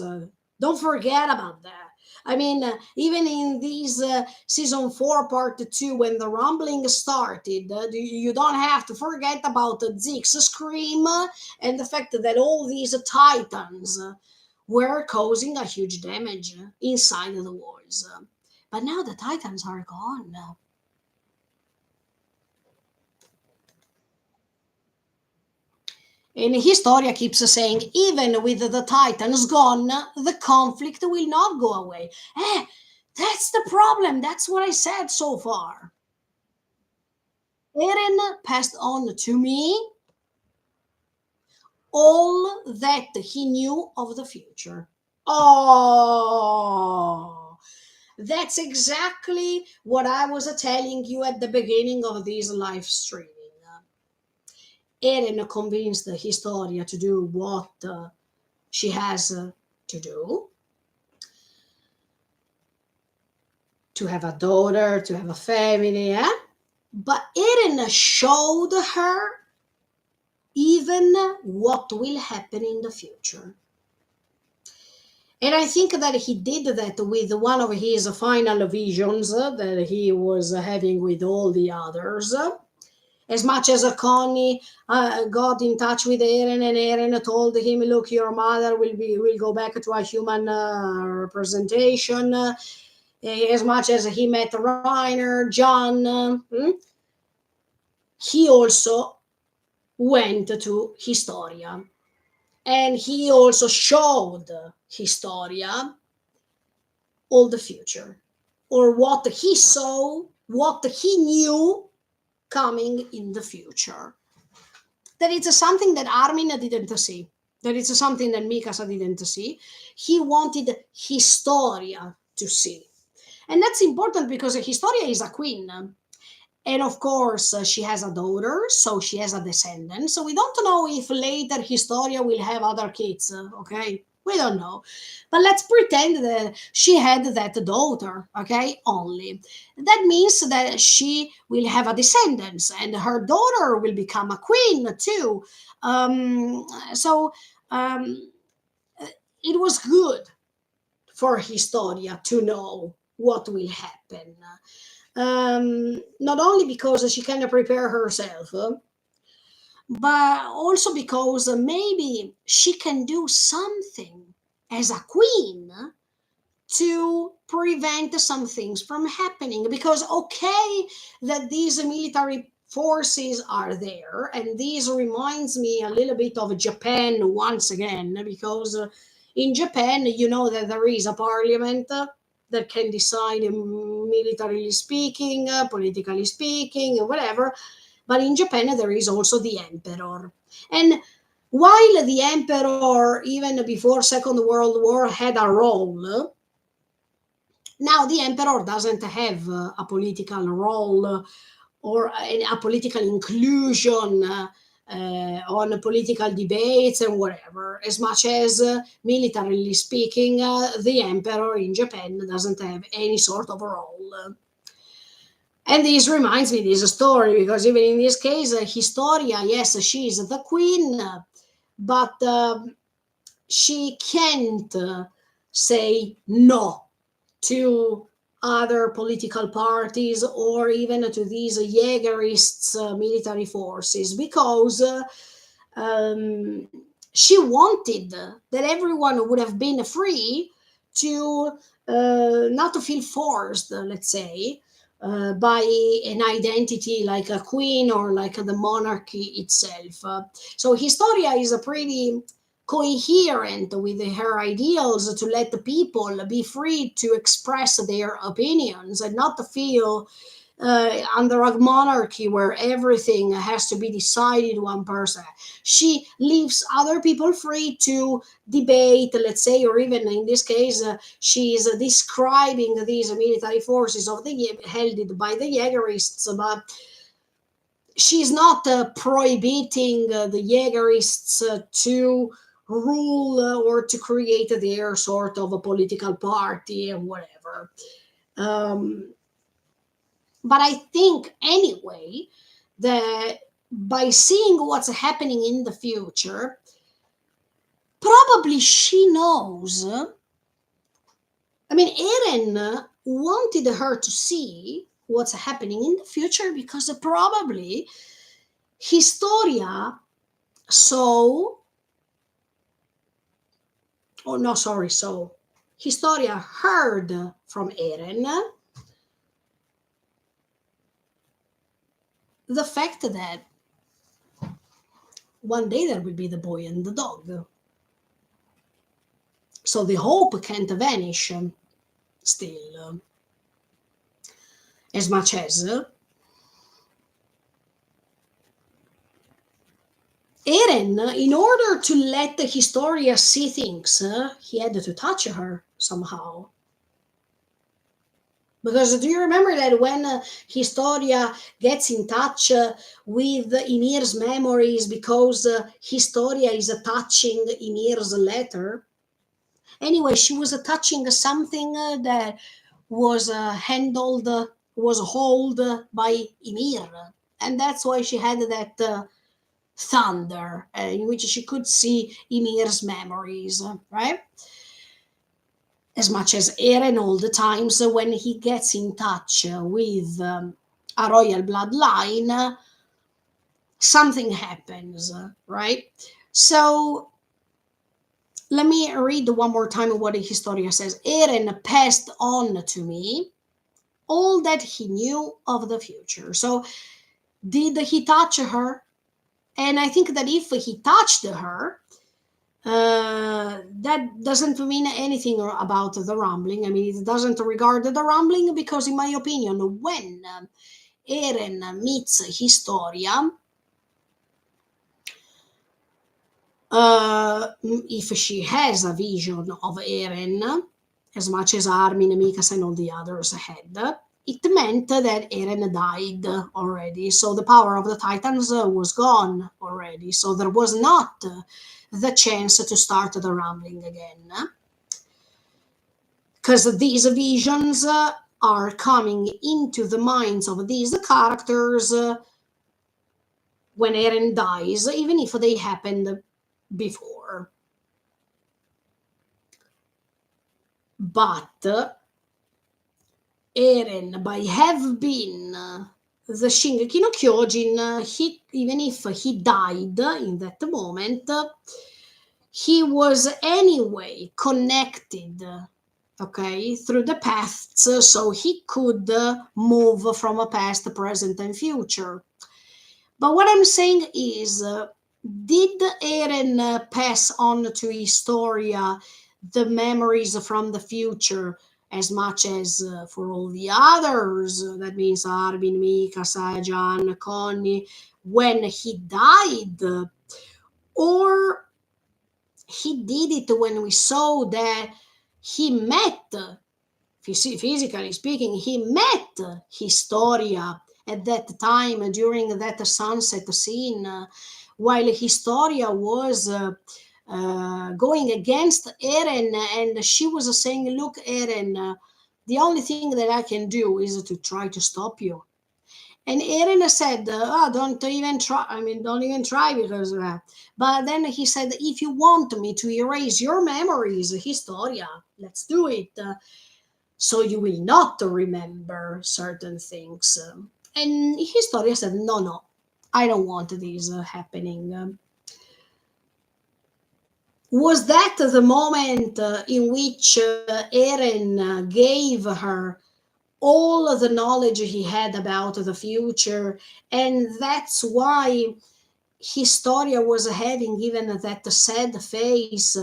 Don't forget about that. I mean, even in these season 4, part 2, when the rumbling started, you don't have to forget about Zeke's scream and the fact that all these Titans were causing a huge damage inside the walls. But now the Titans are gone. And Historia keeps saying, even with the Titans gone, the conflict will not go away. Eh, that's the problem. That's what I said so far. Eren passed on to me all that he knew of the future. Oh, that's exactly what I was telling you at the beginning of this live streaming. Eren convinced Historia to do what she has to do, to have a daughter, to have a family, eh? But Eren showed her even what will happen in the future. And I think that he did that with one of his final visions that he was having with all the others. As much as Connie got in touch with Eren, and Eren told him, "Look, your mother will go back to a human representation." As much as he met Reiner, John, he also went to Historia, and he also showed Historia all the future, or what he saw, what he knew coming in the future. That it's something that Armin didn't see. That it's something that Mikasa didn't see. He wanted Historia to see. And that's important because Historia is a queen. And of course, she has a daughter, so she has a descendant. So we don't know if later Historia will have other kids, okay? We don't know. But let's pretend that she had that daughter, okay, only. That means that she will have a descendant and her daughter will become a queen too. So um, it was good for Historia to know what will happen. Not only because she can prepare herself, but also because maybe she can do something as a queen to prevent some things from happening. Because, okay, that these military forces are there, and this reminds me a little bit of Japan once again, because in Japan, you know that there is a parliament that can decide, militarily speaking, politically speaking, whatever. But in Japan, there is also the emperor. And while the emperor, even before Second World War, had a role, now the emperor doesn't have a political role or a political inclusion on political debates and whatever, as much as militarily speaking, the emperor in Japan doesn't have any sort of role. And this reminds me this story because even in this case, Historia, yes, she is the queen, but she can't say no to other political parties or even to these Jägerists military forces because um, she wanted that everyone would have been free to not to feel forced, let's say, by an identity like a queen or like the monarchy itself. So Historia is a pretty coherent with her ideals to let the people be free to express their opinions and not to feel under a monarchy where everything has to be decided one person. She leaves other people free to debate, let's say, or even in this case, she is describing these military forces of the held by the Jägerists, but she's not prohibiting the Jaegerists to rule or to create their sort of a political party and whatever. Um, but I think anyway that by seeing what's happening in the future, probably she knows. I mean, Eren wanted her to see what's happening in the future because probably Historia saw, oh no, sorry, so Historia heard from Eren the fact that one day there will be the boy and the dog. So the hope can't vanish still, as much as Eren, in order to let Historia see things, he had to touch her somehow. Because do you remember that when Historia gets in touch with Ymir's memories because Historia is touching Ymir's letter? Anyway, she was touching something that was handled, was held by Ymir. And that's why she had that thunder in which she could see Ymir's memories, right? As much as Eren all the times when he gets in touch with a royal bloodline, something happens, right? So let me read one more time what Historia says. Eren passed on to me all that he knew of the future. So did he touch her? And I think that if he touched her, that doesn't mean anything about the rumbling. I mean, it doesn't regard the rumbling because, in my opinion, when Eren meets Historia, if she has a vision of Eren, as much as Armin, Mikas, and all the others had, it meant that Eren died already. So the power of the Titans was gone already. So there was not the chance to start the rumbling again. Because these visions are coming into the minds of these characters when Eren dies, even if they happened before. But Eren, by have been the Shingeki no Kyojin, he, even if he died in that moment, he was anyway connected, okay, through the paths, so he could move from a past, present, and future. But what I'm saying is, did Eren pass on to Historia the memories from the future as much as for all the others? That means Armin, Mika, Sajan, Connie, when he died? Or he did it when we saw that he met, physically speaking, he met Historia at that time during that sunset scene, while Historia was going against Eren, and she was saying, "Look, Eren, the only thing that I can do is to try to stop you." And Eren said, don't even try. I mean, don't even try because. But then he said, if you want me to erase your memories, Historia, let's do it. So you will not remember certain things. And Historia said, no, no, I don't want this happening. Was that the moment in which Eren gave her all of the knowledge he had about the future, and that's why Historia was having even that sad face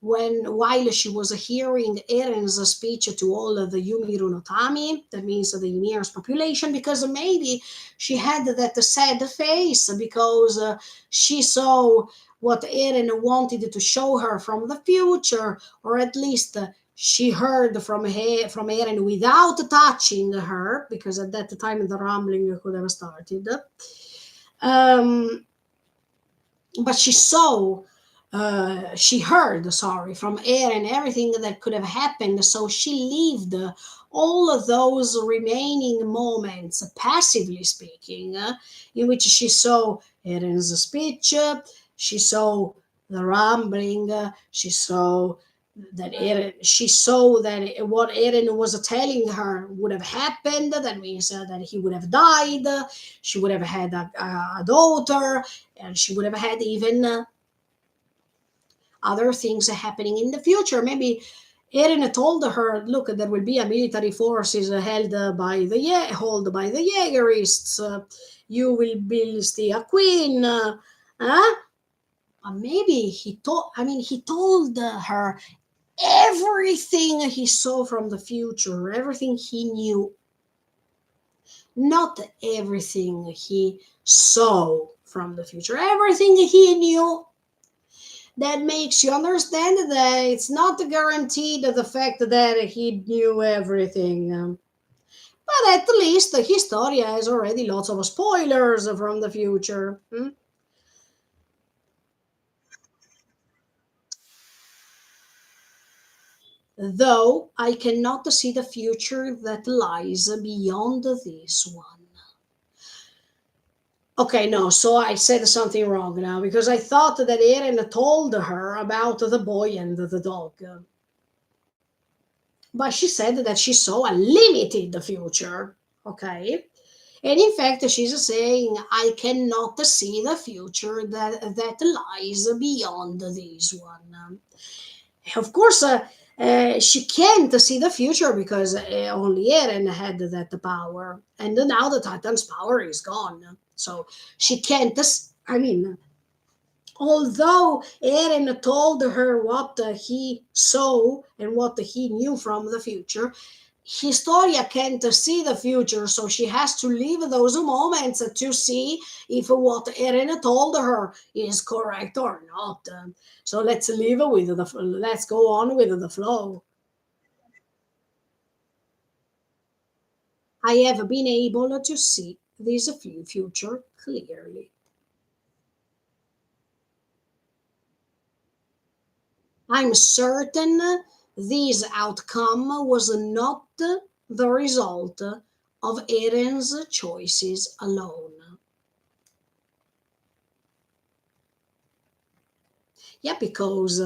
when while she was hearing Eren's speech to all of the Yumiru no Tami, that means the Ymir's population, because maybe she had that sad face because she saw what Eren wanted to show her from the future, or at least she heard from Eren without touching her, because at that time the rumbling could have started. Um, but she heard, sorry, from Aaron everything that could have happened. So she lived all of those remaining moments, passively speaking, in which she saw Aaron's speech, she saw the rambling, she saw that what Aaron was telling her would have happened. That means that he would have died. She would have had a daughter, and she would have had even other things happening in the future. Maybe Erin told her, "Look, there will be a military forces held by the Jaegerists. You will be still a queen." Huh? Maybe he told. I mean, he told her everything he saw from the future, everything he knew, not everything he saw from the future, everything he knew. That makes you understand that it's not guaranteed the fact that he knew everything. But at least the Historia has already lots of spoilers from the future. Though I cannot see the future that lies beyond this one. Okay, no, so I said something wrong now because I thought that Eren told her about the boy and the dog. But she said that she saw a limited future. Okay. And in fact, she's saying, I cannot see the future that lies beyond this one. Of course, she can't see the future because only Eren had that power. And now the Titan's power is gone. So she can't, I mean, although Eren told her what he saw and what he knew from the future, Historia can't see the future, so she has to live those moments to see if what Eren told her is correct or not. So let's go on with the flow. I have been able to see this future clearly. I'm certain this outcome was not the result of Eren's choices alone. Yeah, because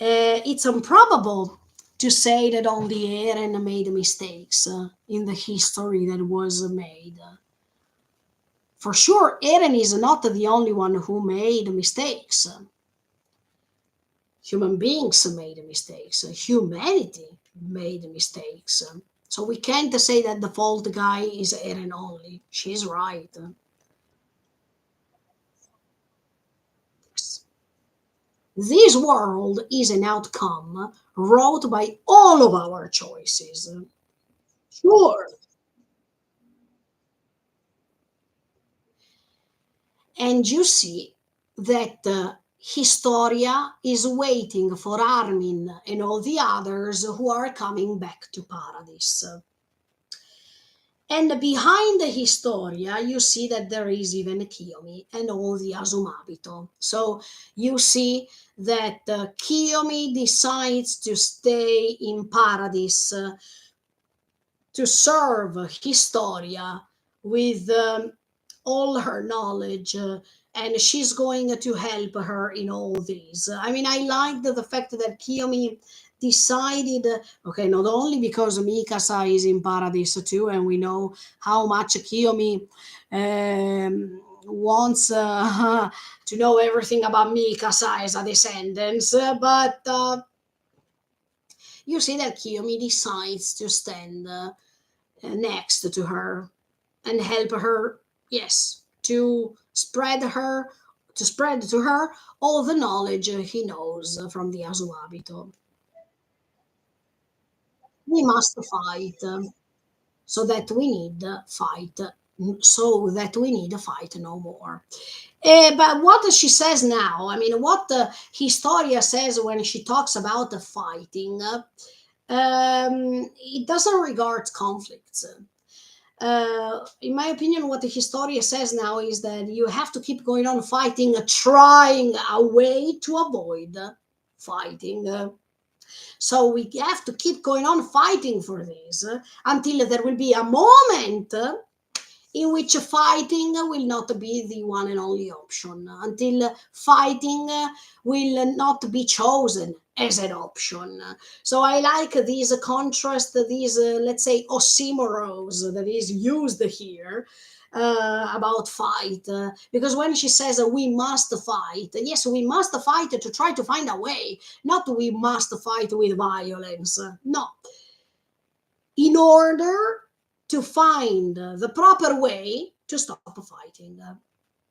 it's improbable to say that only Eren made mistakes in the history that was made. For sure, Eren is not the only one who made mistakes. Human beings made mistakes. Humanity made mistakes. So we can't say that the fault guy is Eren only. She's right. Yes. This world is an outcome wrought by all of our choices. Sure. And you see that Historia is waiting for Armin and all the others who are coming back to Paradise. And behind the Historia, you see that there is even Kiyomi and all the Azumabito. So you see that Kiyomi decides to stay in Paradise to serve Historia with all her knowledge. And she's going to help her in all these. I mean, I liked the fact that Kiyomi decided, okay, not only because Mikasa is in Paradise too, and we know how much Kiyomi wants to know everything about Mikasa as a descendant, but you see that Kiyomi decides to stand next to her and help her, yes, to spread to her all the knowledge he knows from the Azumabito. We must fight, so that we need fight, so that we need fight no more. But what she says now, I mean, what Historia says when she talks about the fighting, it doesn't regard conflicts. In my opinion, what the Historia says now is that you have to keep going on fighting, trying a way to avoid fighting. So we have to keep going on fighting for this until there will be a moment in which fighting will not be the one and only option, until fighting will not be chosen as an option. So I like these contrast, these, let's say, oxymorons that is used here about fight, because when she says we must fight, yes, we must fight to try to find a way, not we must fight with violence. No, in order to find the proper way to stop fighting,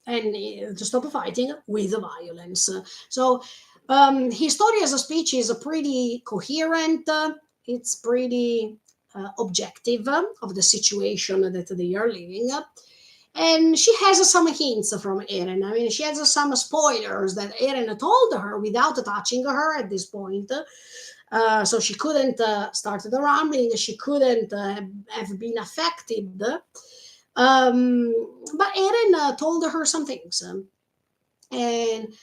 and to stop fighting with violence. So Historia's speech is pretty coherent. It's pretty objective of the situation that they are living. And she has some hints from Eren. I mean, she has some spoilers that Eren told her without touching her at this point. So she couldn't start the rambling. She couldn't have been affected. But Eren told her some things. And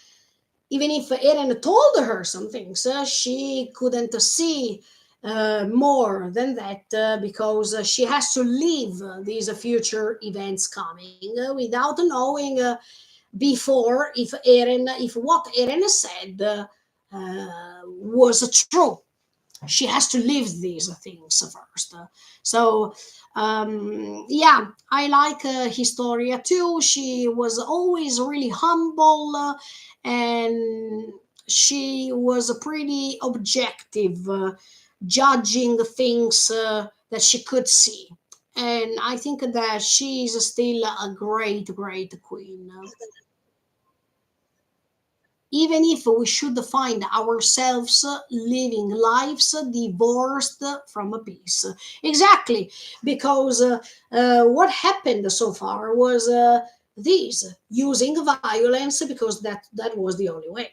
even if Eren told her some things, she couldn't see more than that because she has to live these future events coming without knowing before if what Eren said was true. She has to live these things first. So yeah, I like Historia too. She was always really humble, and she was pretty objective, judging the things that she could see. And I think that she is still a great queen. Even if we should find ourselves living lives divorced from peace. Exactly, because what happened so far was this, using violence because that was the only way.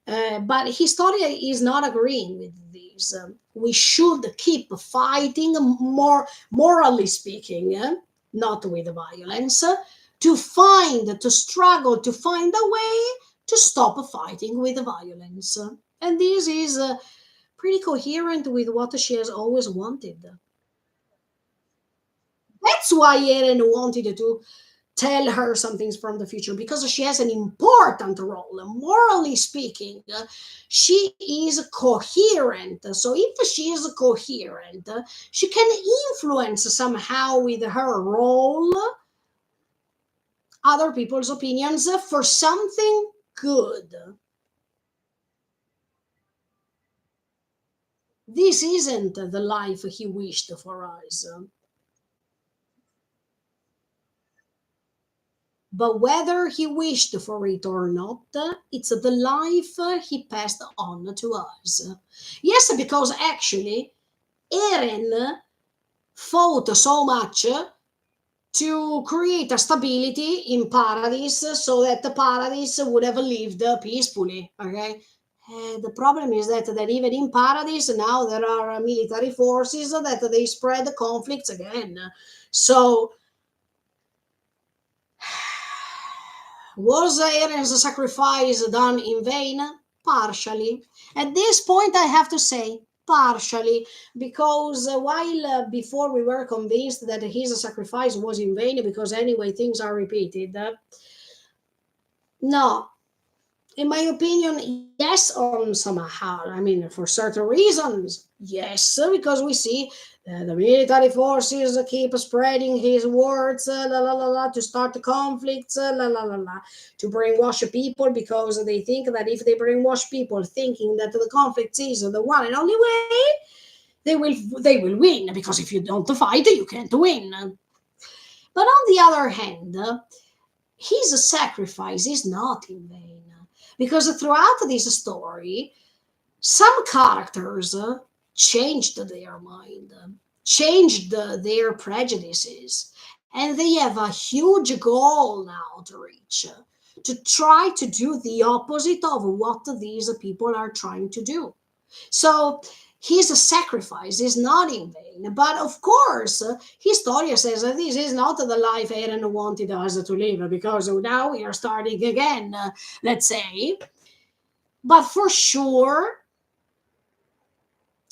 But Historia is not agreeing with this. We should keep fighting, more morally speaking, not with violence, to struggle to find a way to stop fighting with violence. And this is pretty coherent with what she has always wanted. That's why Eren wanted to tell her some things from the future, because she has an important role. Morally speaking, she is coherent. So if she is coherent, she can influence somehow with her role other people's opinions for something good. This isn't the life he wished for us. But whether he wished for it or not, it's the life he passed on to us. Yes, because actually, Eren fought so much to create a stability in Paradise so that the Paradise would have lived peacefully. Okay. The problem is that even in Paradise now there are military forces that they spread the conflicts again. So was Eren's sacrifice done in vain? Partially. At this point, I have to say partially, because while before we were convinced that his sacrifice was in vain, because anyway things are repeated, no, in my opinion, yes, on somehow. I mean, for certain reasons, yes, because we see the military forces keep spreading his words, la la la la, to start the conflicts, la la la la, to brainwash people because they think that if they brainwash people, thinking that the conflict is the one and only way, they will win. Because if you don't fight, you can't win. But on the other hand, his sacrifice is not in vain, because throughout this story, some characters changed their mind, changed their prejudices, and they have a huge goal now to reach, to try to do the opposite of what these people are trying to do. So his sacrifice is not in vain. But of course, Historia says that this is not the life Eren wanted us to live, because now we are starting again, let's say. But for sure,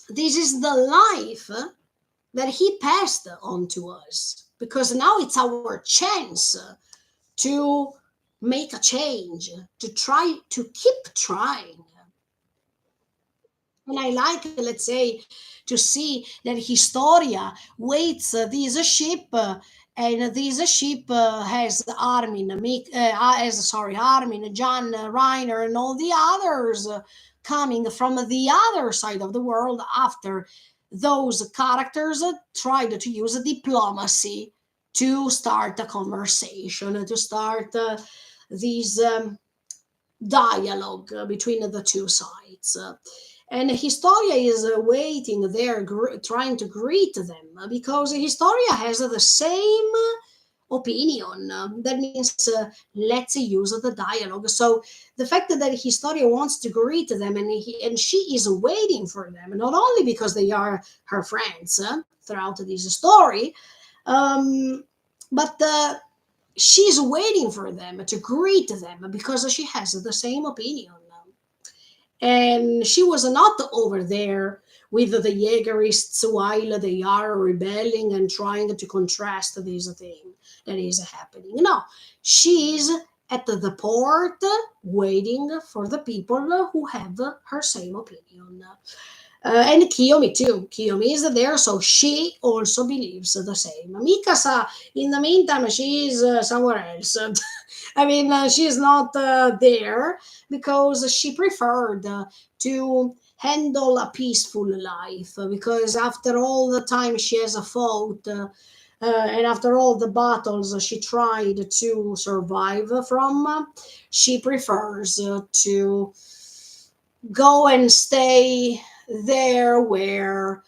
this is the life that he passed on to us, because now it's our chance to make a change, to try to keep trying. And I like, let's say, to see that Historia waits this ship, and this ship has Armin, has, sorry, Armin, John, Reiner, and all the others coming from the other side of the world after those characters tried to use diplomacy to start a conversation, to start these dialogue between the two sides. And Historia is waiting there, trying to greet them, because Historia has the same opinion. That means let's use the dialogue. So the fact that Historia wants to greet them, and she is waiting for them, not only because they are her friends throughout this story, um, but she's waiting for them to greet them because she has the same opinion. And she was not over there with the Jaegerists while they are rebelling and trying to contrast this thing that is happening. No, she's at the port waiting for the people who have her same opinion. And Kiyomi too. Kiyomi is there, so she also believes the same. Mikasa, in the meantime, she is somewhere else. I mean, she's not there because she preferred to handle a peaceful life. Because after all the time she has fought, and after all the battles she tried to survive from, she prefers to go and stay there where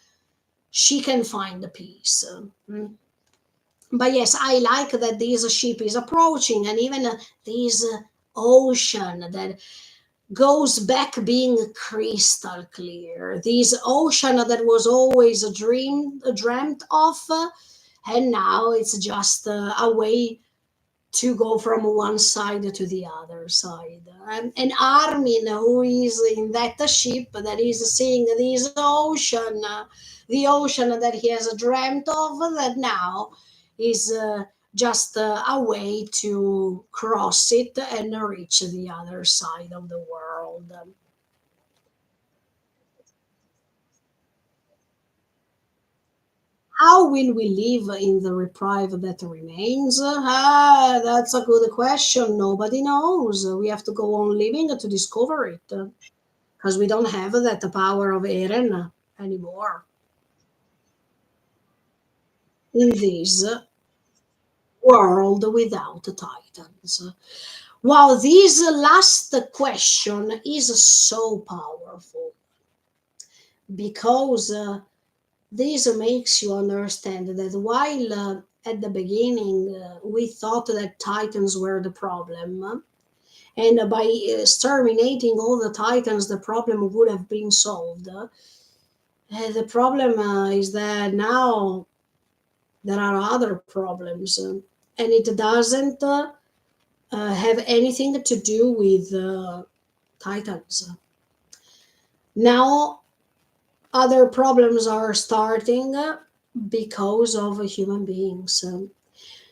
she can find the peace. But yes, I like that this ship is approaching, and even this ocean that goes back being crystal clear. This ocean that was always dreamt of, and now it's just a way to go from one side to the other side. And Armin, who is in that ship that is seeing this ocean, the ocean that he has dreamt of, that now is just a way to cross it and reach the other side of the world. How will we live in the reprieve that remains? Ah, that's a good question. Nobody knows. We have to go on living to discover it, because we don't have that power of Eren anymore in this world without titans. Wow, this last question is so powerful, because this makes you understand that while at the beginning we thought that titans were the problem, and by exterminating all the titans the problem would have been solved, the problem is that now there are other problems, and it doesn't have anything to do with titans. Now other problems are starting because of human beings.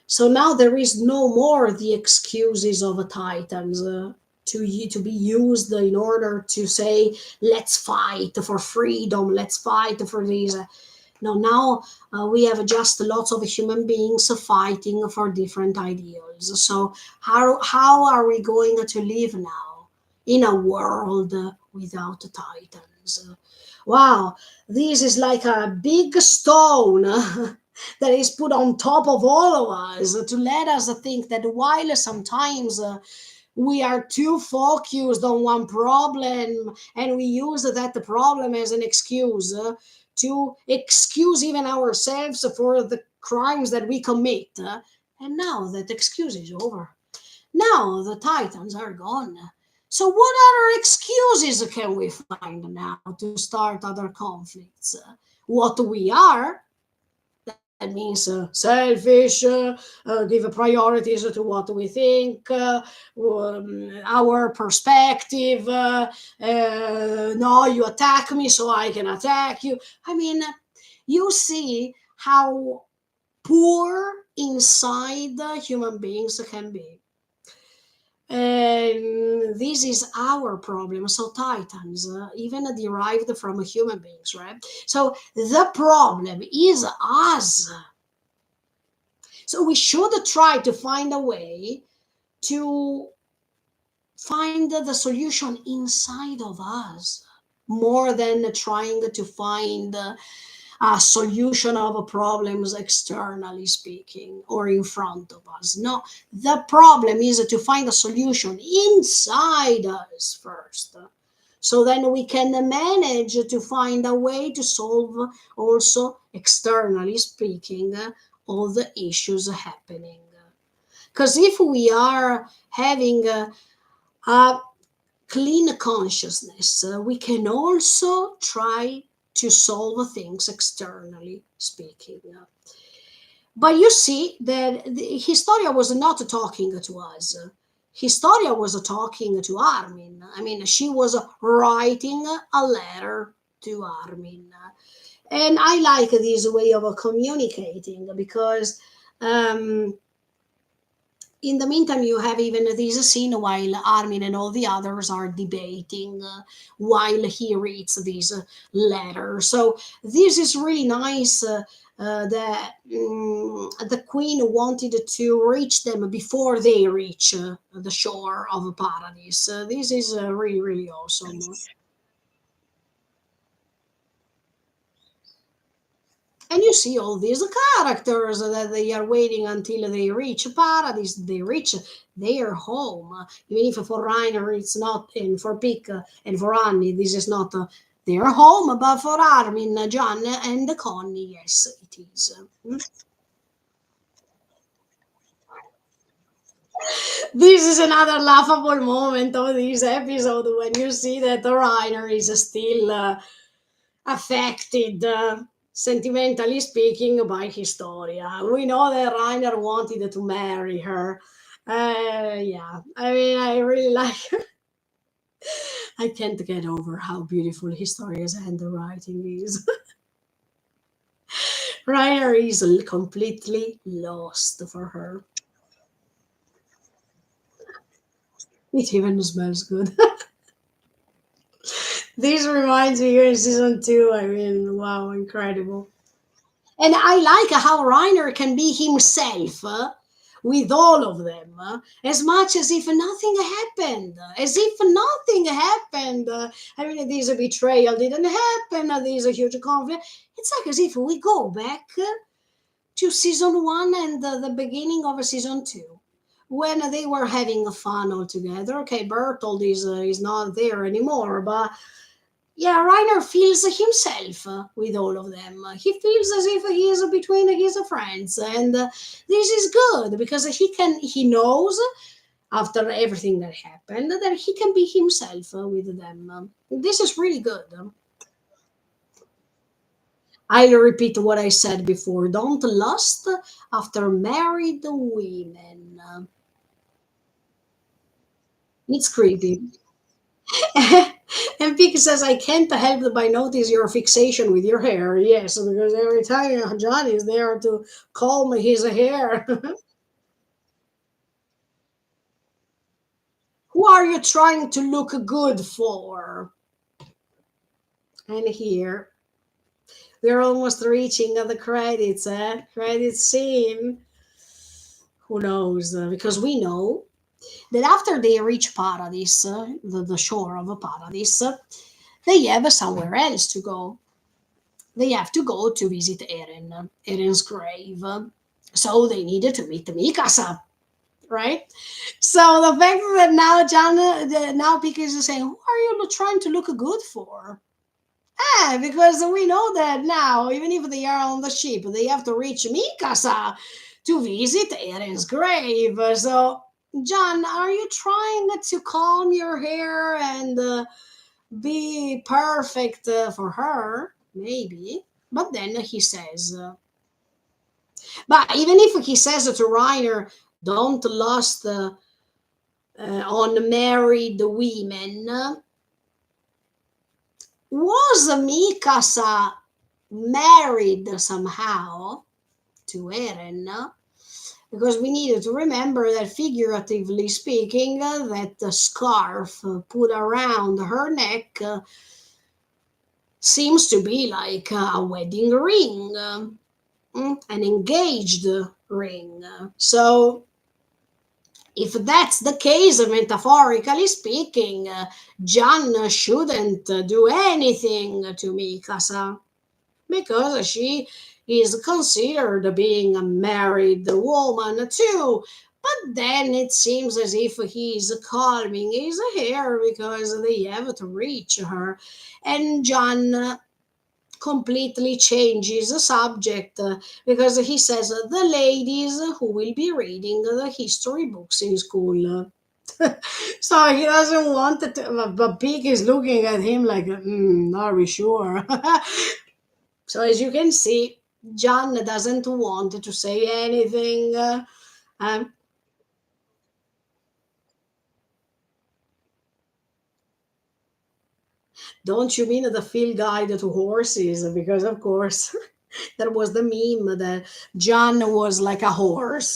So now there is no more the excuses of titans to be used in order to say, let's fight for freedom, let's fight for this. No, now we have just lots of human beings fighting for different ideals. So how are we going to live now in a world without titans? Wow, this is like a big stone that is put on top of all of us to let us think that while sometimes we are too focused on one problem, and we use that problem as an excuse to excuse even ourselves for the crimes that we commit. And now that excuse is over. Now the titans are gone. So, what other excuses can we find now to start other conflicts? What we are, that means selfish, give priorities to what we think, our perspective. No, you attack me, so I can attack you. I mean, you see how poor inside human beings can be. And this is our problem. So titans, even derived from human beings, right? So the problem is us. So we should try to find a way to find the solution inside of us more than trying to find a solution of problems externally speaking or in front of us. No, the problem is to find a solution inside us first. So then we can manage to find a way to solve also externally speaking all the issues happening. Because if we are having a clean consciousness, we can also try to solve things externally speaking. But you see that Historia was not talking to us. Historia was talking to Armin. I mean, she was writing a letter to Armin. And I like this way of communicating because um, in the meantime, you have even this scene while Armin and all the others are debating while he reads these letters. So this is really nice. That the queen wanted to reach them before they reach the shore of paradise. This is really, really awesome. And you see all these characters that they are waiting until they reach paradise, they reach their home. Even if for Rainer it's not, and for Pick and for Annie, this is not their home, but for Armin, John, and Connie, yes, it is. This is another laughable moment of this episode when you see that Rainer is still affected, sentimentally speaking, by Historia. We know that Rainer wanted to marry her. Yeah, I mean, I really like her. I can't get over how beautiful Historia's handwriting is. Rainer is completely lost for her. It even smells good. This reminds me here in season two. I mean, wow, incredible. And I like how Reiner can be himself with all of them, as much as if nothing happened, as if nothing happened. I mean, this betrayal didn't happen, this huge conflict. It's like as if we go back to season one and the beginning of season two. When they were having fun all together. Okay, Bertold is not there anymore, but yeah, Reiner feels himself with all of them. He feels as if he is between his friends, and this is good because he knows after everything that happened that he can be himself with them. This is really good. I repeat what I said before: don't lust after married women. It's creepy. And Vicky says, I can't help but notice your fixation with your hair. Yes, because every time John is there to comb his hair. Who are you trying to look good for? And here, we're almost reaching the credits, credit scene. Who knows? Because we know that after they reach Paradise, the shore of Paradise, they have somewhere else to go. They have to go to visit Eren, Eren's grave. So they needed to meet Mikasa, right? So the fact that now now Pika is saying, "Who are you trying to look good for?" Because we know that now, even if they are on the ship, they have to reach Mikasa to visit Eren's grave. So John, are you trying to calm your hair and be perfect for her? Maybe. But then he says, but even if he says to Reiner, don't lust on married women, was Mikasa married somehow to Eren? Because we needed to remember that, figuratively speaking, that the scarf put around her neck seems to be like a wedding ring, an engaged ring. So, if that's the case, metaphorically speaking, Jan shouldn't do anything to Mikasa because she is considered being a married woman too. But then it seems as if he's calming his hair because they have to reach her. And John completely changes the subject because he says the ladies who will be reading the history books in school. So he doesn't want it to, but Pig is looking at him like, are we sure? So as you can see, John doesn't want to say anything. Um, don't you mean the field guide to horses? Because of course, that was the meme that John was like a horse.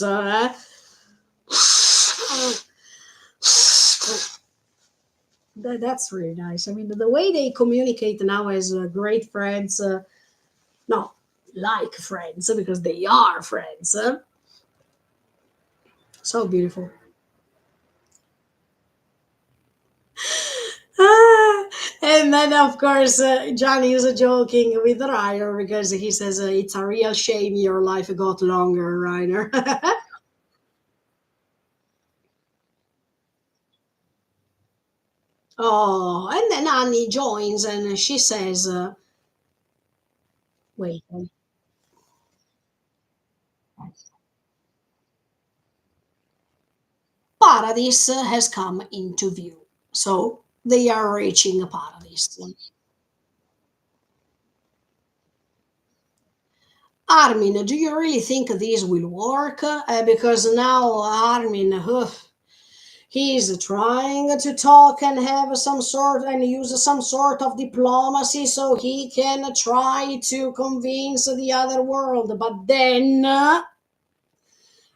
That's really nice. I mean, the way they communicate now as great friends, no, like friends, because they are friends. So beautiful. Ah, and then, of course, Johnny is joking with Ryder because he says it's a real shame your life got longer, Ryder. Oh, and then Annie joins and she says, wait, Paradise has come into view. So they are reaching Paradise. Armin, do you really think this will work? Because now Armin, he's trying to talk and have some sort and use some sort of diplomacy so he can try to convince the other world. But then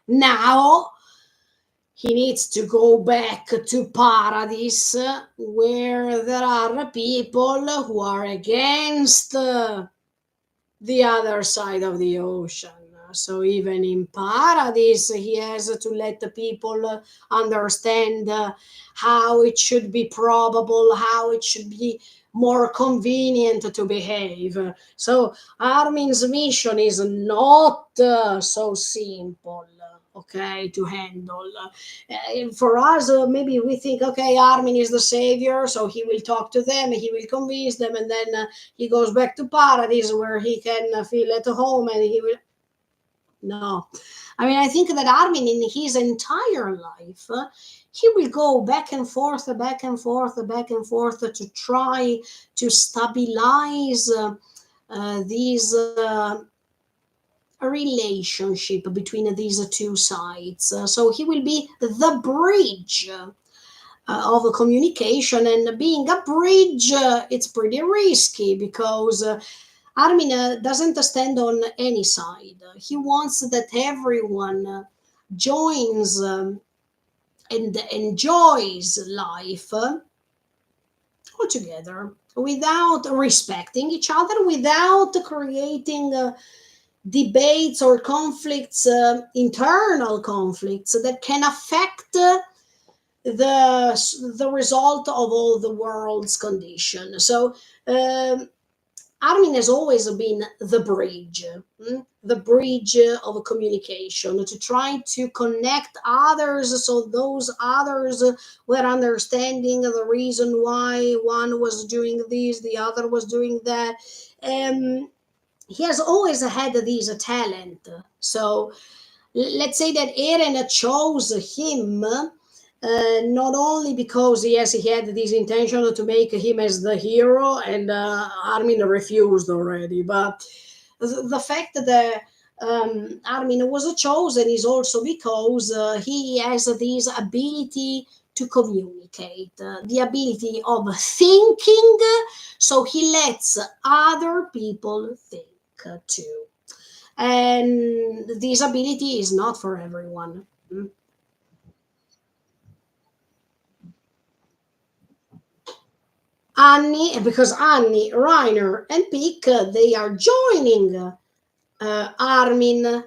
now he needs to go back to Paradise where there are people who are against the other side of the ocean. So even in paradise, he has to let the people understand how it should be probable, how it should be more convenient to behave. So Armin's mission is not so simple. Okay, to handle. For us, maybe we think, okay, Armin is the savior, so he will talk to them, he will convince them, and then he goes back to paradise where he can feel at home and he will. No, I mean, I think that Armin in his entire life, he will go back and forth, back and forth, back and forth to try to stabilize these relationship between these two sides. So he will be the bridge of a communication, and being a bridge, it's pretty risky because Armin doesn't stand on any side. He wants that everyone joins and enjoys life all together without respecting each other, without creating debates or conflicts, internal conflicts that can affect the result of all the world's condition. So Armin has always been the bridge, the bridge of communication to try to connect others so those others were understanding the reason why one was doing this, the other was doing that. He has always had this talent. So Let's say that Eren chose him not only because yes he had this intention to make him as the hero, and Armin refused already, but the fact that Armin was chosen is also because he has this ability to communicate, the ability of thinking, so he lets other people think too. And this ability is not for everyone. Mm. Annie, because Annie, Reiner, and Pick, they are joining Armin,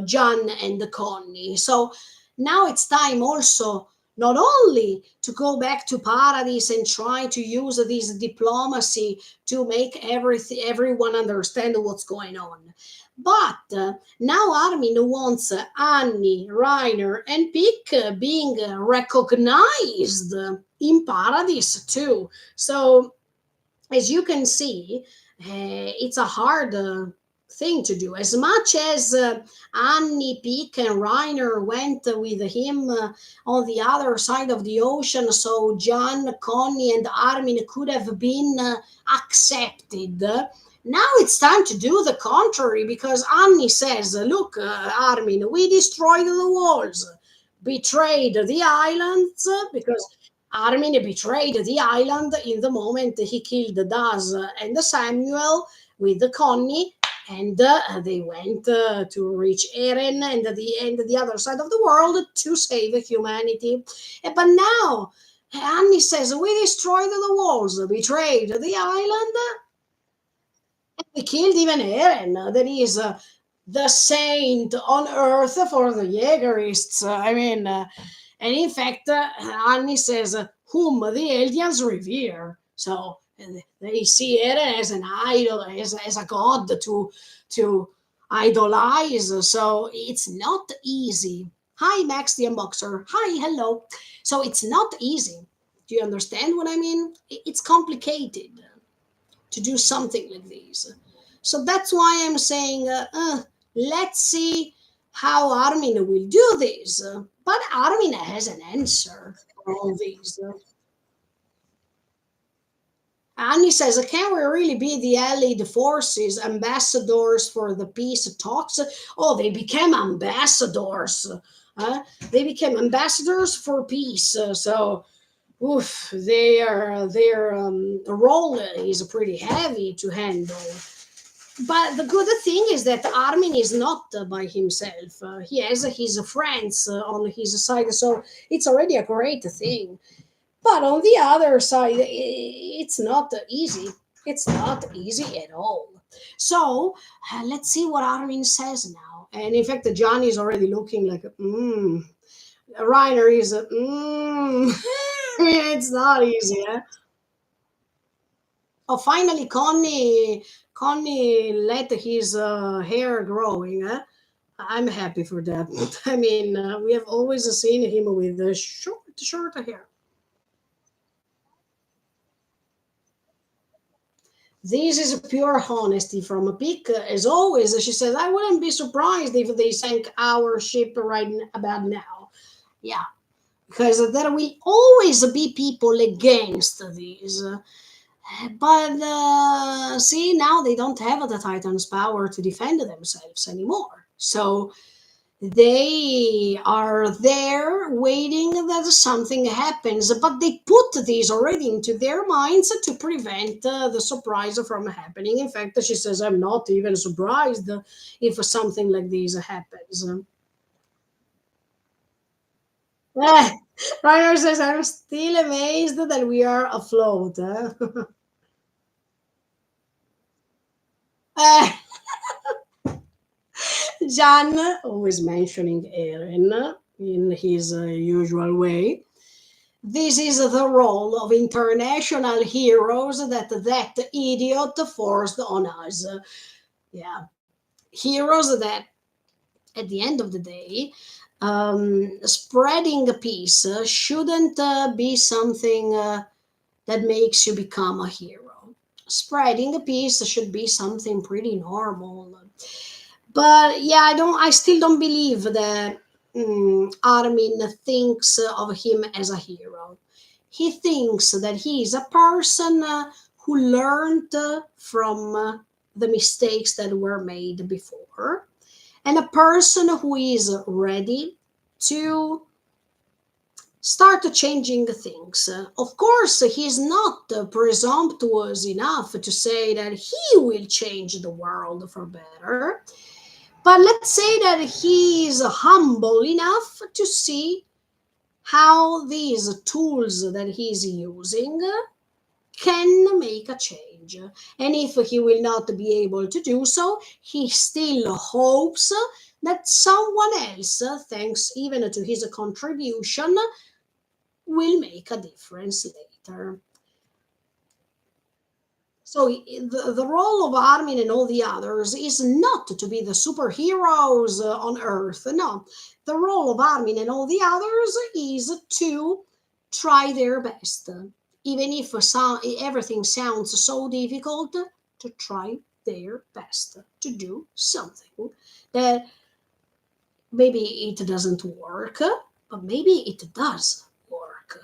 John, and Connie. So now it's time also not only to go back to Paradise and try to use this diplomacy to make everyone understand what's going on, but now Armin wants Annie, Reiner, and Pick being recognized in Paradise too. So as you can see, it's a hard thing to do. As much as Annie, Pick, and Reiner went with him on the other side of the ocean, so John, Connie, and Armin could have been accepted. Now it's time to do the contrary because Annie says, "Look, Armin, we destroyed the walls, betrayed the islands because Armin betrayed the island in the moment he killed Daz and Samuel with Connie, and they went to reach Eren and the other side of the world to save humanity. But now Annie says we destroyed the walls, betrayed the island, and we killed even Eren. That is the saint on earth for the Jaegerists. I mean, and in fact, Annie says, whom the Eldians revere. So they see Eren as an idol, as a god to idolize. So it's not easy. Hi, Max the Unboxer. Hi, hello. So it's not easy. Do you understand what I mean? It's complicated to do something like this. So that's why I'm saying, let's see how Armin will do this. But Armin has an answer for all these. Annie says, can we really be the allied forces ambassadors for the peace talks? Oh, they became ambassadors. They became ambassadors for peace. So oof, their role is pretty heavy to handle. But the good thing is that Armin is not by himself. He has his friends on his side, so it's already a great thing. But on the other side, it's not easy. It's not easy at all. So let's see what Armin says now. And in fact, John is already looking like, Reiner is, it's not easy. Eh? Oh, finally, Connie let his hair growing. I'm happy for that. I mean, we have always seen him with short hair. This is pure honesty from a Pick. As always, she says, I wouldn't be surprised if they sank our ship right about now. Yeah, because there will always be people against this. But see, now they don't have the Titans' power to defend themselves anymore. So they are there waiting that something happens, but they put these already into their minds to prevent the surprise from happening. In fact, she says, I'm not even surprised if something like this happens. Reiner says, I'm still amazed that we are afloat. Jan, always mentioning Eren in his usual way. This is the role of international heroes that idiot forced on us. Yeah, heroes that, at the end of the day, spreading peace shouldn't be something that makes you become a hero. Spreading peace should be something pretty normal. But yeah, I still don't believe that Armin thinks of him as a hero. He thinks that he is a person who learned from the mistakes that were made before, and a person who is ready to start changing things. Of course, he's not presumptuous enough to say that he will change the world for better, but let's say that he's humble enough to see how these tools that he's using can make a change. And if he will not be able to do so, he still hopes that someone else, thanks even to his contribution, will make a difference later. So the role of Armin and all the others is not to be the superheroes on Earth. No, the role of Armin and all the others is to try their best, even if everything sounds so difficult. To try their best to do something that maybe it doesn't work, but maybe it does work.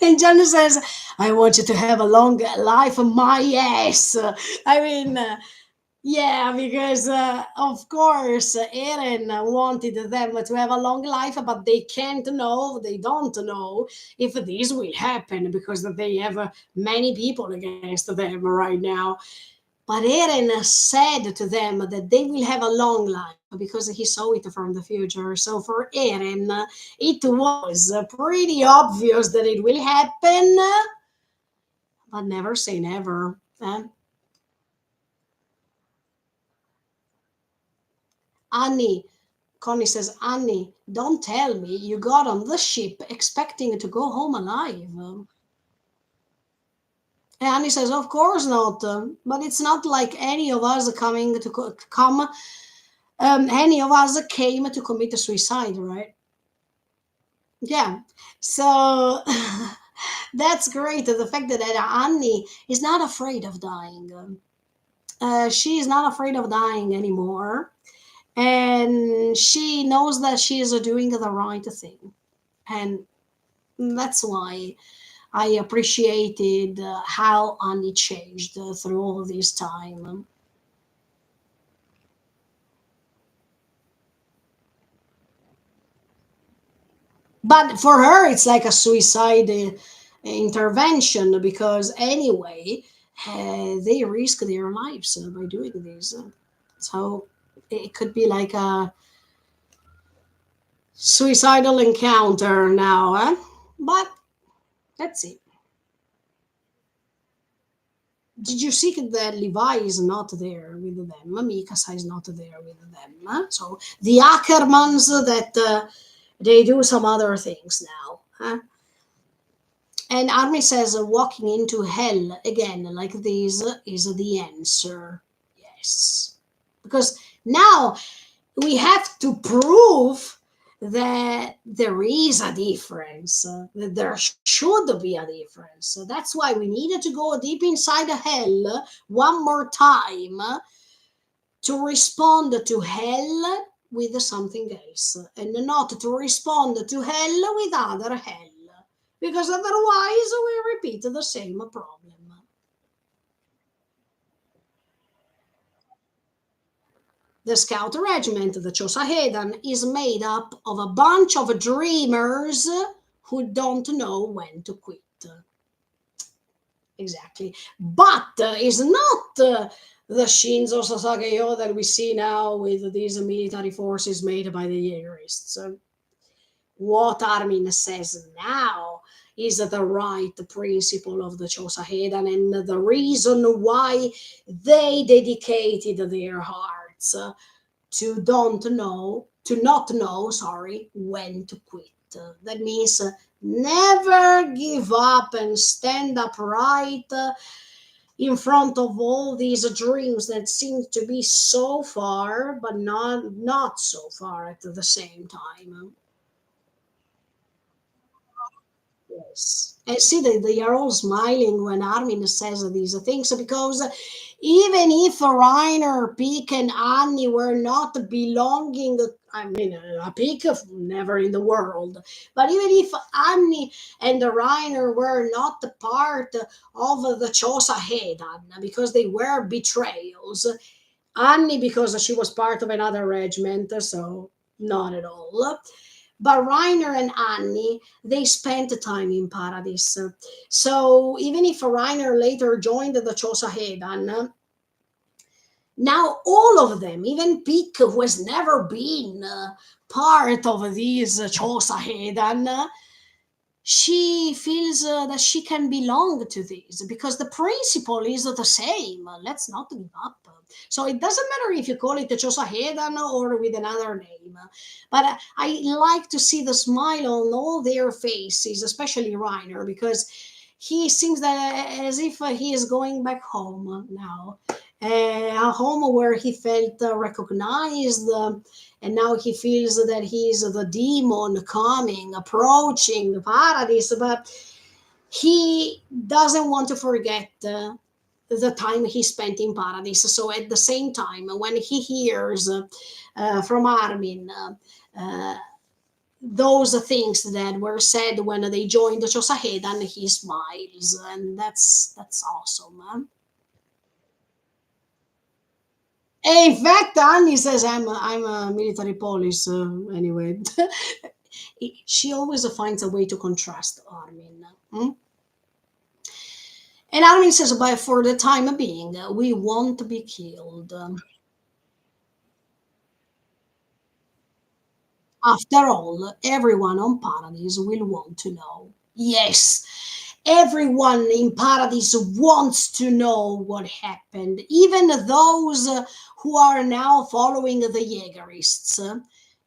And Johnny says, I want you to have a long life, my ass. I mean, yeah, because of course, Eren wanted them to have a long life, but they can't know, they don't know if this will happen because they have many people against them right now. But Eren said to them that they will have a long life because he saw it from the future. So for Eren, it was pretty obvious that it will happen, but never say never. Annie, Connie says, Annie, don't tell me you got on the ship expecting to go home alive. And Annie says, of course not. But it's not like any of us coming to come. Any of us came to commit suicide, right? Yeah. So that's great. The fact that Annie is not afraid of dying. She is not afraid of dying anymore. And she knows that she is doing the right thing. And that's why I appreciated how Annie changed through all this time. But for her, it's like a suicide intervention because anyway, they risk their lives by doing this. So it could be like a suicidal encounter now, eh? But let's see. Did you see that Levi is not there with them? Mikasa is not there with them. So the Ackermans that they do some other things now. And Army says walking into hell again like this is the answer. Yes. Because now we have to prove that there is a difference, that there should be a difference. So that's why we needed to go deep inside the hell one more time to respond to hell with something else and not to respond to hell with other hell. Because otherwise we repeat the same problem. The Scout Regiment, the Chosahedan, is made up of a bunch of dreamers who don't know when to quit. Exactly. But is not the Shinzo Sasageo that we see now with these military forces made by the Jaegerists. What Armin says now is the right principle of the Chosahedan and the reason why they dedicated their hearts to not know, sorry, when to quit. That means never give up and stand upright in front of all these dreams that seem to be so far, but not so far at the same time. Yes. And see, they are all smiling when Armin says these things because even if Reiner, Peak, and Annie were not belonging, I mean, a Peak never in the world, but even if Annie and Reiner were not the part of the Chosa Hedan because they were betrayals, Annie because she was part of another regiment, so not at all. But Reiner and Annie, they spent time in Paradise. So even if Reiner later joined the Chosa Hedan, now all of them, even Pick, who has never been part of these Chosa Hedan, she feels that she can belong to this because the principle is the same. Let's not give up. So it doesn't matter if you call it Chosa Hedan or with another name. But I like to see the smile on all their faces, especially Reiner, because he seems that as if he is going back home now. A home where he felt recognized, and now he feels that he's the demon coming, approaching the paradise, but he doesn't want to forget the time he spent in paradise. So at the same time, when he hears from Armin those things that were said when they joined Chosahedan, he smiles, and that's awesome. In fact, Annie says I'm a military police anyway. She always finds a way to contrast Armin. And Armin says, but for the time being, we won't be killed. After all, everyone on Paradise will want to know. Yes, everyone in Paradise wants to know what happened, even those who are now following the Jaegerists.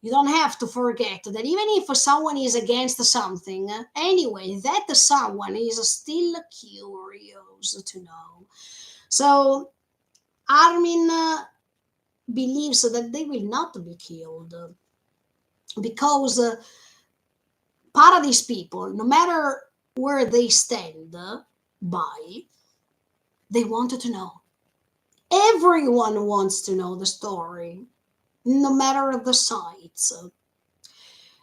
You don't have to forget that even if someone is against something, anyway, that someone is still curious to know. So Armin believes that they will not be killed because Paradise people, no matter where they stand by, they wanted to know. Everyone wants to know the story, no matter the sides.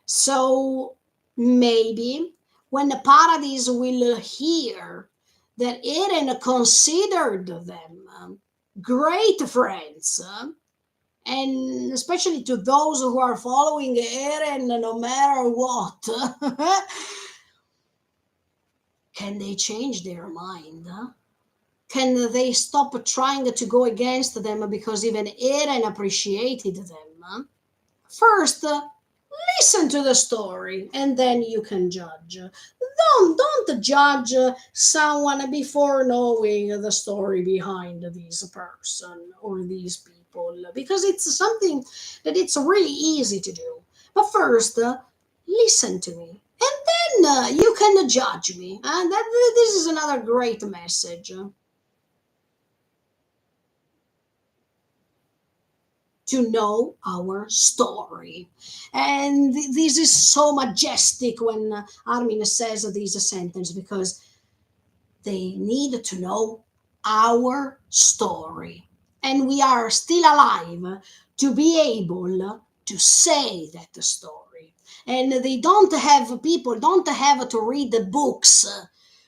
So maybe when the Paradise will hear that Eren considered them great friends, and especially to those who are following Eren no matter what, can they change their mind? Can they stop trying to go against them because even Eren appreciated them? First, listen to the story and then you can judge. Don't judge someone before knowing the story behind this person or these people because it's something that it's really easy to do. But first, listen to me and then you can judge me. And this is another great message. To know our story. And this is so majestic when Armin says this sentence because they need to know our story. And we are still alive to be able to say that story. And they don't have, people don't have to read the books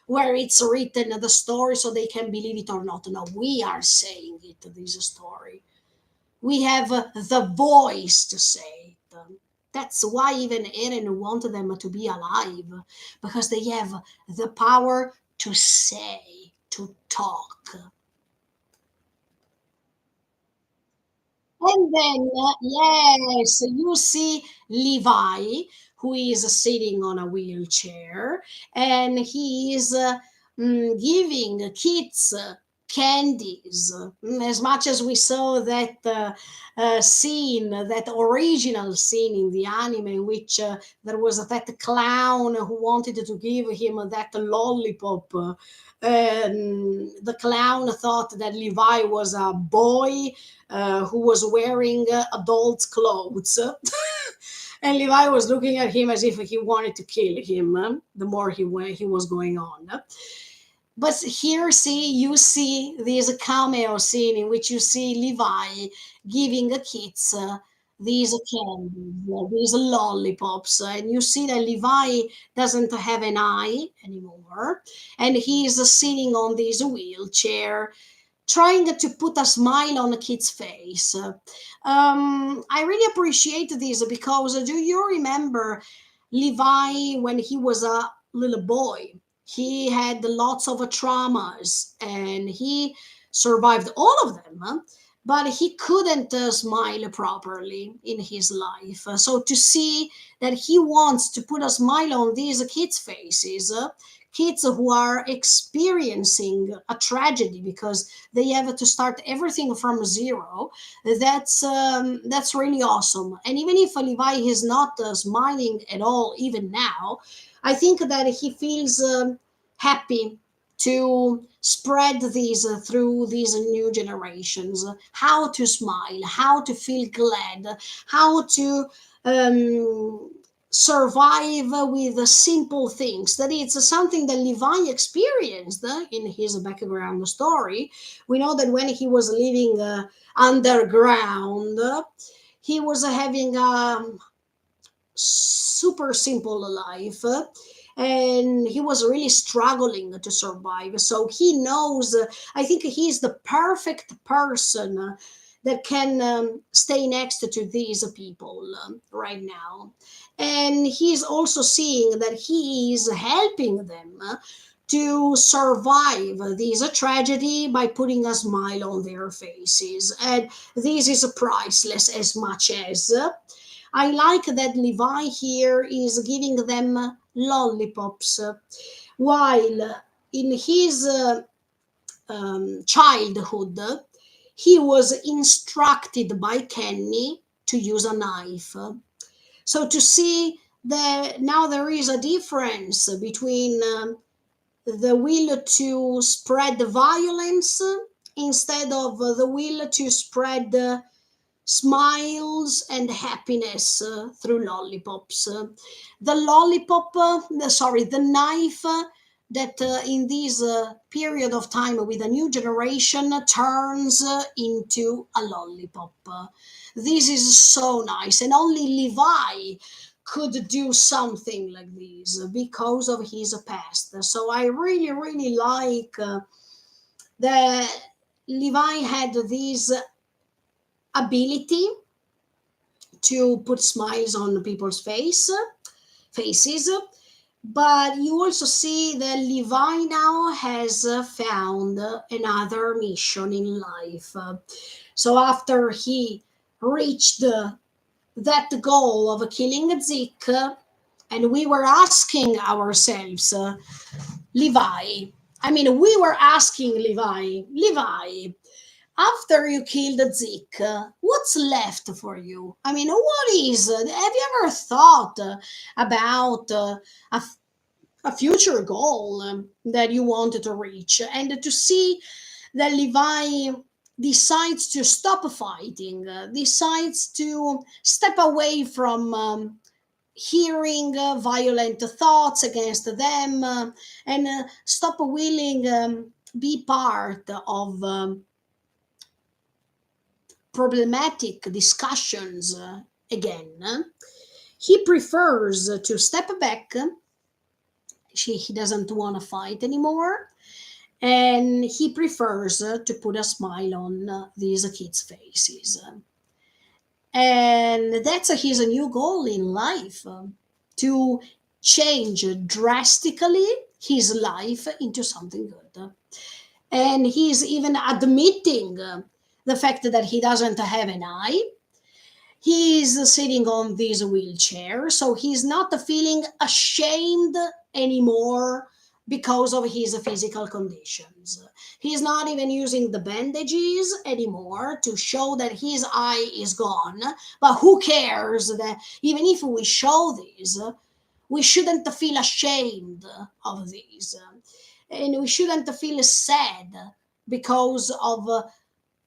where it's written the story so they can believe it or not. No, we are saying it, this story. We have the voice to say it. That's why even Eren wanted them to be alive, because they have the power to say, to talk. And then, yes, you see Levi, who is sitting on a wheelchair, and he is giving kids candies. As much as we saw that scene, that original scene in the anime, in which there was that clown who wanted to give him that lollipop. And the clown thought that Levi was a boy who was wearing adult clothes. And Levi was looking at him as if he wanted to kill him, the more he was going on. But here, see, you see there's a cameo scene in which you see Levi giving the kids these candies, these lollipops, and you see that Levi doesn't have an eye anymore, and he's sitting on this wheelchair, trying to put a smile on a kid's face. I really appreciate this because do you remember Levi when he was a little boy? He had lots of traumas and he survived all of them, but he couldn't smile properly in his life. So to see that he wants to put a smile on these kids' faces, kids who are experiencing a tragedy because they have to start everything from zero, that's really awesome. And even if Levi is not smiling at all even now, I think that he feels happy to spread these through these new generations, how to smile, how to feel glad, how to um, survive with the simple things. That it's something that Levi experienced in his background story. We know that when he was living underground, he was having a super simple life, and he was really struggling to survive. So he knows, I think he's the perfect person that can stay next to these people right now. And he's also seeing that he is helping them to survive this tragedy by putting a smile on their faces. And this is priceless as much as I like that Levi here is giving them lollipops, while in his childhood, he was instructed by Kenny to use a knife. So to see that now there is a difference between the will to spread the violence instead of the will to spread smiles and happiness through lollipops. The lollipop, sorry, the knife that in this period of time with a new generation turns into a lollipop. This is so nice, and only Levi could do something like this because of his past. So I really, really like that Levi had this ability to put smiles on people's faces. But you also see that Levi now has found another mission in life. So after he reached that goal of killing Zik, and we were asking ourselves, Levi, I mean, we were asking Levi, after you killed Zik, what's left for you? I mean, what is? Have you ever thought about a future goal that you wanted to reach? And to see that Levi decides to stop fighting, decides to step away from hearing violent thoughts against them, and stop willing be part of problematic discussions again. He prefers to step back. He doesn't want to fight anymore. And he prefers to put a smile on these kids' faces. And that's his new goal in life, to change drastically his life into something good. And he's even admitting the fact that he doesn't have an eye. He's sitting on this wheelchair, so he's not feeling ashamed anymore because of his physical conditions. He's not even using the bandages anymore to show that his eye is gone. But who cares that even if we show this, we shouldn't feel ashamed of these. And we shouldn't feel sad because of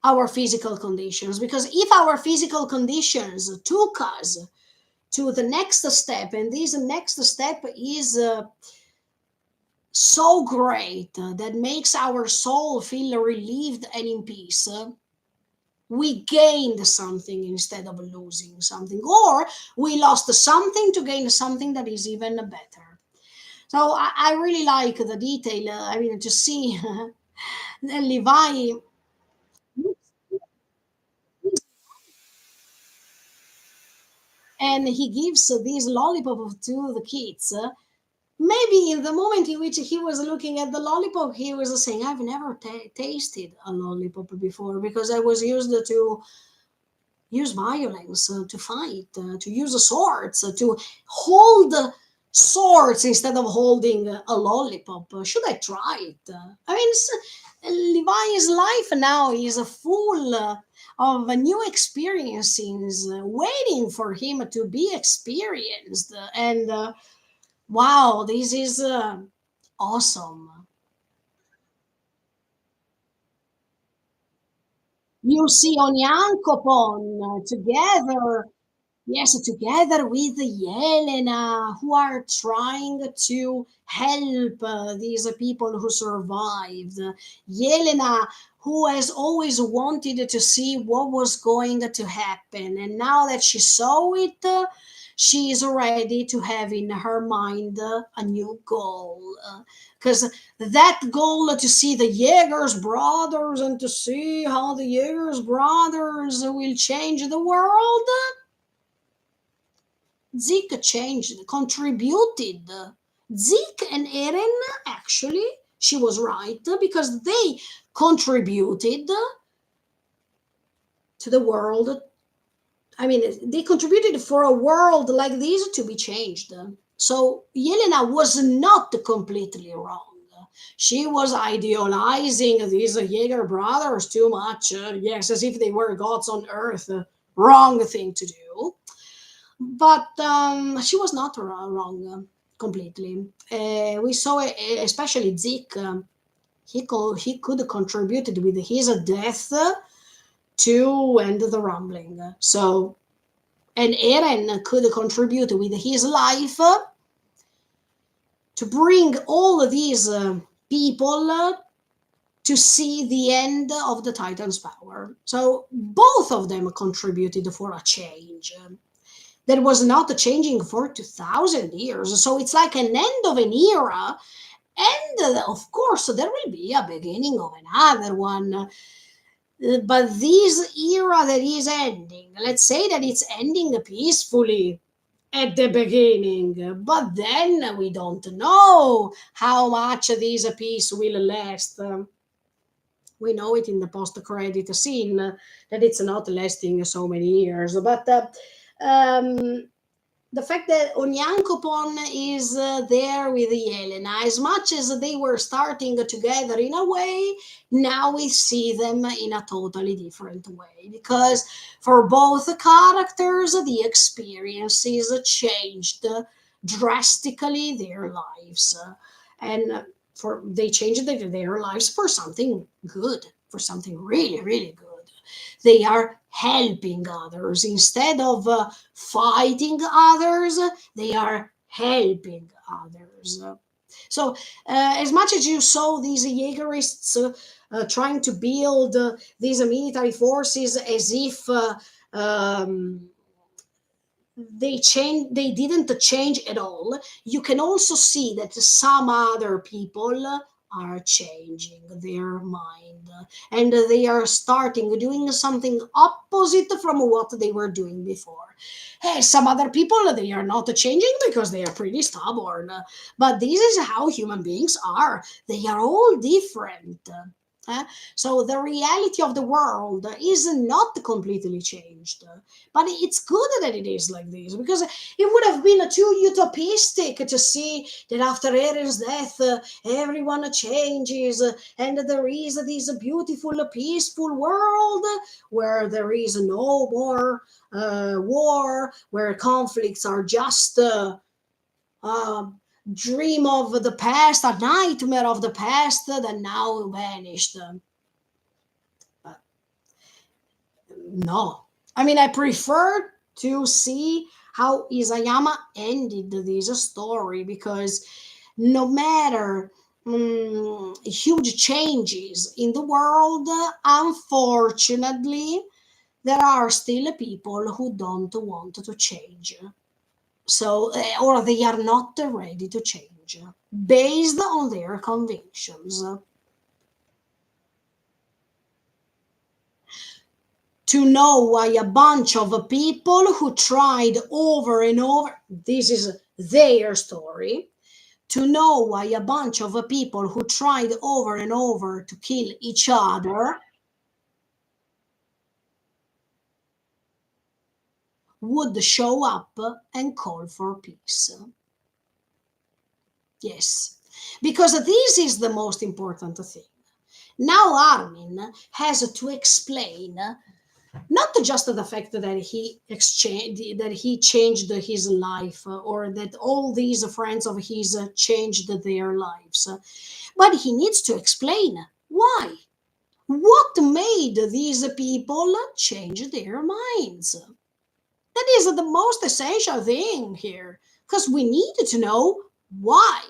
our physical conditions, because if our physical conditions took us to the next step, and this next step is so great that makes our soul feel relieved and in peace. We gained something instead of losing something, or we lost something to gain something that is even better. So I really like the detail. I mean, to see Levi, and he gives this lollipop to the kids. Maybe in the moment in which he was looking at the lollipop, he was saying, "I've never tasted a lollipop before because I was used to use violence, to fight, to use swords, to hold swords instead of holding a lollipop. Should I try it?" I mean, Levi's life now is full of new experiences waiting for him to be experienced. And wow, this is awesome. You see Onyankopon together. Yes, together with Yelena, who are trying to help these people who survived. Yelena, who has always wanted to see what was going to happen, and now that she saw it, she is ready to have in her mind a new goal. Because that goal to see the Jaegers brothers and to see how the Jaegers brothers will change the world, Zeke changed, contributed. Zeke and Eren, actually, she was right because they contributed to the world. I mean, they contributed for a world like this to be changed. So Yelena was not completely wrong. She was idealizing these Jaeger brothers too much. Yes, as if they were gods on earth. Wrong thing to do. But she was not wrong completely. We saw, especially Zeke, he could contributed with his death to end the rumbling. So, and Eren could contribute with his life to bring all of these people to see the end of the Titan's power. So both of them contributed for a change that was not changing for 2000 years. So it's like an end of an era. And of course, there will be a beginning of another one. But this era that is ending, let's say that it's ending peacefully at the beginning, but then we don't know how much this peace will last. We know it in the post credit scene that it's not lasting so many years. But um, the fact that Onyankopon is there with Yelena, as much as they were starting together in a way, now we see them in a totally different way. Because for both characters, the experiences changed drastically their lives. And for they changed their lives for something good, for something really, really good. They are helping others instead of fighting others. They are helping others. So, as much as you saw these Jaegerists trying to build these military forces as if they didn't change at all, you can also see that some other people are changing their mind, and they are starting doing something opposite from what they were doing before. Hey, some other people, they are not changing because they are pretty stubborn, but this is how human beings are. They are all different. Uh, so the reality of the world is not completely changed, but it's good that it is like this, because it would have been too utopistic to see that after Eren's death, everyone changes, and there is this beautiful, peaceful world where there is no more war, where conflicts are just a dream of the past, a nightmare of the past that now vanished. No, I mean, I prefer to see how Isayama ended this story, because no matter huge changes in the world, unfortunately, there are still people who don't want to change. So, or they are not ready to change based on their convictions. To know why a bunch of people who tried over and over, this is their story, to know why a bunch of people who tried over and over to kill each other would show up and call for peace. Yes, because this is the most important thing. Now Armin has to explain not just the fact that he changed his life, or that all these friends of his changed their lives, but he needs to explain why. What made these people change their minds? That is the most essential thing here, because we need to know why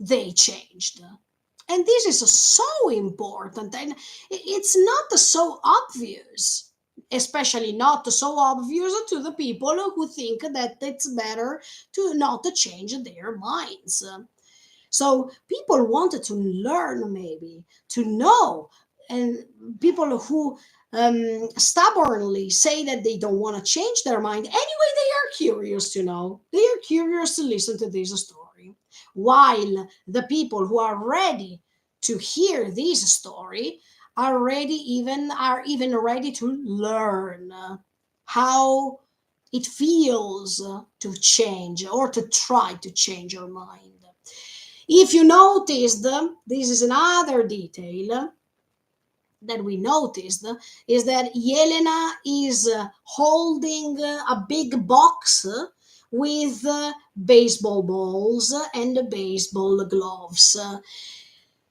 they changed. And this is so important, and it's not so obvious, especially not so obvious to the people who think that it's better to not change their minds. So people wanted to learn, maybe to know, and people who stubbornly say that they don't want to change their mind anyway, they are curious to know, they are curious to listen to this story, while the people who are ready to hear this story are even ready to learn how it feels to change, or to try to change your mind. If you noticed, this is another detail that we noticed, is that Yelena is holding a big box with baseball balls and baseball gloves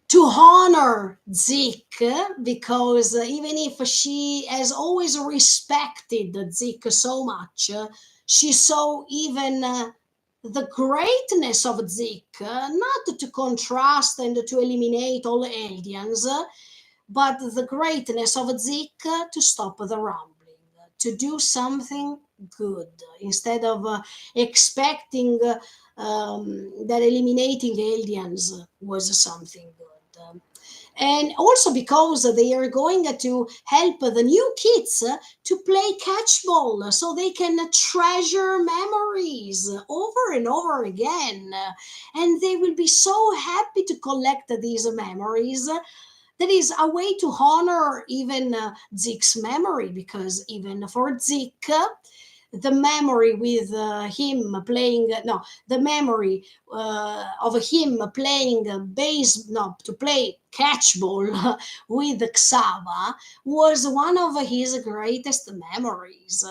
to honor Zik, because even if she has always respected Zik so much, she saw even the greatness of Zik, not to contrast and to eliminate all Eldians, but the greatness of Zik to stop the rumbling, to do something good, instead of expecting that eliminating aliens was something good. And also because they are going to help the new kids to play catchball, so they can treasure memories over and over again, and they will be so happy to collect these memories. That is a way to honor even Zeke's memory, because even for Zeke, the memory with him playing, no, the memory of him playing base, no, to play catchball with Xava was one of his greatest memories.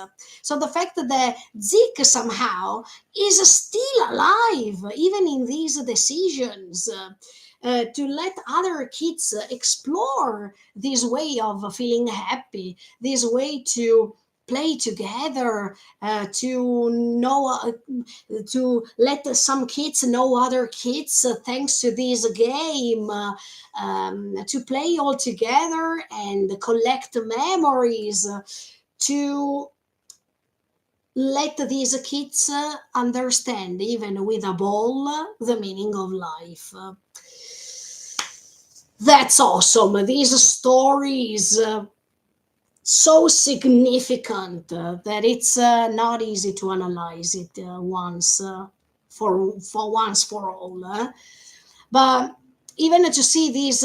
So the fact that Zeke somehow is still alive, even in these decisions, to let other kids explore this way of feeling happy, this way to play together, to know, to let some kids know other kids, thanks to this game, to play all together and collect memories, to let these kids understand, even with a ball, the meaning of life. That's awesome. These stories so significant that it's not easy to analyze it once for once for all. But even to see these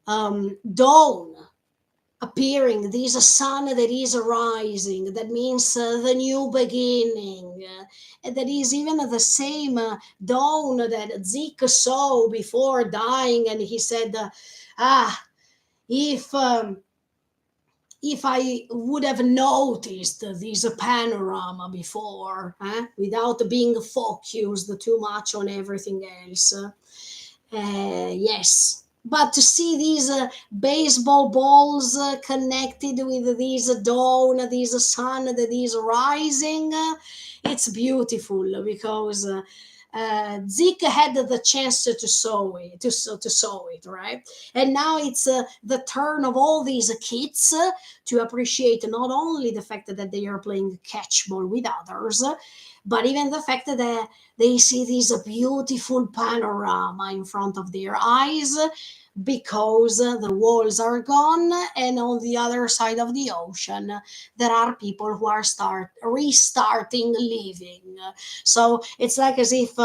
dawn appearing, this sun that is rising, that means the new beginning, and that is even the same dawn that Zeke saw before dying, and he said, "Ah, if." If I would have noticed this panorama before, without being focused too much on everything else, yes, But to see these baseball balls connected with these dawn, this sun that is rising, it's beautiful because Zeke had the chance to sow it, to sow it, right? And now it's the turn of all these kids to appreciate not only the fact that they are playing catchball with others, but even the fact that they see this beautiful panorama in front of their eyes because the walls are gone, and on the other side of the ocean there are people who are start restarting living. So it's like as if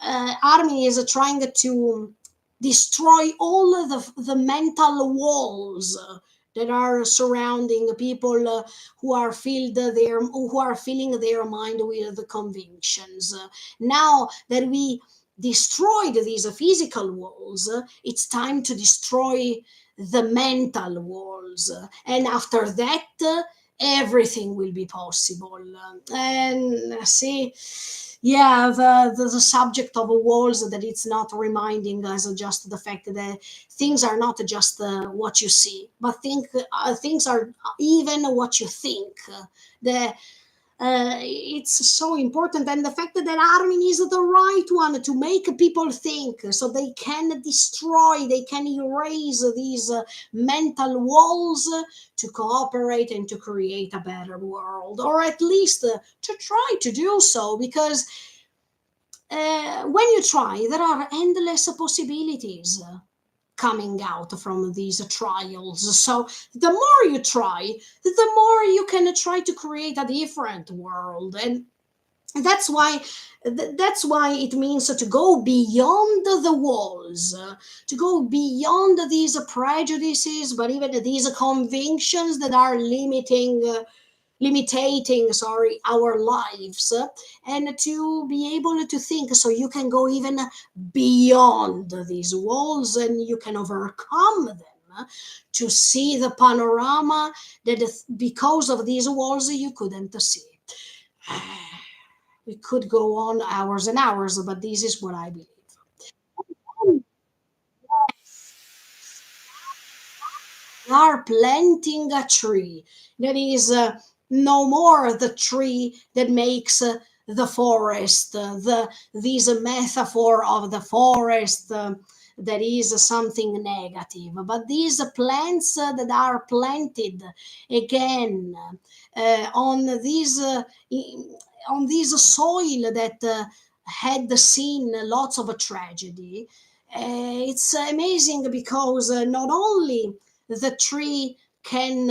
army is trying to destroy all the mental walls that are surrounding people who are filled their who are filling their mind with the convictions. Now that we destroyed these physical walls, it's time to destroy the mental walls, and after that everything will be possible. And see, yeah, the subject of walls, that it's not reminding us just the fact that things are not just what you see, but things are even what you think. The It's so important, and the fact that Armin is the right one to make people think, so they can destroy, they can erase these mental walls to cooperate and to create a better world, or at least to try to do so, because when you try, there are endless possibilities coming out from these trials. So the more you try, the more you can try to create a different world. And that's why it means to go beyond the walls, to go beyond these prejudices, but even these convictions that are limiting, sorry, our lives, and to be able to think, so you can go even beyond these walls and you can overcome them to see the panorama that because of these walls you couldn't see. We could go on hours and hours, but this is what I believe. We are planting a tree that is no more the tree that makes the forest, the this metaphor of the forest that is something negative, but these plants that are planted again on this soil that had seen lots of tragedy. It's amazing because not only the tree can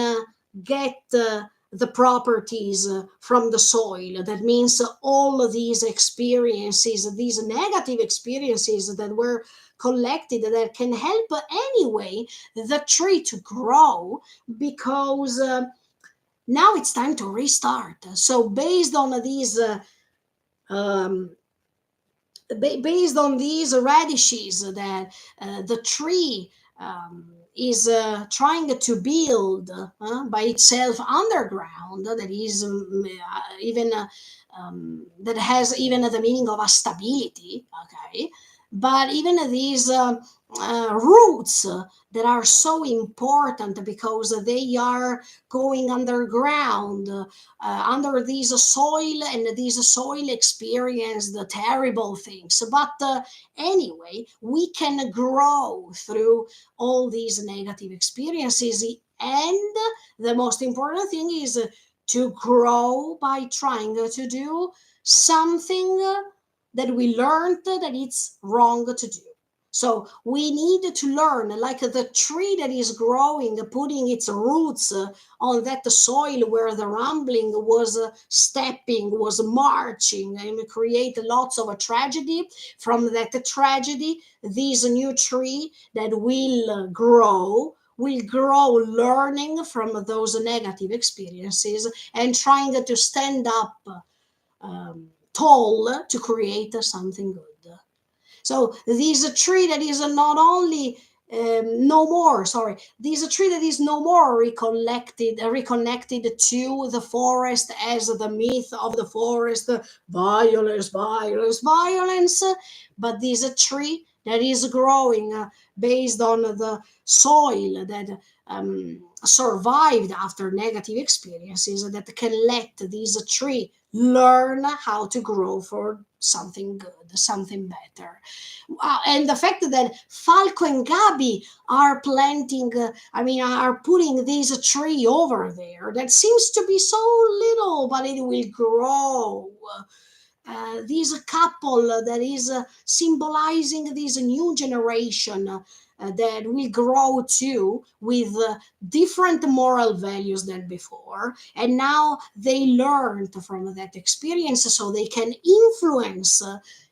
get the properties from the soil. That means all of these experiences, these negative experiences that were collected, that can help anyway the tree to grow, because now it's time to restart. So um, based on these radishes that the tree is trying to build by itself underground, that is even that has even the meaning of a stability, okay, but even these roots that are so important because they are going underground under this soil, and this soil experience the terrible things, but anyway we can grow through all these negative experiences. And the most important thing is to grow by trying to do something that we learned that it's wrong to do. So we need to learn, like the tree that is growing, putting its roots on that soil where the rumbling was stepping, was marching, and create lots of tragedy. From that tragedy, this new tree that will grow learning from those negative experiences and trying to stand up tall to create something good. So this tree that is not only no more, sorry, this a tree that is no more reconnected to the forest as the myth of the forest, violence, violence, violence, but this a tree that is growing based on the soil that survived after negative experiences, that can let this tree learn how to grow for something good, something better. And the fact that Falco and Gabi are planting, are putting this tree over there that seems to be so little, but it will grow. This couple that is symbolizing this new generation that will grow too with different moral values than before, and now they learned from that experience so they can influence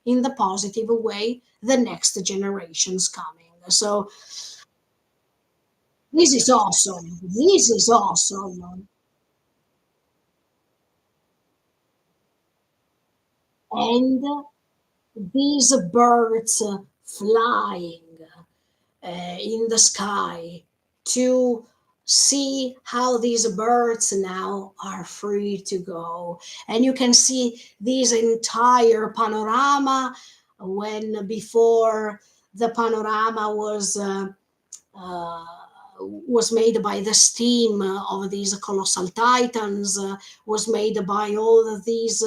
in the positive way the next generations coming. So this is awesome, this is awesome. And these birds flying in the sky, to see how these birds now are free to go. And you can see this entire panorama, when before the panorama uh, was made by the steam of these colossal titans, was made by all of these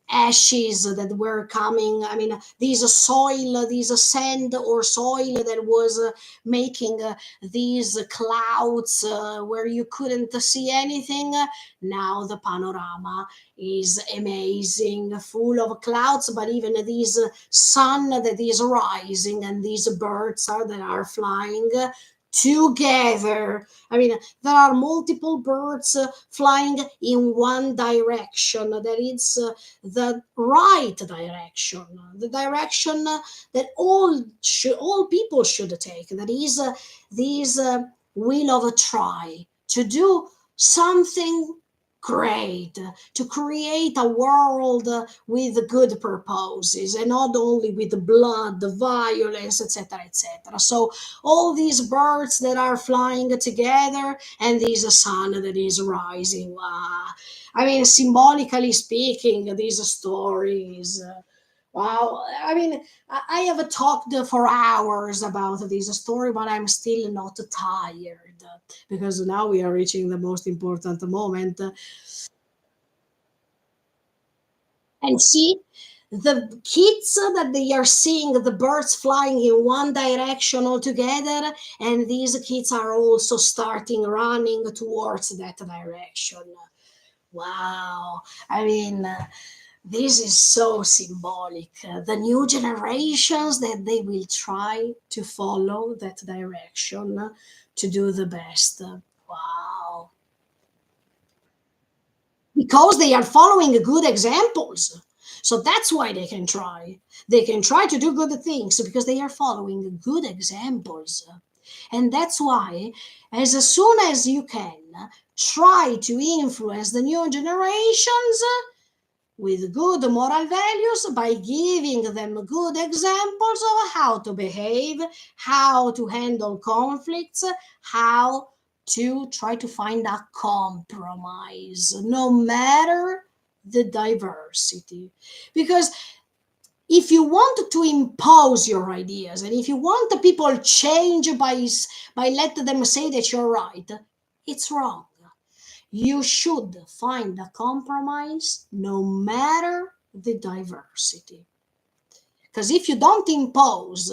ashes that were coming. I mean, these soil, these sand or soil that was making these clouds where you couldn't see anything. Now the panorama is amazing, full of clouds, but even this sun that is rising and these birds are that are flying together. I mean, there are multiple birds flying in one direction. That is the right direction, the direction that all people should take. That is this will of a try to do something great, to create a world with good purposes and not only with the blood, the violence, etc., etc. So all these birds that are flying together and this sun that is rising. I mean, symbolically speaking, these stories. Wow, I mean, I have talked for hours about this story, but I'm still not tired because now we are reaching the most important moment. And see the kids that they are seeing the birds flying in one direction altogether, and these kids are also starting running towards that direction. Wow, I mean, this is so symbolic. The new generations that they will try to follow that direction to do the best. Wow, because they are following good examples. So that's why they can try. They can try to do good things because they are following good examples. And that's why, as soon as you can, try to influence the new generations with good moral values by giving them good examples of how to behave, how to handle conflicts, how to try to find a compromise, no matter the diversity. Because if you want to impose your ideas and if you want the people change by letting them say that you're right, it's wrong. You should find a compromise no matter the diversity. Because if you don't impose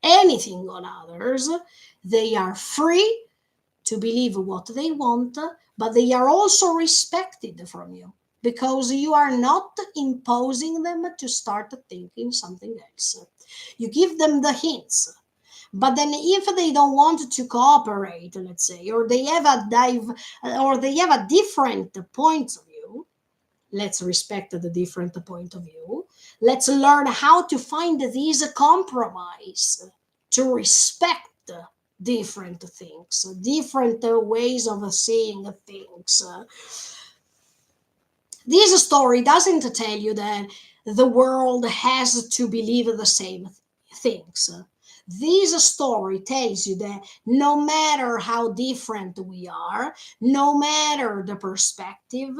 anything on others, they are free to believe what they want, but they are also respected from you because you are not imposing them to start thinking something else. You give them the hints, but then if they don't want to cooperate, let's say, or they have a different point of view, let's respect the different point of view. Let's learn how to find these compromise to respect different things, different ways of seeing things. This story doesn't tell you that the world has to believe the same things. This story tells you that no matter how different we are, no matter the perspective,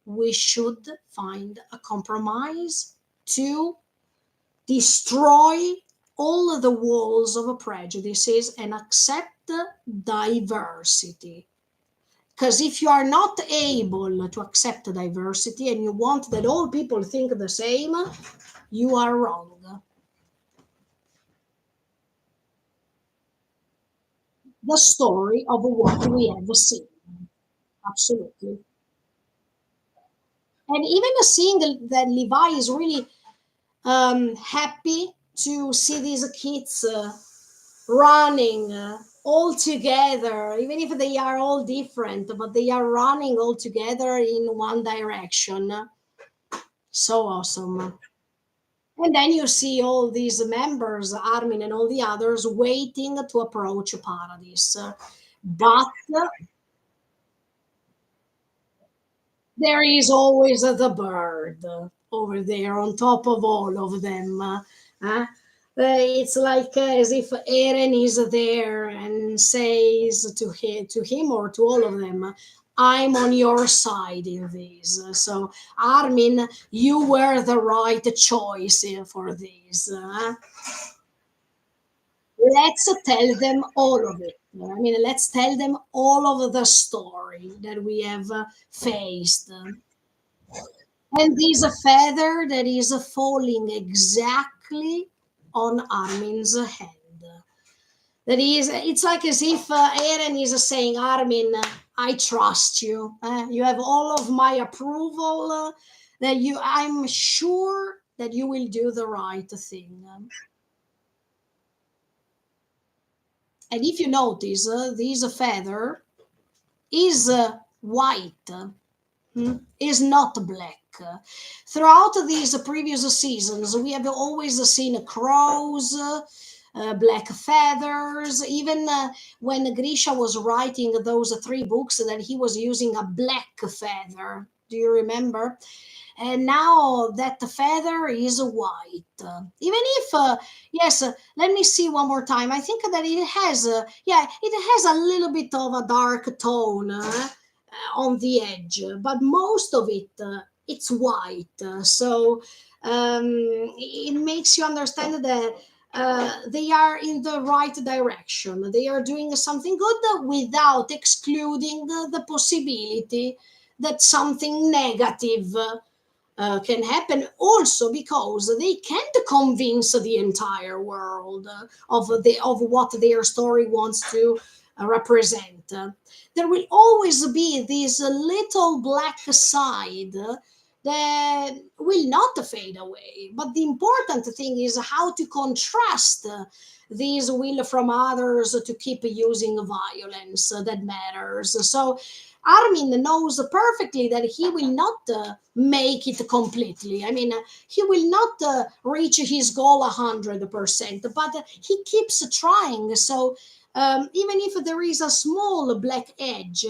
we should find a compromise to destroy all the walls of prejudices and accept diversity. Because if you are not able to accept diversity and you want that all people think the same, you are wrong. The story of what we have seen. Absolutely. And even seeing that Levi is really happy to see these kids running all together, even if they are all different, but they are running all together in one direction. So awesome. And then you see all these members, Armin and all the others, waiting to approach Paradise. But there is always the bird over there on top of all of them. It's like as if Eren is there and says to him or to all of them, I'm on your side in this. So, Armin, you were the right choice for this. Let's tell them all of it. I mean, let's tell them all of the story that we have faced. And there's a feather that is falling exactly on Armin's hand. That is, it's like as if Eren is saying, Armin, I trust you. You have all of my approval. That I'm sure that you will do the right thing. And if you notice, this feather is white, is not black. Throughout these previous seasons, we have always seen crows, black feathers. Even when Grisha was writing those three books, that he was using a black feather. Do you remember? And now that the feather is white. Even if, yes, let me see one more time. I think that it has, yeah, it has a little bit of a dark tone on the edge, but most of it, it's white. So it makes you understand that they are in the right direction. They are doing something good without excluding the possibility that something negative can happen, also because they can't convince the entire world of what their story wants to represent. There will always be this little black side that will not fade away. But the important thing is how to contrast these will from others to keep using violence that matters. So Armin knows perfectly that he will not make it completely. I mean, he will not reach his goal 100%, but he keeps trying. So even if there is a small black edge,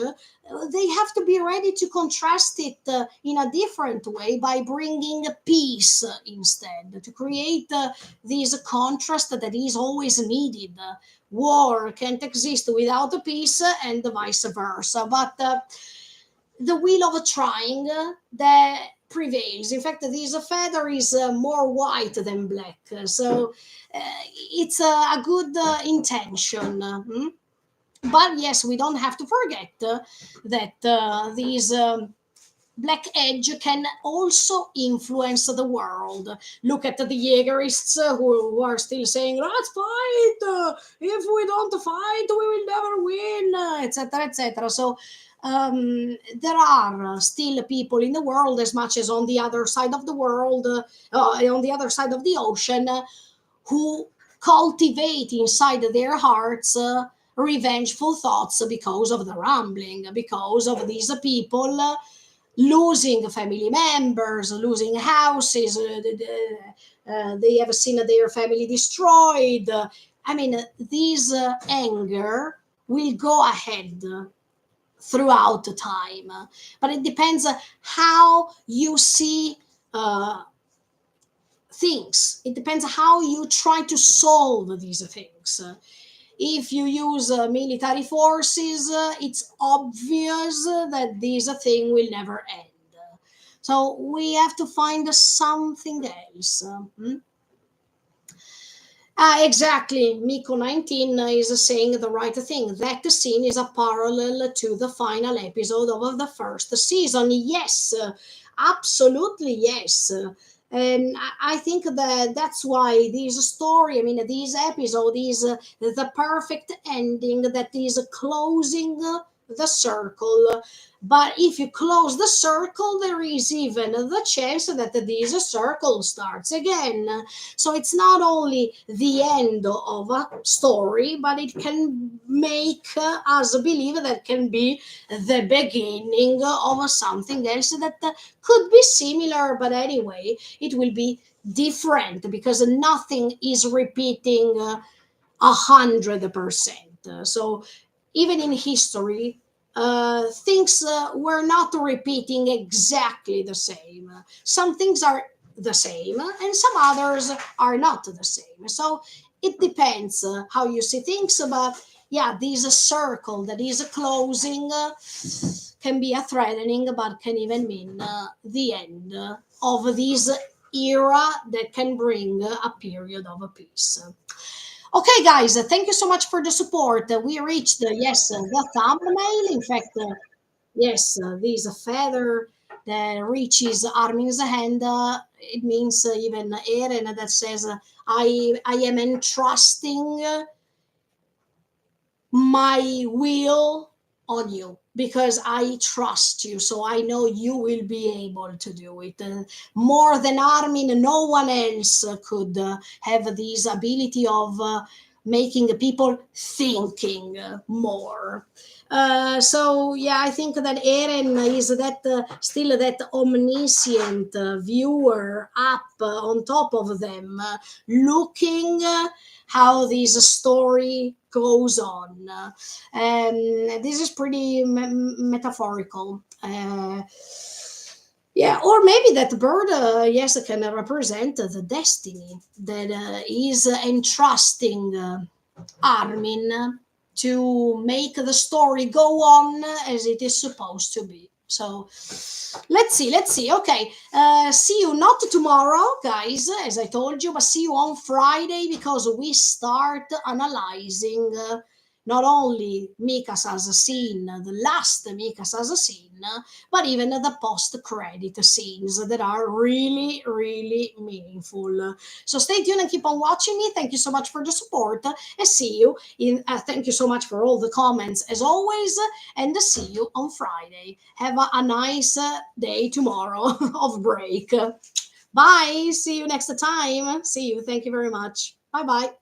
they have to be ready to contrast it in a different way by bringing peace instead, to create this contrast that is always needed. War can't exist without peace, and vice versa. But the will of trying that prevails. In fact, this feather is more white than black, so it's a good intention. But yes, we don't have to forget that these black edge can also influence the world. Look at the Jaegerists who are still saying, let's fight. If we don't fight, we will never win, etc., etc. So there are still people in the world, as much as on the other side of the world, on the other side of the ocean, who cultivate inside their hearts revengeful thoughts because of the rambling, because of these people losing family members, losing houses. They have seen their family destroyed. I mean, this anger will go ahead throughout the time, but it depends how you see things. It depends how you try to solve these things. If you use military forces, it's obvious that this thing will never end. So we have to find something else. Exactly. Miko 19 is saying the right thing. That scene is a parallel to the final episode of the first season. Yes, absolutely yes. And I think that that's why this story, I mean, this episode is the perfect ending that is closing the circle. But if you close the circle, there is even the chance that this circle starts again. So it's not only the end of a story, but it can make us believe that can be the beginning of something else that could be similar, but anyway, it will be different because nothing is repeating 100%. So even in history, things were not repeating exactly the same. Some things are the same, and some others are not the same. So it depends how you see things. But yeah, this circle that is closing can be a threatening, but can even mean the end of this era that can bring a period of peace. Okay, guys, thank you so much for the support. We reached, yes, the thumbnail. In fact, yes, this feather that reaches Armin's hand. It means even Eren that says, I am entrusting my will on you because I trust you. So I know you will be able to do it. More than Armin, no one else could have this ability of making people thinking more. So yeah, I think that Eren is that still that omniscient viewer up on top of them, looking how this story goes on. This is pretty metaphorical. Yeah, or maybe that bird, yes, can represent the destiny that is entrusting Armin to make the story go on as it is supposed to be. So let's see. Okay, see you not tomorrow, guys, as I told you, but see you on Friday because we start analyzing not only Mikasa's scene, the last Mikasa's scene, but even the post-credit scenes that are really, really meaningful. So stay tuned and keep on watching me. Thank you so much for the support, and see you in. Thank you so much for all the comments as always, and see you on Friday. Have a nice day tomorrow of break. Bye. See you next time. See you. Thank you very much. Bye bye.